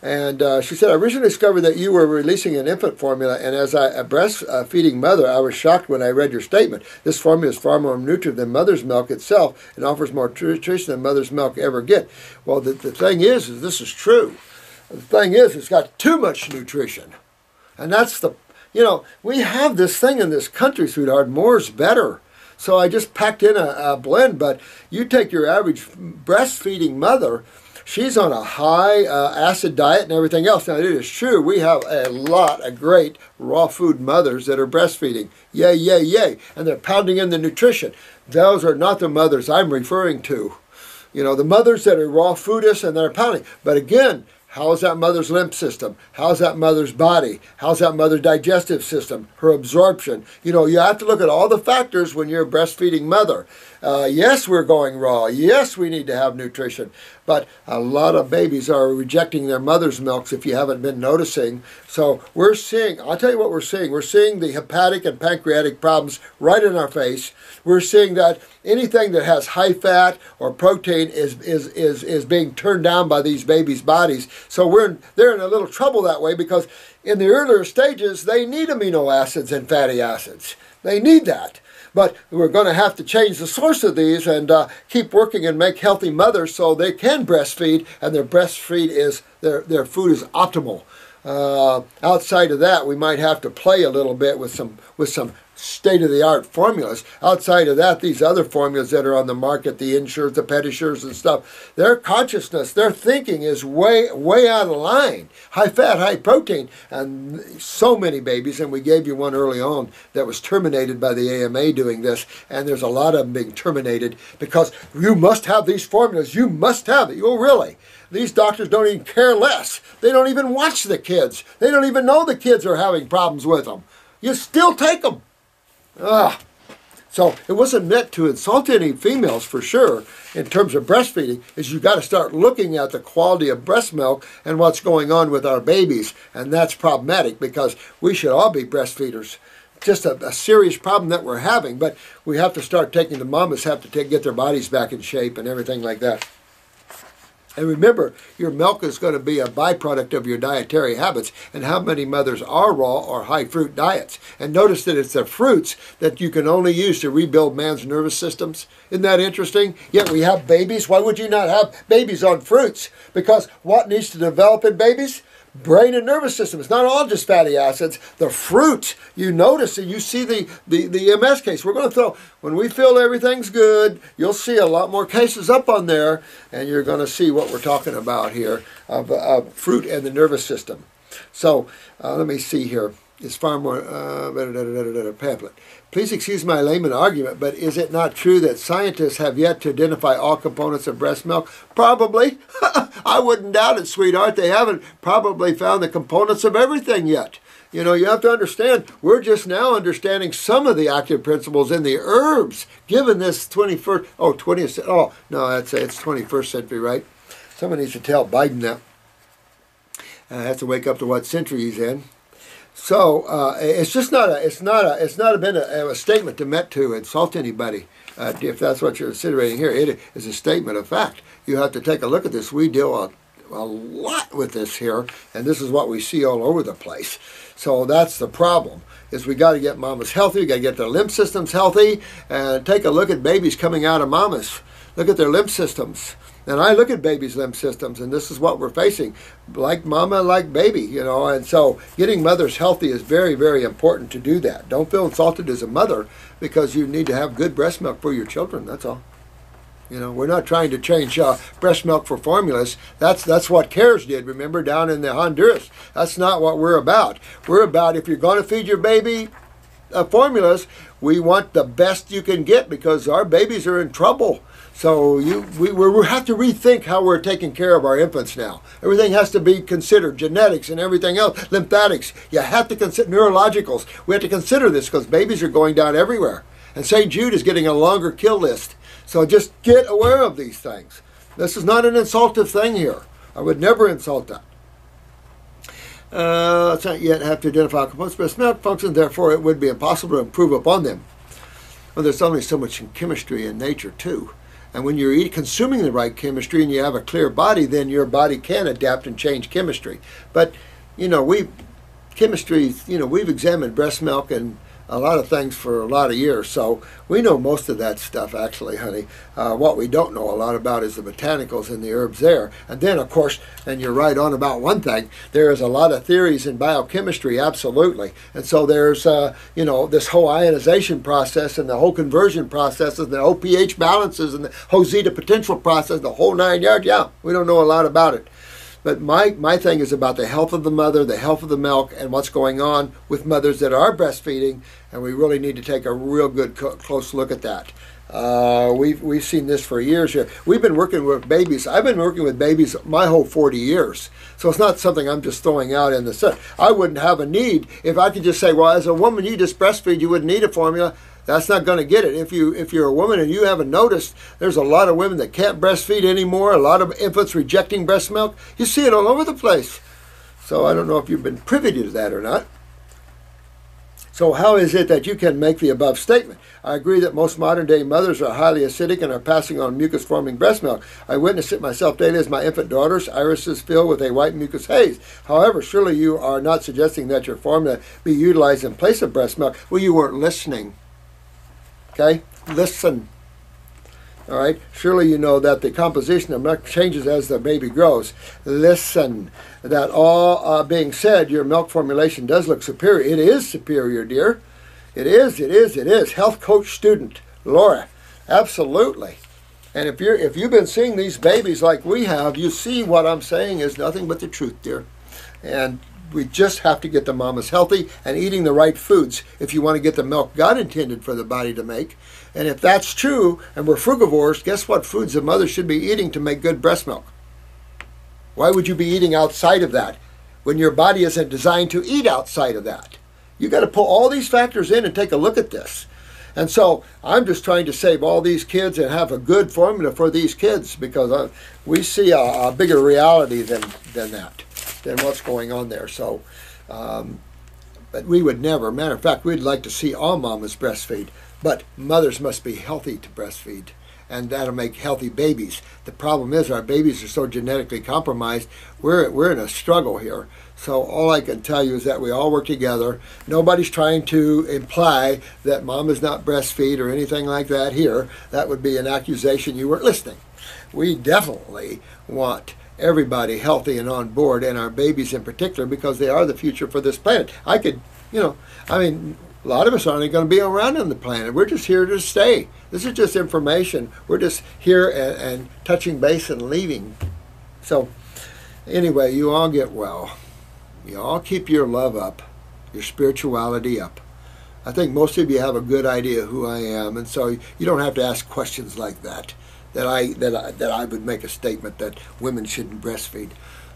And she said, I recently discovered that you were releasing an infant formula, and as a breastfeeding mother, I was shocked when I read your statement. This formula is far more nutritive than mother's milk itself and offers more nutrition than mother's milk ever get. Well, the thing is this is true. The thing is, it's got too much nutrition. And that's the, you know, we have this thing in this country, sweetheart, more's better. So I just packed in a blend, but you take your average breastfeeding mother, she's on a high acid diet and everything else. Now, it is true, we have a lot of great raw food mothers that are breastfeeding. Yay, yay, yay. And they're pounding in the nutrition. Those are not the mothers I'm referring to. You know, the mothers that are raw foodists and they're pounding. But again, how's that mother's lymph system? How's that mother's body? How's that mother's digestive system? Her absorption? You know, you have to look at all the factors when you're a breastfeeding mother. Yes, we're going raw. Yes, we need to have nutrition. But a lot of babies are rejecting their mother's milks if you haven't been noticing. So we're seeing, I'll tell you what we're seeing. We're seeing the hepatic and pancreatic problems right in our face. We're seeing that anything that has high fat or protein is being turned down by these babies' bodies. So they're in a little trouble that way because in the earlier stages, they need amino acids and fatty acids. They need that. But we're going to have to change the source of these and keep working and make healthy mothers so they can breastfeed and their breastfeed is, their food is optimal. Outside of that, we might have to play a little bit with some state-of-the-art formulas. Outside of that, these other formulas that are on the market, the Ensures, the Pedisures and stuff, their consciousness, their thinking is way out of line. High fat, high protein, and so many babies, and we gave you one early on that was terminated by the AMA doing this, and there's a lot of them being terminated because you must have these formulas, you must have it. Oh, really? These doctors don't even care less. They don't even watch the kids. They don't even know the kids are having problems with them. You still take them. So it wasn't meant to insult any females for sure in terms of breastfeeding, is you got to start looking at the quality of breast milk and what's going on with our babies. And that's problematic because we should all be breastfeeders. Just a serious problem that we're having, but we have to start taking, the mamas have to get their bodies back in shape and everything like that. And remember, your milk is going to be a byproduct of your dietary habits and how many mothers are raw or high fruit diets. And notice that it's the fruits that you can only use to rebuild man's nervous systems. Isn't that interesting? Yet we have babies. Why would you not have babies on fruits? Because what needs to develop in babies? Brain and nervous system. It's not all just fatty acids. The fruit, you notice and you see the MS case. We're going to throw, when we feel everything's good, you'll see a lot more cases up on there, and you're going to see what we're talking about here of fruit and the nervous system. So let me see here. It's far more pamphlet. Please excuse my layman argument, but is it not true that scientists have yet to identify all components of breast milk? Probably. I wouldn't doubt it, sweetheart. They haven't probably found the components of everything yet. You know, you have to understand, we're just now understanding some of the active principles in the herbs, given this 20th, oh, no, it's 21st century, right? Someone needs to tell Biden that. Has to wake up to what century he's in. So it's just not been a statement meant to insult anybody. If that's what you're considering here, it is a statement of fact. You have to take a look at this. We deal a lot with this here, and this is what we see all over the place. So that's the problem. Is we got to get mamas healthy. We got to get their lymph systems healthy, and take a look at babies coming out of mamas. Look at their lymph systems. And I look at babies' lymph systems, and this is what we're facing. Like mama, like baby, you know. And so getting mothers healthy is very, very important to do that. Don't feel insulted as a mother because you need to have good breast milk for your children. That's all. You know, we're not trying to change breast milk for formulas. That's what CARES did, remember, down in the Honduras. That's not what we're about. We're about, if you're going to feed your baby formulas, we want the best you can get because our babies are in trouble. So we have to rethink how we're taking care of our infants now. Everything has to be considered, genetics and everything else, lymphatics. You have to consider neurologicals. We have to consider this because babies are going down everywhere. And St. Jude is getting a longer kill list. So just get aware of these things. This is not an insultive thing here. I would never insult that. Let's not yet have to identify components of breast milk function, therefore it would be impossible to improve upon them. Well, there's only so much in chemistry in nature too. And when you're consuming the right chemistry and you have a clear body, then your body can adapt and change chemistry. But, you know, we've examined breast milk and a lot of things for a lot of years, so we know most of that stuff actually, honey. What we don't know a lot about is the botanicals and the herbs there. And then, of course, and you're right on about one thing, there is a lot of theories in biochemistry, absolutely. And so there's, this whole ionization process and the whole conversion processes, and the whole pH balances and the whole zeta potential process, the whole 9 yards. Yeah, we don't know a lot about it. But my thing is about the health of the mother, the health of the milk, and what's going on with mothers that are breastfeeding, and we really need to take a real good close look at that. We've seen this for years here. We've been working with babies. I've been working with babies my whole 40 years. So it's not something I'm just throwing out in the sun. I wouldn't have a need if I could just say, well, as a woman, you just breastfeed, you wouldn't need a formula. That's not going to get it. If you're a woman and you haven't noticed, there's a lot of women that can't breastfeed anymore, a lot of infants rejecting breast milk. You see it all over the place. So I don't know if you've been privy to that or not. So how is it that you can make the above statement? I agree that most modern-day mothers are highly acidic and are passing on mucus-forming breast milk. I witness it myself daily as my infant daughter's irises fill with a white mucus haze. However, surely you are not suggesting that your formula be utilized in place of breast milk. Well, you weren't listening. Okay? Listen. All right? Surely you know that the composition of milk changes as the baby grows. Listen. That all being said, your milk formulation does look superior. It is superior, dear. It is. Health coach student, Laura. Absolutely. And if you've been seeing these babies like we have, you see what I'm saying is nothing but the truth, dear. And we just have to get the mamas healthy and eating the right foods if you want to get the milk God intended for the body to make. And if that's true, and we're frugivores, guess what foods the mother should be eating to make good breast milk? Why would you be eating outside of that when your body isn't designed to eat outside of that? You got to pull all these factors in and take a look at this. And so I'm just trying to save all these kids and have a good formula for these kids, because we see a bigger reality than what's going on there. So, but we would never, matter of fact, we'd like to see all mamas breastfeed, but mothers must be healthy to breastfeed, and that'll make healthy babies. The problem is our babies are so genetically compromised, we're in a struggle here. So all I can tell you is that we all work together. Nobody's trying to imply that mom is not breastfeed or anything like that here. That would be an accusation you weren't listening. We definitely want everybody healthy and on board, and our babies in particular, because they are the future for this planet. A lot of us aren't going to be around on the planet. We're just here to stay. This is just information. We're just here and touching base and leaving. So anyway, you all get well. You all keep your love up, your spirituality up. I think most of you have a good idea who I am, and so you don't have to ask questions like that I would make a statement that women shouldn't breastfeed.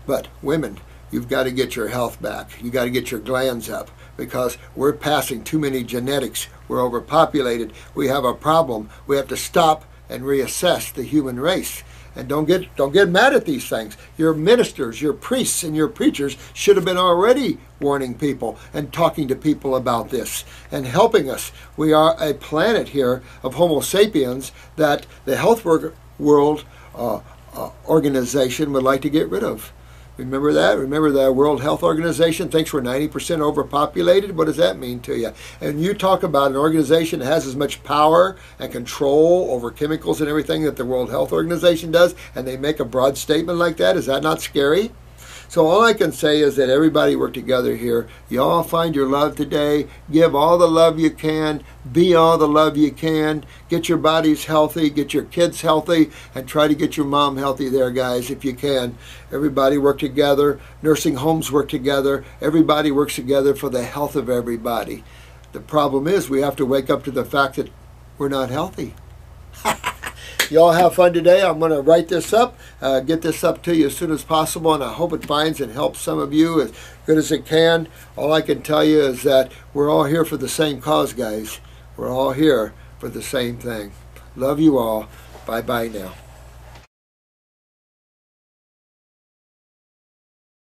But women, you've got to get your health back. You got to get your glands up, because we're passing too many genetics. We're overpopulated. We have a problem. We have to stop and reassess the human race. And don't get mad at these things. Your ministers, your priests, and your preachers should have been already warning people and talking to people about this and helping us. We are a planet here of Homo sapiens that the Health World Organization would like to get rid of. Remember that? Remember the World Health Organization thinks we're 90% overpopulated? What does that mean to you? And you talk about an organization that has as much power and control over chemicals and everything that the World Health Organization does, and they make a broad statement like that. Is that not scary? So all I can say is that everybody work together here. You all find your love today. Give all the love you can. Be all the love you can. Get your bodies healthy. Get your kids healthy. And try to get your mom healthy there, guys, if you can. Everybody work together. Nursing homes work together. Everybody works together for the health of everybody. The problem is we have to wake up to the fact that we're not healthy. You all have fun today. I'm going to write this up, get this up to you as soon as possible, and I hope it finds and helps some of you as good as it can. All I can tell you is that we're all here for the same cause, guys. We're all here for the same thing. Love you all. Bye-bye now.